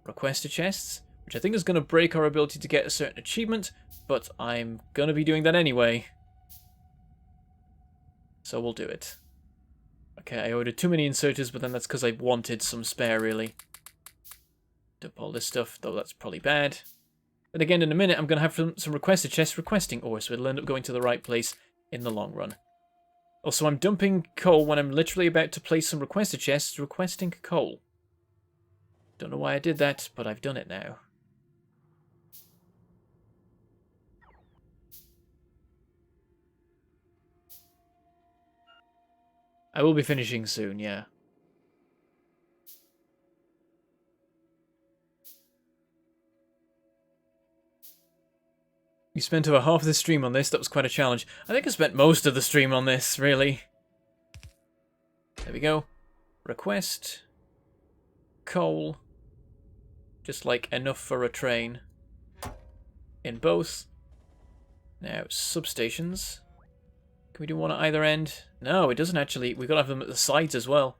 requested chests, which I think is going to break our ability to get a certain achievement, but I'm going to be doing that anyway. So we'll do it. Okay, I ordered too many inserters, but then that's because I wanted some spare, really. Dump all this stuff, though that's probably bad. But again, in a minute, I'm going to have some requested chests requesting ore, so it'll end up going to the right place in the long run. Also, I'm dumping coal when I'm literally about to place some requested chests requesting coal. Don't know why I did that, but I've done it now. I will be finishing soon, yeah. You spent over half of the stream on this. That was quite a challenge. I think I spent most of the stream on this, really. There we go. Request. Coal. Just like enough for a train. In both. Now, substations. Can we do one at either end? No, it doesn't actually. We've got to have them at the sides as well.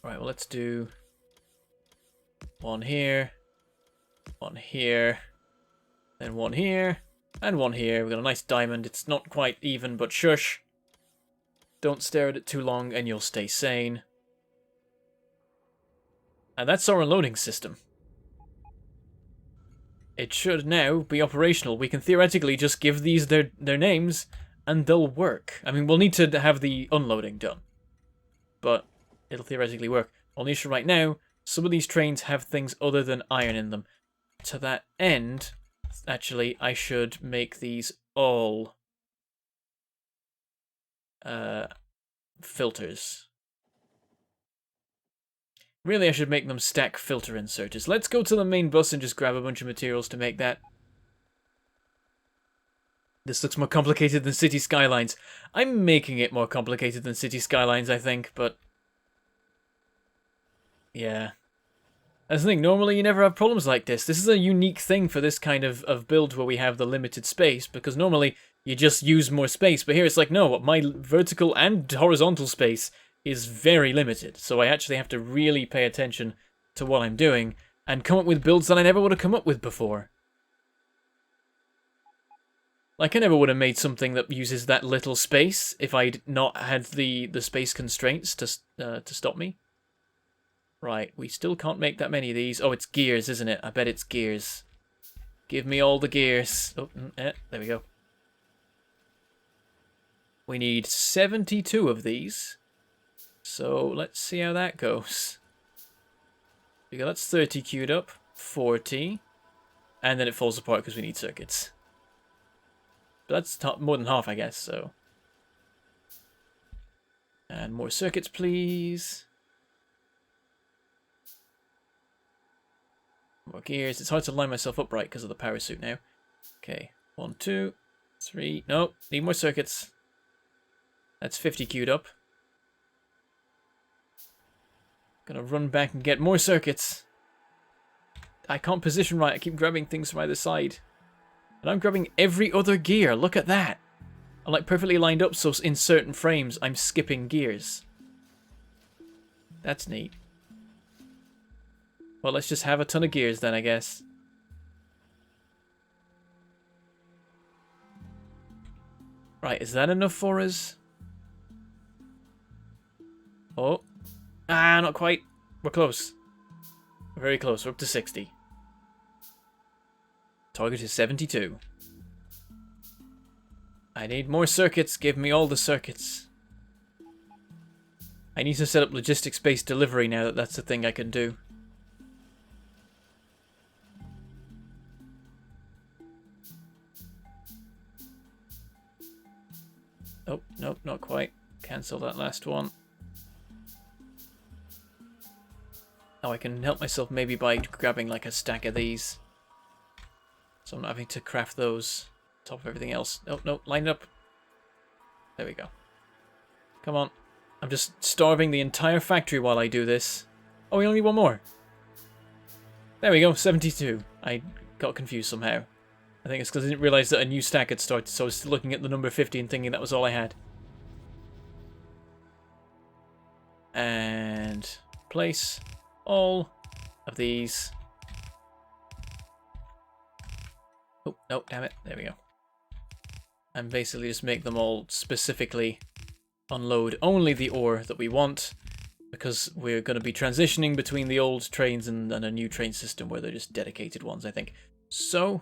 Right, well, let's do one here. One here, then one here, and one here. We've got a nice diamond. It's not quite even, but shush. Don't stare at it too long and you'll stay sane. And that's our unloading system. It should now be operational. We can theoretically just give these their names and they'll work. I mean, we'll need to have the unloading done. But it'll theoretically work. Only issue right now, some of these trains have things other than iron in them. To that end, actually, I should make these all filters. Really, I should make them stack filter inserters. Let's go to the main bus and just grab a bunch of materials to make that. This looks more complicated than City Skylines. I'm making it more complicated than City Skylines, I think, but yeah. That's the thing, normally you never have problems like this. This is a unique thing for this kind of build where we have the limited space, because normally you just use more space, but here it's like, no, my vertical and horizontal space is very limited, so I actually have to really pay attention to what I'm doing, and come up with builds that I never would have come up with before. Like, I never would have made something that uses that little space if I'd not had the space constraints to stop me. Right, we still can't make that many of these. Oh, it's gears, isn't it? I bet it's gears. Give me all the gears. Oh, there we go. We need 72 of these. So, let's see how that goes. Okay, that's 30 queued up. 40. And then it falls apart because we need circuits. But that's more than half, I guess, so. And more circuits, please. More gears. It's hard to line myself up right because of the power suit now. Okay. 1, 2, 3. No, need more circuits. That's 50 queued up. Gonna run back and get more circuits. I can't position right. I keep grabbing things from either side. And I'm grabbing every other gear. Look at that. I'm like perfectly lined up so in certain frames I'm skipping gears. That's neat. Well, let's just have a ton of gears then, I guess. Right, is that enough for us? Oh. Ah, not quite. We're close. We're very close. We're up to 60. Target is 72. I need more circuits. Give me all the circuits. I need to set up logistics-based delivery now that that's the thing I can do. Oh, nope, not quite. Cancel that last one. Oh, I can help myself maybe by grabbing like a stack of these. So I'm not having to craft those on top of everything else. Oh, no, line it up. There we go. Come on. I'm just starving the entire factory while I do this. Oh, we only need one more. There we go, 72. I got confused somehow. I think it's because I didn't realize that a new stack had started, so I was still looking at the number 50 and thinking that was all I had. And place all of these. Oh, no, damn it. There we go. and basically just make them all specifically unload only the ore that we want, because we're going to be transitioning between the old trains and a new train system where they're just dedicated ones, I think. So,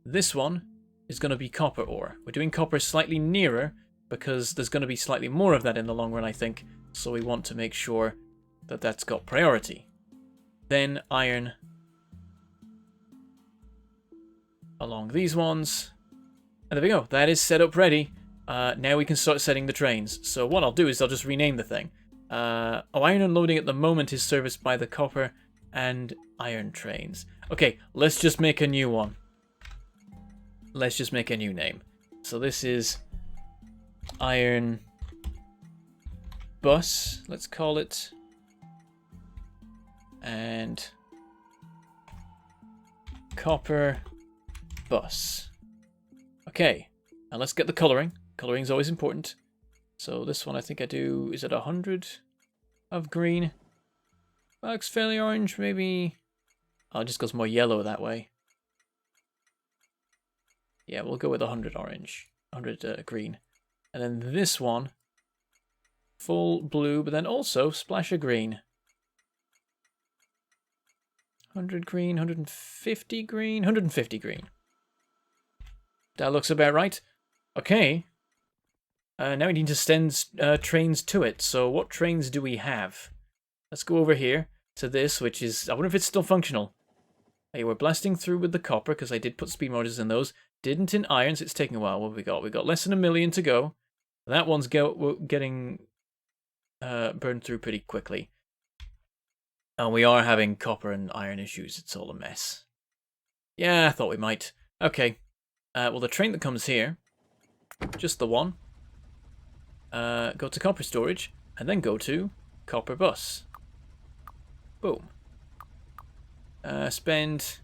this one is going to be copper ore. We're doing copper slightly nearer, because there's going to be slightly more of that in the long run, I think, so we want to make sure that that's got priority. Then iron along these ones. And there we go. That is set up ready. Now we can start setting the trains. So what I'll do is I'll just rename the thing. Iron unloading at the moment is serviced by the copper and iron trains. Okay, let's just make a new one. Let's just make a new name. So this is iron bus, let's call it. And copper bus. Okay, now let's get the coloring. Coloring is always important. So this one I think I do, is it 100 of green? That looks fairly orange, maybe. Oh, it just goes more yellow that way. Yeah, we'll go with 100 orange, 100 green. And then this one, full blue, but then also splash of green. 100 green, 150 green, 150 green. That looks about right. Okay. Now we need to send trains to it. So what trains do we have? Let's go over here to this, which is... I wonder if it's still functional. Hey, we're blasting through with the copper, because I did put speed motors in those. Didn't in iron, so it's taking a while. What have we got? We've got less than 1 million to go. That one's getting burned through pretty quickly. And we are having copper and iron issues. It's all a mess. Yeah, I thought we might. Okay. Well, the train that comes here, just the one, go to copper storage, and then go to copper bus. Boom. Spend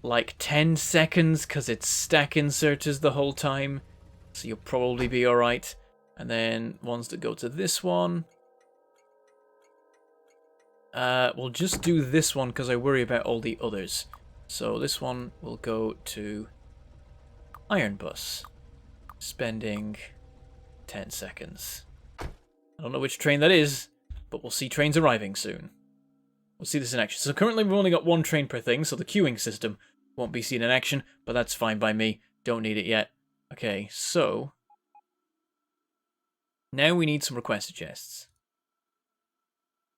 like 10 seconds, because it's stack inserters the whole time, so you'll probably be alright. And then ones that go to this one. We'll just do this one, because I worry about all the others. So this one will go to iron bus, spending 10 seconds. I don't know which train that is, but we'll see trains arriving soon. We'll see this in action. So currently we've only got one train per thing, so the queuing system won't be seen in action, but that's fine by me. Don't need it yet. Okay, so now we need some requester chests.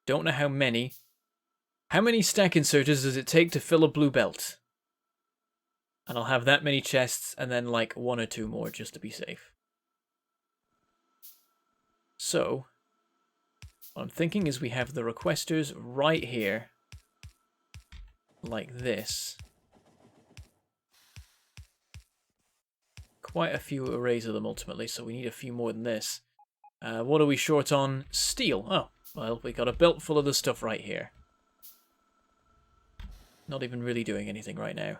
Don't know how many. How many stack inserters does it take to fill a blue belt? And I'll have that many chests, and then like 1 or 2 more just to be safe. So, what I'm thinking is we have the requesters right here, like this. Quite a few arrays of them ultimately, so we need a few more than this. What are we short on? Steel. Oh, well, we got a belt full of the stuff right here. Not even really doing anything right now.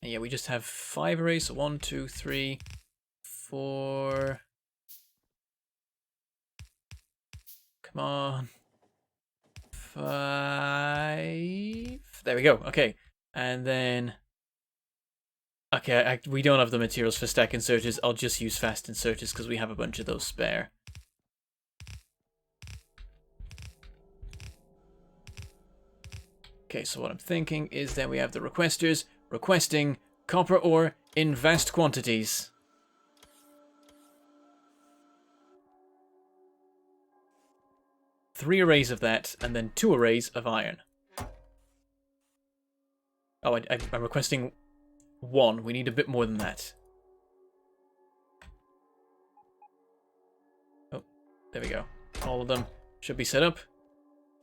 And yeah, we just have 5 arrays. So 1, 2, 3, 4. Come on. 5. There we go. Okay. And then... Okay, we don't have the materials for stack inserters. I'll just use fast inserters because we have a bunch of those spare. Okay, so what I'm thinking is that we have the requesters requesting copper ore in vast quantities. Three arrays of that, and then 2 arrays of iron. Oh, I'm requesting 1. We need a bit more than that. Oh, there we go. All of them should be set up.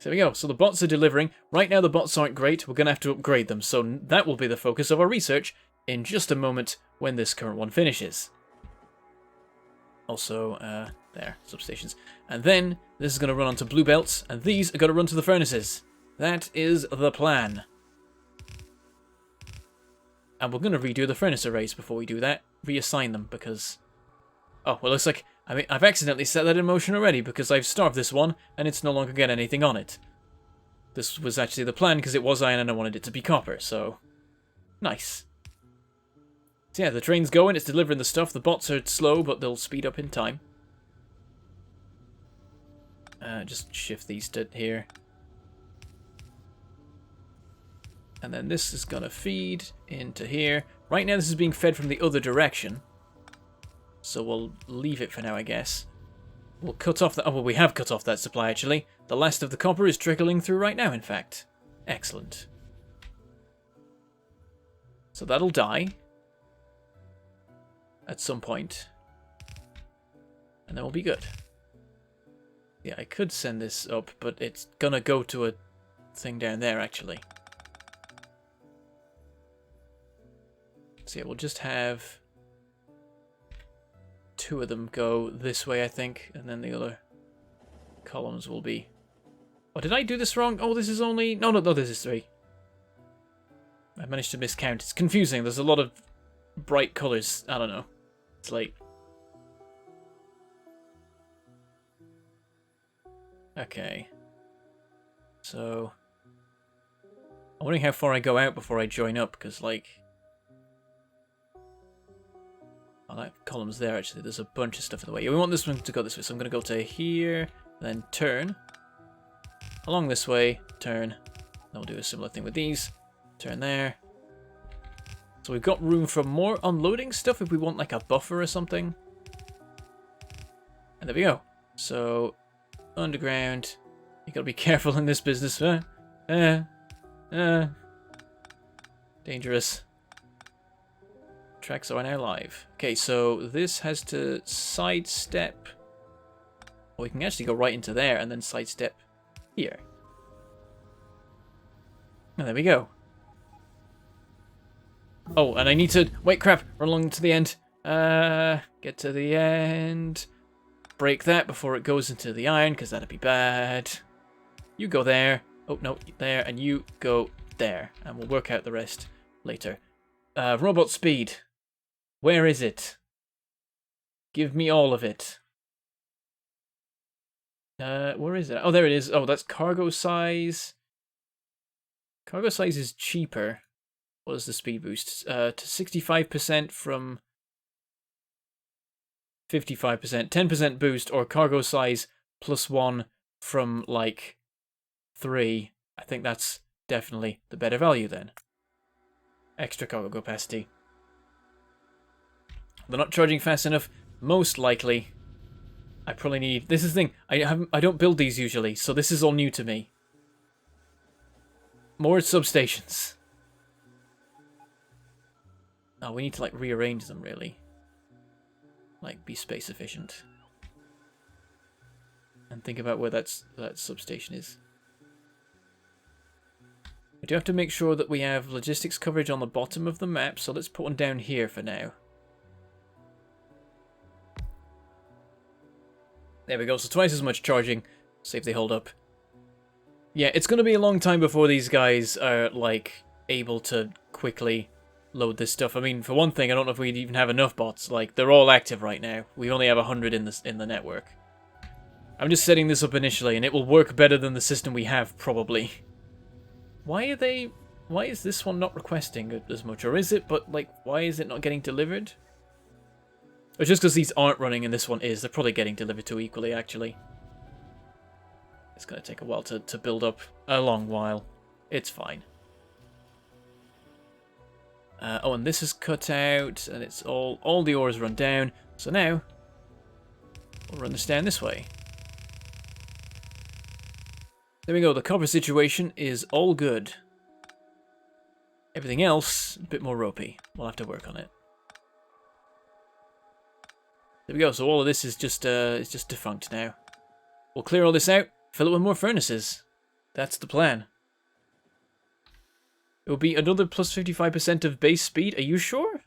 There we go. So the bots are delivering. Right now the bots aren't great. We're going to have to upgrade them. So that will be the focus of our research in just a moment when this current one finishes. Also, there, substations. And then this is going to run onto blue belts, and these are going to run to the furnaces. That is the plan. And we're going to redo the furnace arrays before we do that. Reassign them because... Oh, well, it looks like... I mean, I've accidentally set that in motion already because I've starved this one and it's no longer got anything on it. This was actually the plan because it was iron and I wanted it to be copper, so... Nice. So yeah, the train's going, it's delivering the stuff. The bots are slow, but they'll speed up in time. Just shift these to here. And then this is going to feed into here. Right now this is being fed from the other direction. So we'll leave it for now, I guess. We'll cut off that. Oh, well, we have cut off that supply, actually. The last of the copper is trickling through right now, in fact. Excellent. So that'll die. At some point. And then we'll be good. Yeah, I could send this up, but it's gonna go to a thing down there, actually. So yeah, we'll just have 2 of them go this way, I think, and then the other columns will be... Oh, did I do this wrong? Oh, this is only... No, this is 3. I managed to miscount. It's confusing. There's a lot of bright colours. I don't know. It's late. Okay. So... I'm wondering how far I go out before I join up, because, like... Oh, that column's there, actually. There's a bunch of stuff in the way. Yeah, we want this one to go this way, so I'm going to go to here, then turn. Along this way, turn. And we'll do a similar thing with these. Turn there. So we've got room for more unloading stuff if we want like a buffer or something. And there we go. So, underground. You gotta be careful in this business. Dangerous. Tracks are now live. Okay, so this has to sidestep. Or we can actually go right into there and then sidestep here. And there we go. Oh, and I need to... Wait, crap. Run along to the end. Get to the end. Break that before it goes into the iron, because that'd be bad. You go there. Oh, no, there. And you go there. And we'll work out the rest later. Robot speed. Where is it? Give me all of it. Where is it? Oh, there it is. Oh, that's cargo size. Cargo size is cheaper. What is the speed boost? To 65% from 55%. 10% boost, or cargo size +1 from, like, 3. I think that's definitely the better value then. Extra cargo capacity. They're not charging fast enough. Most likely, I probably need... This is the thing. I don't build these usually, so this is all new to me. More substations. Oh, we need to, like, rearrange them, really. Like, be space efficient. And think about where that substation is. We do have to make sure that we have logistics coverage on the bottom of the map, so let's put one down here for now. There we go, so twice as much charging. See if they hold up. Yeah, it's going to be a long time before these guys are, like, able to quickly load this stuff. I mean, for one thing, I don't know if we'd even have enough bots. Like, they're all active right now. We only have 100 in the network. I'm just setting this up initially, and it will work better than the system we have, probably. Why is this one not requesting as much? Or is it, but, like, why is it not getting delivered? Or just because these aren't running and this one is. They're probably getting delivered to equally, actually. It's going to take a while to build up. A long while. It's fine. Oh, and this is cut out, and it's all the ores run down. So now, we'll run this down this way. There we go, the copper situation is all good. Everything else, a bit more ropey. We'll have to work on it. There we go, so all of this is just defunct now. We'll clear all this out, fill it with more furnaces. That's the plan. It will be another plus 55% of base speed. Are you sure?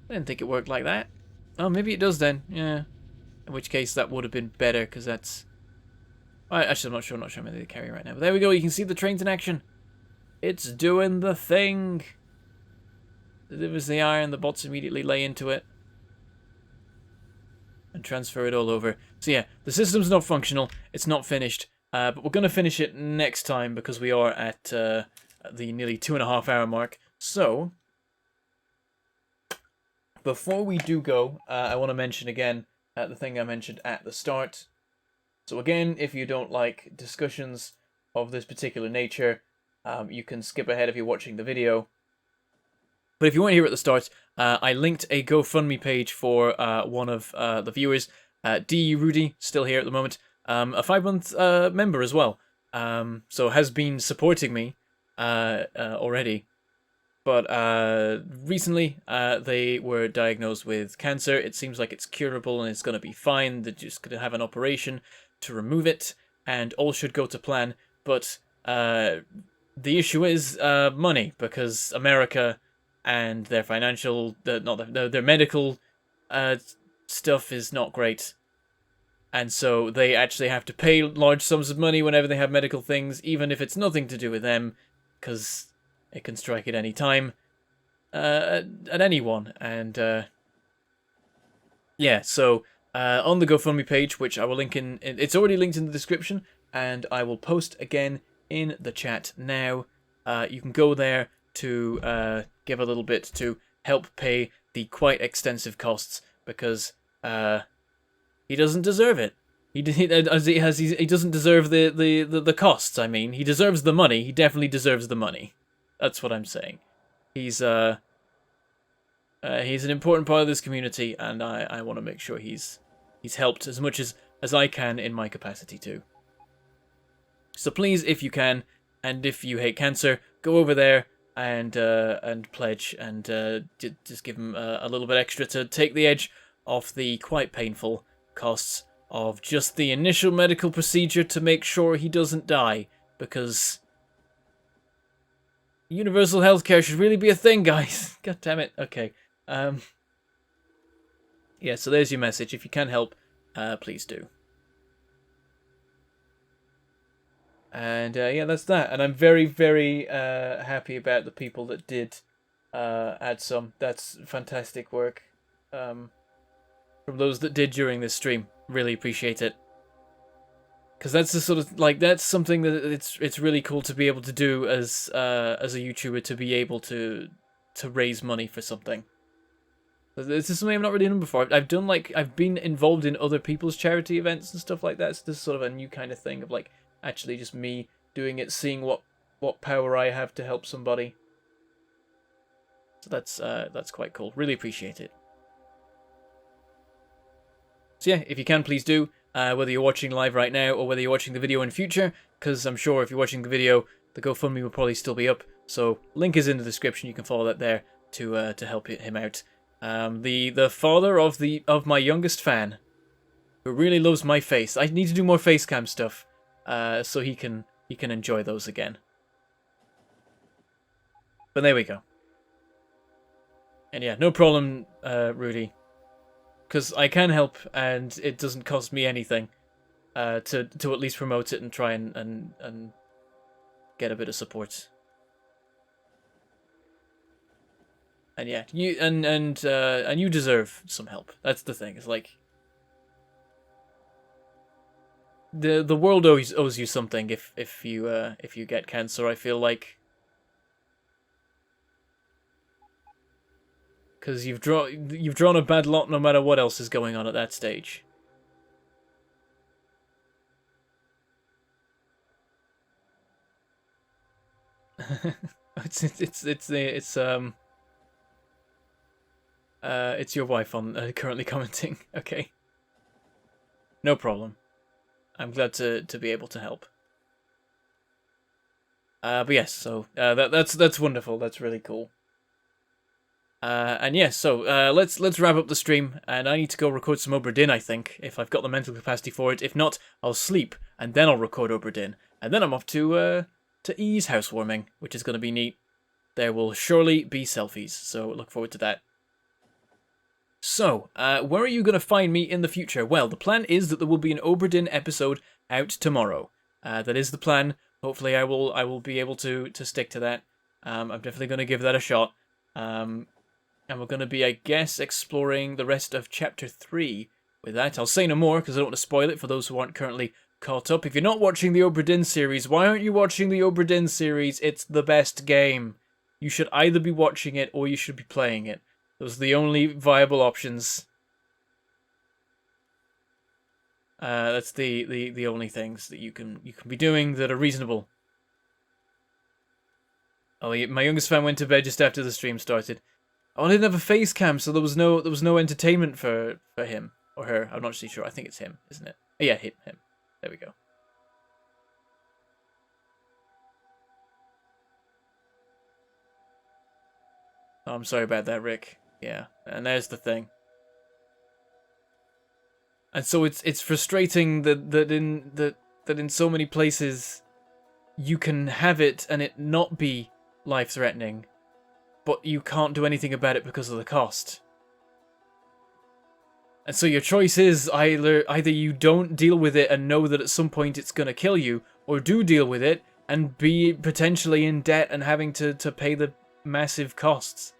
I didn't think it worked like that. Oh, maybe it does then. Yeah. In which case, that would have been better, because that's... Actually, I'm not sure how many they carry right now. But there we go, you can see the trains in action. It's doing the thing. Delivers the iron, the bots immediately lay into it. And transfer it all over. So yeah, the system's not functional. It's not finished. But we're going to finish it next time because we are at the nearly 2.5 hour mark. So, before we do go, I want to mention again the thing I mentioned at the start. So again, if you don't like discussions of this particular nature, you can skip ahead if you're watching the video. But if you weren't here at the start, I linked a GoFundMe page for one of the viewers, D. Rudy, still here at the moment, a 5-month member as well. So has been supporting me already. But recently, they were diagnosed with cancer. It seems like it's curable and it's going to be fine. They're just going to have an operation to remove it, and all should go to plan. But the issue is money, because America and their financial, their medical stuff is not great. And so they actually have to pay large sums of money whenever they have medical things, even if it's nothing to do with them, because it can strike at any time, at anyone. And yeah, so on the GoFundMe page, which I will link in, it's already linked in the description, and I will post again in the chat now. You can go there to give a little bit to help pay the quite extensive costs, because he doesn't deserve it. He doesn't deserve the costs. I mean, he deserves the money. He definitely deserves the money. That's what I'm saying. He's an important part of this community, and I want to make sure he's helped as much as I can in my capacity too. So please, if you can, and if you hate cancer, go over there and pledge, and just give him a little bit extra to take the edge off the quite painful costs of just the initial medical procedure to make sure he doesn't die, because universal healthcare should really be a thing, guys. God damn it. Okay. Yeah, so there's your message. If you can help, please do. And yeah, that's that. And I'm very, very happy about the people that did add some. That's fantastic work. From those that did during this stream. Really appreciate it. Because that's the sort of, like, that's something that it's really cool to be able to do as a YouTuber, to be able to raise money for something. This is something I've not really done before. I've been involved in other people's charity events and stuff like that. So this is sort of a new kind of thing of, like, actually just me doing it, seeing what power I have to help somebody. So that's quite cool. Really appreciate it. So yeah, if you can, please do. Whether you're watching live right now or whether you're watching the video in future, because I'm sure if you're watching the video, the GoFundMe will probably still be up. So link is in the description. You can follow that there to help him out. The father of my youngest fan, who really loves my face. I need to do more facecam stuff, so he can enjoy those again. But there we go. And yeah, no problem, Rudy. Because I can help, and it doesn't cost me anything to at least promote it and try and get a bit of support. And yeah, you and you deserve some help. That's the thing. It's like the world owes you something if you get cancer. I feel like. Because you've drawn a bad lot no matter what else is going on at that stage. It's your wife on currently commenting. Okay. No problem. I'm glad to be able to help. But yes, so that's wonderful. That's really cool. And yes, so let's wrap up the stream, and I need to go record some Obra Dinn, I think, if I've got the mental capacity for it. If not, I'll sleep, and then I'll record Obra Dinn, and then I'm off to E's housewarming, which is going to be neat. There will surely be selfies, so look forward to that. So, where are you going to find me in the future? Well, the plan is that there will be an Obra Dinn episode out tomorrow. That is the plan. Hopefully I will be able to stick to that. I'm definitely going to give that a shot. And we're going to be, I guess, exploring the rest of Chapter 3 with that. I'll say no more, because I don't want to spoil it for those who aren't currently caught up. If you're not watching the Obra Dinn series, why aren't you watching the Obra Dinn series? It's the best game. You should either be watching it or you should be playing it. Those are the only viable options. That's the only things that you can be doing that are reasonable. Oh, my youngest fan went to bed just after the stream started. Oh, I didn't have a face cam, so there was no entertainment for him or her. I'm not actually sure. I think it's him, isn't it? Oh, yeah, him. There we go. Oh, I'm sorry about that, Rick. Yeah, and there's the thing. And so it's frustrating that in so many places you can have it and it not be life-threatening, but you can't do anything about it because of the cost. And so your choice is either you don't deal with it and know that at some point it's going to kill you, or do deal with it and be potentially in debt and having to pay the massive costs.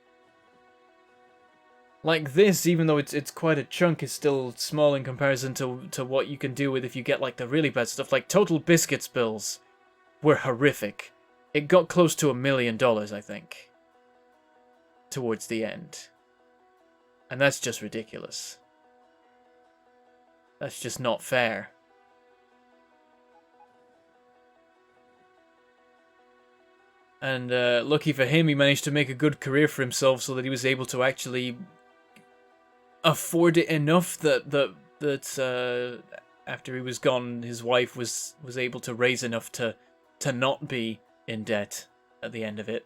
Like this, even though it's quite a chunk, is still small in comparison to what you can deal with if you get like the really bad stuff. Like Total Biscuit's bills were horrific. It got close to $1 million, I think, towards the end. And that's just ridiculous. That's just not fair. And lucky for him, he managed to make a good career for himself so that he was able to actually afford it enough that after he was gone, his wife was able to raise enough to not be in debt at the end of it.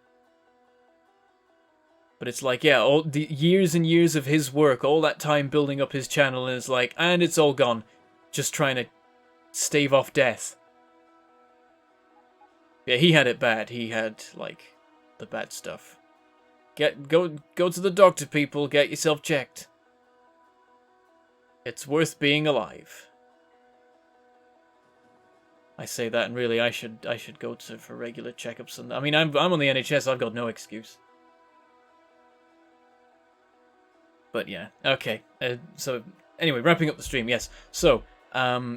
But it's like, yeah, all the years and years of his work, all that time building up his channel, and it's like, and it's all gone, just trying to stave off death. Yeah, he had it bad. He had like the bad stuff. Go to the doctor, people. Get yourself checked. It's worth being alive. I say that, and really, I should go for regular checkups. And I mean, I'm on the NHS. I've got no excuse. But yeah, okay. So anyway, wrapping up the stream. Yes. So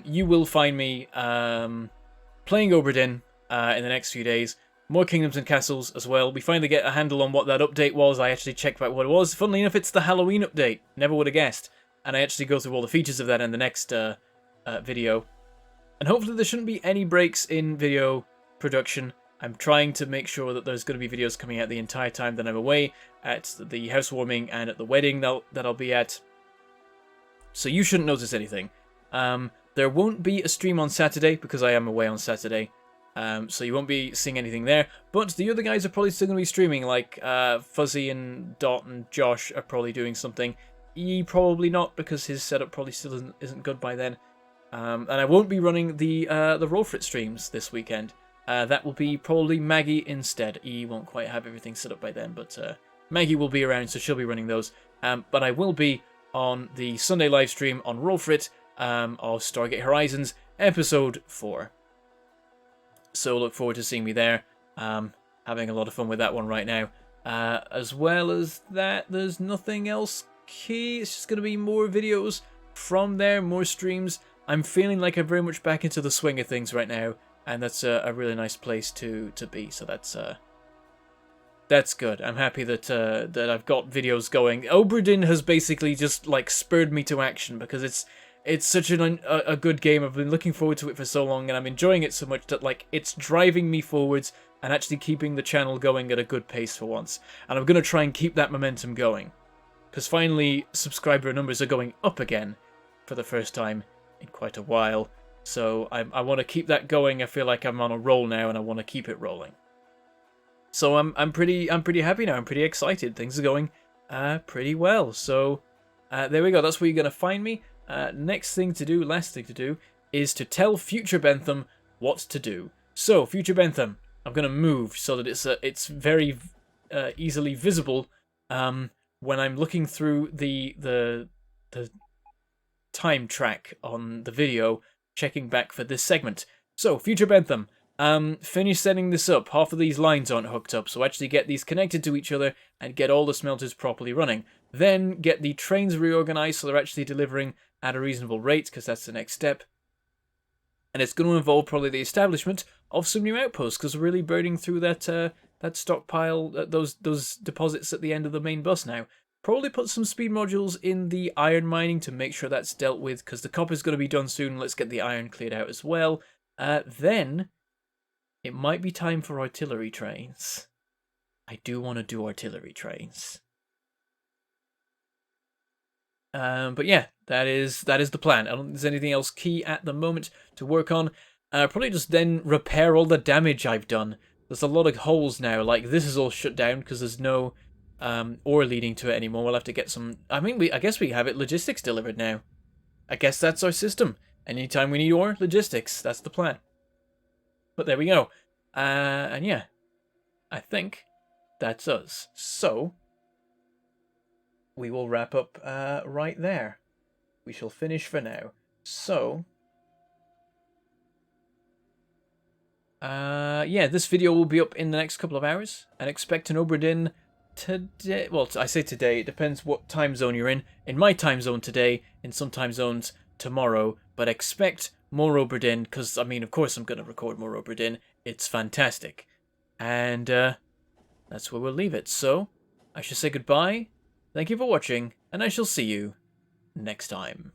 you will find me playing Obra Dinn in the next few days. More Kingdoms and Castles as well. We finally get a handle on what that update was. I actually checked back what it was. Funnily enough, it's the Halloween update. Never would have guessed. And I actually go through all the features of that in the next video. And hopefully there shouldn't be any breaks in video production. I'm trying to make sure that there's going to be videos coming out the entire time that I'm away at the housewarming and at the wedding that I'll be at. So you shouldn't notice anything. There won't be a stream on Saturday because I am away on Saturday. So you won't be seeing anything there. But the other guys are probably still going to be streaming. Like Fuzzy and Dot and Josh are probably doing something. E probably not, because his setup probably still isn't good by then. And I won't be running the Roll For It streams this weekend. That will be probably Maggie instead. E won't quite have everything set up by then, but Maggie will be around, so she'll be running those. But I will be on the Sunday live stream on Roll For It of Stargate Horizons Episode 4. So look forward to seeing me there. Having a lot of fun with that one right now. As well as that, there's nothing else key. It's just going to be more videos from there, more streams. I'm feeling like I'm very much back into the swing of things right now, and that's a really nice place to be. So that's good. I'm happy that I've got videos going. Obra Dinn has basically just like spurred me to action, because it's such a good game. I've been looking forward to it for so long, and I'm enjoying it so much that like it's driving me forwards and actually keeping the channel going at a good pace for once. And I'm going to try and keep that momentum going, because finally subscriber numbers are going up again for the first time in quite a while. So I want to keep that going. I feel like I'm on a roll now, and I want to keep it rolling. So I'm pretty happy now. I'm pretty excited. Things are going pretty well. So there we go. That's where you're gonna find me. Last thing to do, is to tell future Bentham what to do. So future Bentham, I'm gonna move so that it's very easily visible when I'm looking through the time track on the video, checking back for this segment. So future Bentham. Finish setting this up. Half of these lines aren't hooked up, so actually get these connected to each other and get all the smelters properly running. Then get the trains reorganized so they're actually delivering at a reasonable rate, because that's the next step. And it's going to involve probably the establishment of some new outposts, because we're really burning through that stockpile, those deposits at the end of the main bus now. Probably put some speed modules in the iron mining to make sure that's dealt with, because the copper's going to be done soon. Let's get the iron cleared out as well. Then it might be time for artillery trains. I do want to do artillery trains. But yeah, that is the plan. I don't think there's anything else key at the moment to work on. Probably just then repair all the damage I've done. There's a lot of holes now. Like, this is all shut down because there's no ore leading to it anymore. We'll have to get some... I guess we have it logistics delivered now. I guess that's our system. Anytime we need ore, logistics. That's the plan. But there we go. And yeah, I think that's us. So we will wrap up right there. We shall finish for now. So yeah, this video will be up in the next couple of hours, and expect an Oberdin today. Well, I say today, it depends what time zone you're in. In my time zone today, in some time zones tomorrow, but expect more Oberdin, because, I mean, of course I'm going to record more Oberdin. It's fantastic. And that's where we'll leave it. So, I shall say goodbye, thank you for watching, and I shall see you next time.